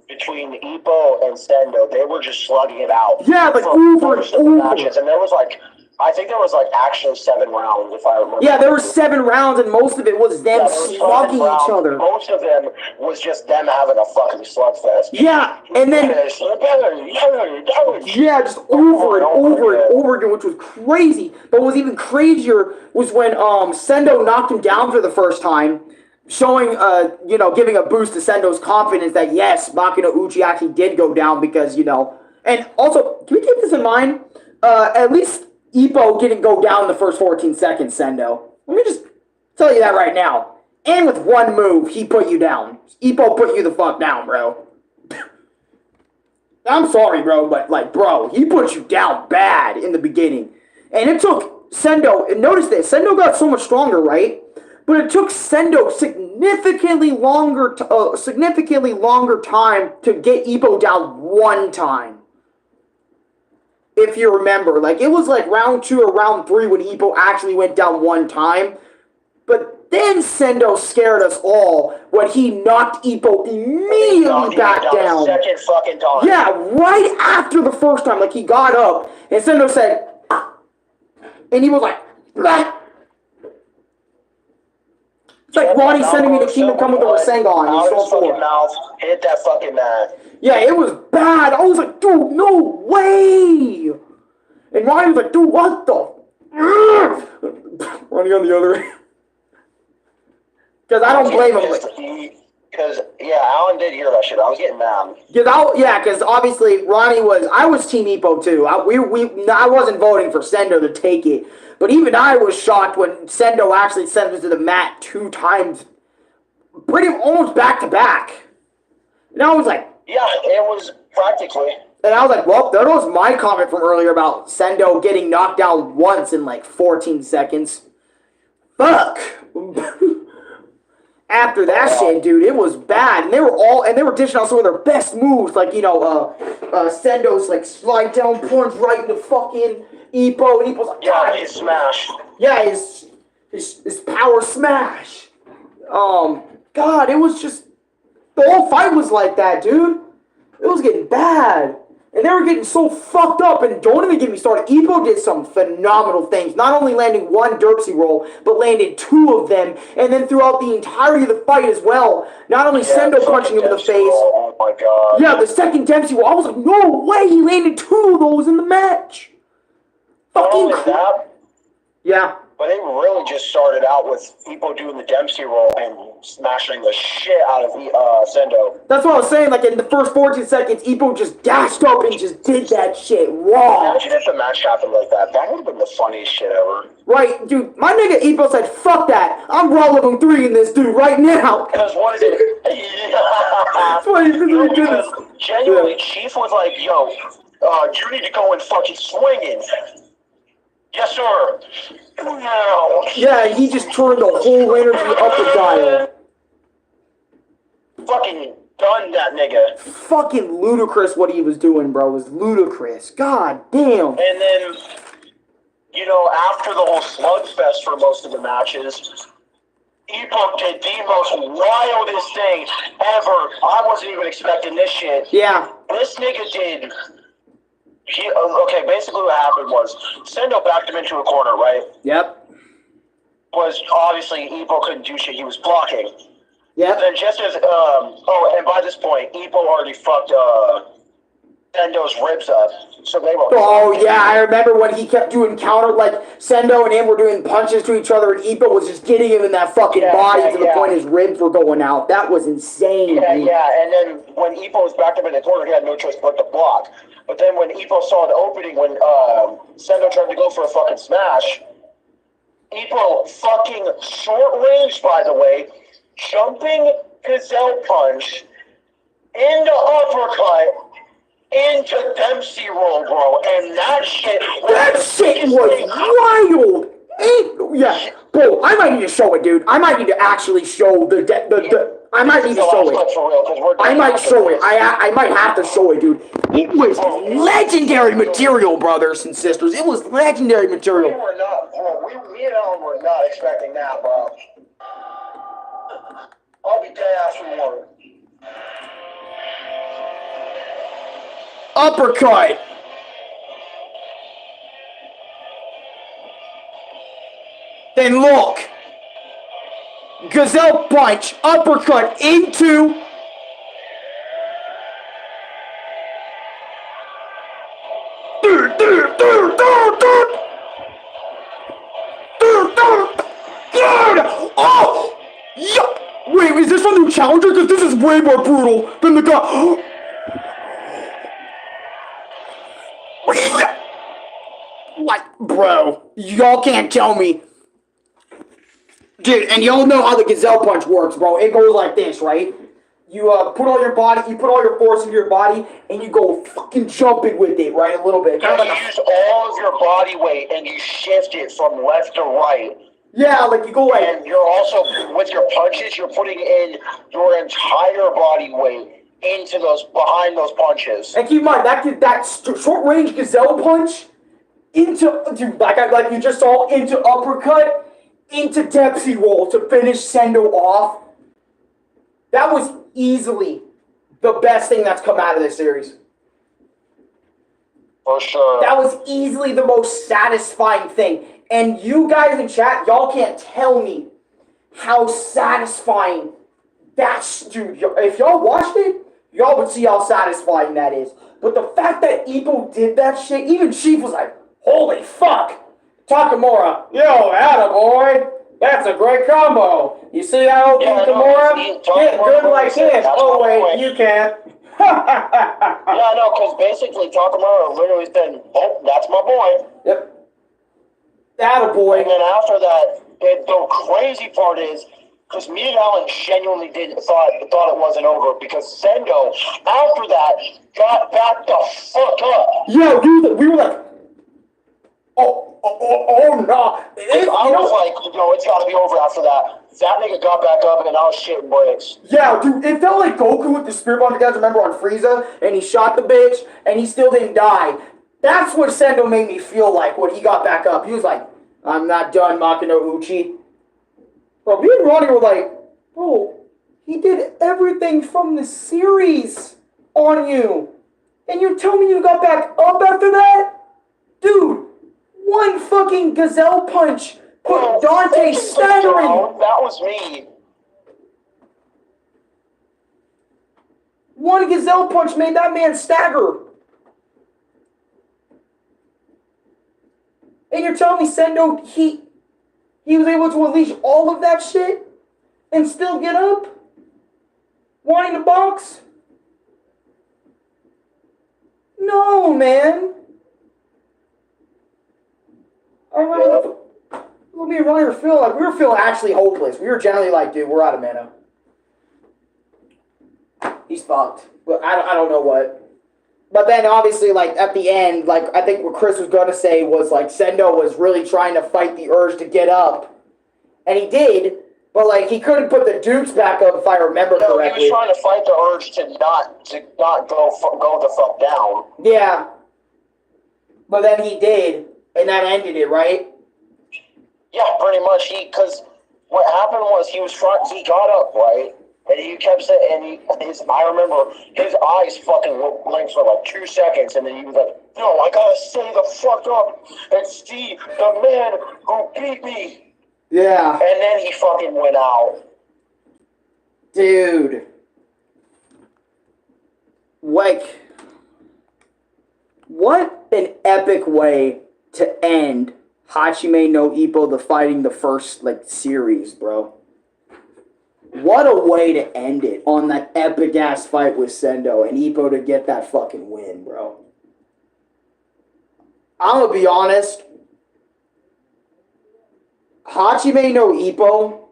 between Ippo and Sendo. They were just slugging it out. Yeah, like over and over. Matches. And there was like, I think there was like actually 7 rounds, if I remember. Yeah, there were 7 rounds, and most of it was them slugging each other. Most of them was just them having a fucking slugfest. Yeah, and then yeah, just over and over and over again, which was crazy. But what was even crazier was when Sendo knocked him down for the first time, showing giving a boost to Sendo's confidence that yes, Makinouchi actually did go down because and also can we keep this in mind? At least Ippo didn't go down the first 14 seconds, Sendo. Let me just tell you that right now. And with one move, he put you down. Ippo put you the fuck down, bro. I'm sorry, bro, but, like, bro, he put you down bad in the beginning. And it took Sendo, and notice this, Sendo got so much stronger, right? But it took Sendo significantly longer time to get Ippo down one time. If you remember, like, it was like round 2 or round 3 when Ippo actually went down one time. But then Sendo scared us all when he knocked Ippo immediately back down. Second fucking time. Yeah, right after the first time. Like, he got up, and Sendo said, and he was like, blah. It's like Ronnie sending me to Kingdom Come with the Rasengan. Out his fucking mouth, hit that fucking man. Yeah, it was bad. I was like, dude, no way. And Ronnie was like, dude, what the? Ronnie on the other end. Because I don't blame him. Because, yeah, Alan did hear that shit. I was getting mad. Because obviously I was Team Ippo too. I wasn't voting for Sendo to take it. But even I was shocked when Sendo actually sent him to the mat 2 times. Pretty almost back to back. And I was like, yeah, it was practically. And I was like, well, that was my comment from earlier about Sendo getting knocked down once in like 14 seconds. Fuck. After that shit, dude, it was bad. And they were dishing out some of their best moves, like, Sendo's, like, slide down punch right into fucking Ippo, and Ippo's like, yeah, his smash. Yeah, his power smash. God, it was just, the whole fight was like that, dude. It was getting bad. And they were getting so fucked up, and don't even get me started. Ippo did some phenomenal things. Not only landing one Derpsy roll, but landed two of them. And then throughout the entirety of the fight as well. Not only Sendo punching him in the face. Oh my god. Yeah, the second Dempsey roll. I was like, no way, he landed two of those in the match. Fucking that. Yeah. But they really just started out with Ippo doing the Dempsey roll and smashing the shit out of Sendo. That's what I was saying. Like, in the first 14 seconds, Ippo just dashed up and just did that shit raw. Imagine if the match happened like that. That would have been the funniest shit ever. Right, dude. My nigga Ippo said, fuck that. I'm raw level 3 in this dude right now. Because what is it? That's why because genuinely, Chief was like, yo, you need to go and fucking swinging. Yes, sir. Yeah, he just turned the whole energy up the dial. Fucking done that nigga. Fucking ludicrous what he was doing, bro. It was ludicrous. God damn. And then, after the whole slugfest for most of the matches, Ippo did the most wildest thing ever. I wasn't even expecting this shit. Yeah. This nigga did... basically what happened was Sendo backed him into a corner, right? Yep. Was obviously Ippo couldn't do shit. He was blocking. Yep. Then just as and by this point, Ippo already fucked Sendo's ribs up, so they were. Oh yeah, I remember when he kept doing counter, like Sendo and him were doing punches to each other, and Ippo was just getting him in that fucking body to the point his ribs were going out. That was insane. Yeah, dude. yeah. And then when Ippo was backed up in the corner, he had no choice but to block. But then when Ippo saw the opening, when Sendo tried to go for a fucking smash, Ippo fucking short range, by the way, jumping gazelle punch into uppercut into Dempsey roll, bro, and that shit was wild. Yeah, bro, I might need to show it, dude. I might need to actually show the I might need to show it. I might show it. I might have to show it, dude. It was legendary material, brothers and sisters. It was legendary material. We were not, bro. Me and Alan were not expecting that, bro. I'll be dead ass rewarded. Uppercut. Then look. Gazelle punch, uppercut into. Oh! Yeah. Wait, is this a new challenger? Because this is way more brutal than the guy. Like, bro, y'all can't tell me. Dude, and y'all know how the gazelle punch works, bro. It goes like this, right? You put all your force into your body, and you go fucking jumping with it, right? A little bit. Kind of like you use all of your body weight, and you shift it from left to right. Yeah, like you go like... And you're also, with your punches, you're putting in your entire body weight into behind those punches. And keep in mind, that short-range gazelle punch, like you just saw, into uppercut, into Dempsey roll to finish Sendo off. That was easily the best thing that's come out of this series. For sure. That was easily the most satisfying thing. And you guys in chat, y'all can't tell me how satisfying dude, if y'all watched it, y'all would see how satisfying that is. But the fact that Ippo did that shit, even Chief was like, holy fuck! Takamura, yo, attaboy! That's a great combo! You see that old Kimura? Get good like this! Oh wait, you can't. Yeah, no, because basically Takamura literally said, oh, that's my boy. Yep. Attaboy. And then after that, the crazy part is, because me and Alan genuinely thought it wasn't over, because Sendo, after that, got back the fuck up. Yeah, dude, we were like, oh no. I was like, it's got to be over after that. that nigga got back up and I was shitting bricks. Yeah, dude, it felt like Goku with the Spirit Bomb. You guys remember on Frieza? And he shot the bitch, and he still didn't die. That's what Sendo made me feel like when he got back up. He was like, I'm not done, Makino Uchi. Bro, me and Ronnie were like, bro, he did everything from the series on you. And you tell me you got back up after that? Dude, one fucking gazelle punch put Dante staggering. That was me. One gazelle punch made that man stagger. And you're telling me Sendo, he was able to unleash all of that shit and still get up? Wanting to box? No, man. I remember me and Ronnie were feeling like, we were feeling actually hopeless. We were generally like, dude, we're out of mana. He's fucked. But I don't know what. But then obviously, like, at the end, like, I think what Chris was going to say was, like, Sendo was really trying to fight the urge to get up. And he did, but, like, he couldn't put the Dukes back up, if I remember correctly. He was trying to fight the urge to not go the fuck down. Yeah. But then he did, and that ended it, right? Yeah, pretty much. Because what happened was he got up, right? And he kept saying, I remember his eyes fucking blinked for like 2 seconds, and then he was like, no, I gotta stay the fuck up and see the man who beat me. Yeah. And then he fucking went out. Dude. Like, what an epic way to end Hajime no Ippo, the fighting the first, like, series, bro. What a way to end it on that epic-ass fight with Sendo and Ippo to get that fucking win, bro. I'm gonna be honest. Hajime no Ippo,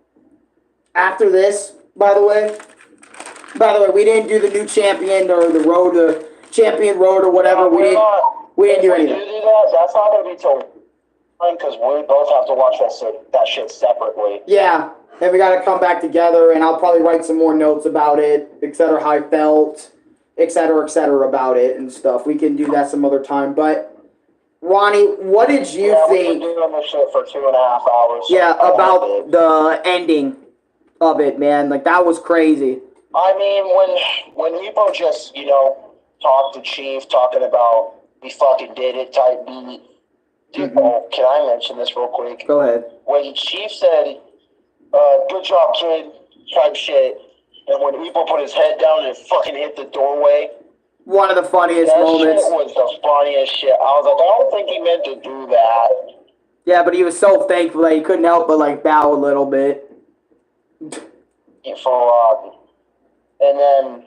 after this, by the way, we didn't do the new champion or the road to champion road or whatever. We didn't do anything. If we do that, that's not gonna be till because we both have to watch that shit separately. Yeah. And we got to come back together, and I'll probably write some more notes about it, etc., how I felt, etc., about it and stuff. We can do that some other time. But, Ronnie, what did you think? We've been doing this shit for 2.5 hours. So yeah, about the ending of it, man. Like, that was crazy. I mean, when Ippo just, talked to Chief, talking about we fucking did it type beat. Dude, can I mention this real quick? Go ahead. When Chief said, good job, kid, type shit. And when Ippo put his head down and fucking hit the doorway. One of the funniest moments. That shit was the funniest shit. I was like, I don't think he meant to do that. Yeah, but he was so thankful that he couldn't help but, like, bow a little bit. And then,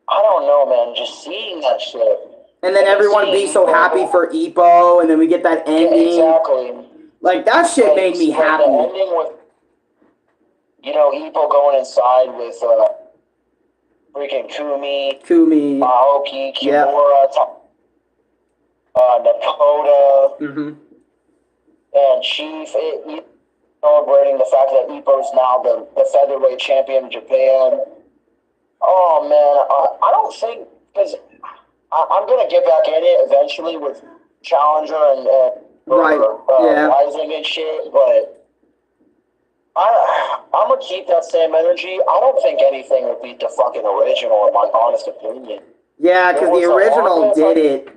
I don't know, man, just seeing that shit. And then everyone be so happy for Ippo, and then we get that ending. Yeah, exactly. Like, that shit made me happy. The ending with, Ippo going inside with freaking Kumi, Maoki, Kimura, Nakoda, and Chief. Celebrating the fact that Ippo's now the featherweight champion in Japan. Oh, man, I don't think, because I'm going to get back in it eventually with Challenger and Rising and shit, but I'm going to keep that same energy. I don't think anything would beat the fucking original, in my honest opinion. Yeah, because the original did it.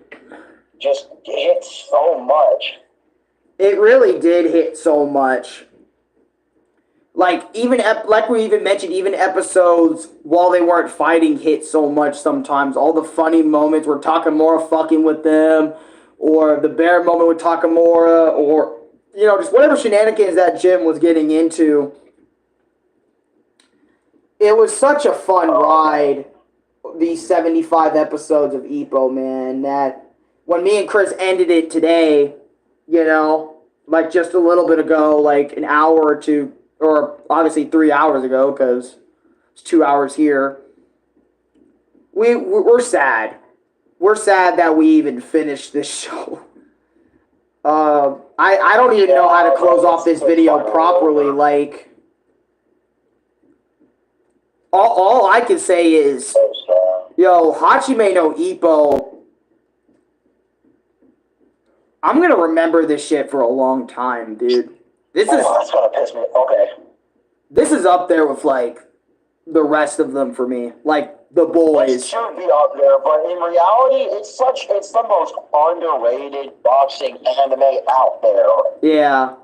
Just hit so much. It really did hit so much. Like, even, like we even mentioned, even episodes while they weren't fighting hit so much sometimes. All the funny moments where Takamura fucking with them, or the bear moment with Takamura, or, just whatever shenanigans that Jim was getting into. It was such a fun ride, these 75 episodes of Ippo, man, that when me and Chris ended it today, like just a little bit ago, like an hour or two, or obviously 3 hours ago, because it's 2 hours here. We're sad. We're sad that we even finished this show. I don't even know how to close off this video properly. Like, all I can say is, So sad. yo, Hajime no Ippo. I'm gonna remember this shit for a long time, dude. Oh, that's gonna piss me. Okay. This is up there with like the rest of them for me, like the It boys. should be up there, but in reality, it's the most underrated boxing anime out there. Yeah,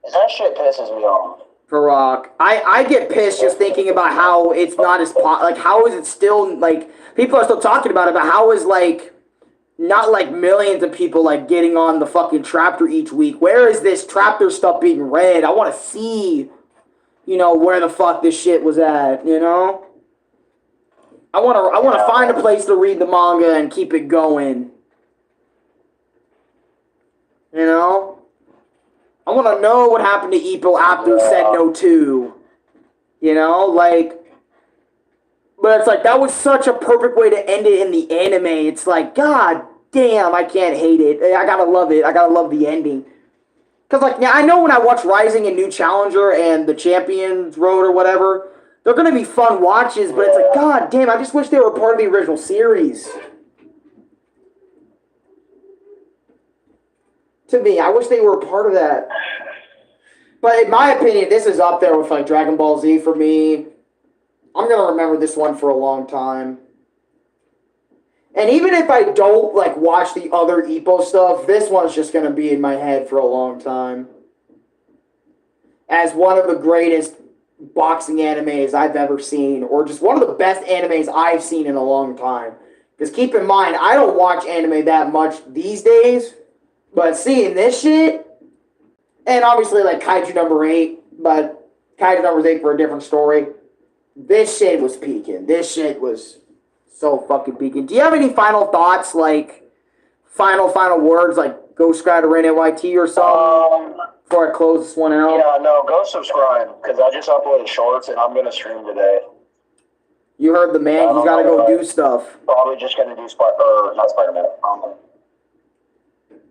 And that shit pisses me off. Farak. I get pissed just thinking about how it's not as like how is it still like people are still talking about it, but how is like not like millions of people like getting on the fucking Traptor each week? Where is this Traptor stuff being read? I want to see, you know, where the fuck this shit was at, you know? I want to find a place to read the manga and keep it going. You know? I want to know what happened to Ippo after Senno 2. You know, like, but it's like that was such a perfect way to end it in the anime. It's like, god damn, I can't hate it. I gotta love it. I gotta love the ending. Cause like, yeah, I know when I watch Rising and New Challenger and the Champions Road or whatever, they're gonna be fun watches. But it's like, god damn, I just wish they were part of the original series. To me, I wish they were a part of that. But in my opinion, this is up there with like Dragon Ball Z for me. I'm gonna remember this one for a long time. And even if I don't like watch the other Ippo stuff, this one's just gonna be in my head for a long time. As one of the greatest boxing animes I've ever seen, or just one of the best animes I've seen in a long time. Because keep in mind, I don't watch anime that much these days, but seeing this shit, and obviously like Kaiju number 8, but Kaiju number 8 for a different story. This shit was peaking. This shit was so fucking peaking. Do you have any final thoughts, like final words, like go subscribe to RinneYT or something before I close this one out? Yeah, no, go subscribe because I just uploaded shorts and I'm gonna stream today. You heard the man. He's got to go do stuff. Probably just gonna do not Spider-Man.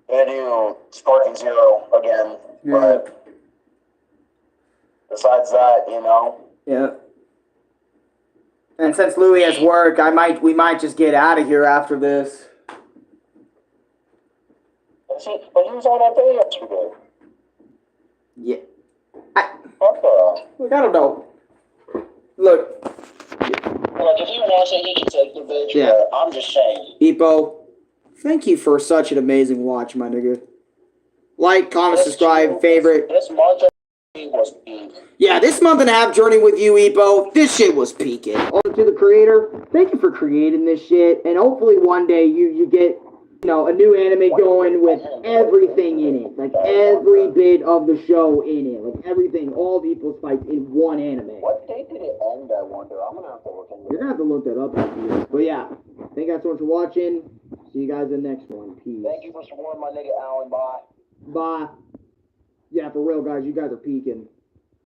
Gonna do Sparking Zero again, but besides that, you know. Yeah. And since Louis has work, we might just get out of here after this. But he was on that day yesterday. Yeah. Okay. Look, I don't know. Look. Like, if he wants it, he can take the bitch. Yeah. But I'm just saying. Ippo, thank you for such an amazing watch, my nigga. Like, comment, subscribe, favorite. This month was peak. Yeah, this month and a half journey with you, Ippo, this shit was peaking. Also to the creator, thank you for creating this shit, and hopefully one day you get, you know, a new anime going with everything in it. Like, every bit of the show in it. Like, everything, all the Ippo's fights in one anime. What date did it end, I wonder? I'm gonna have to look into it. You're gonna have to look that up after this. But yeah, thank you guys so much for watching. See you guys in the next one. Peace. Thank you for supporting my nigga Alan. Bye. Bye. Yeah, for real, guys, you guys are peaking.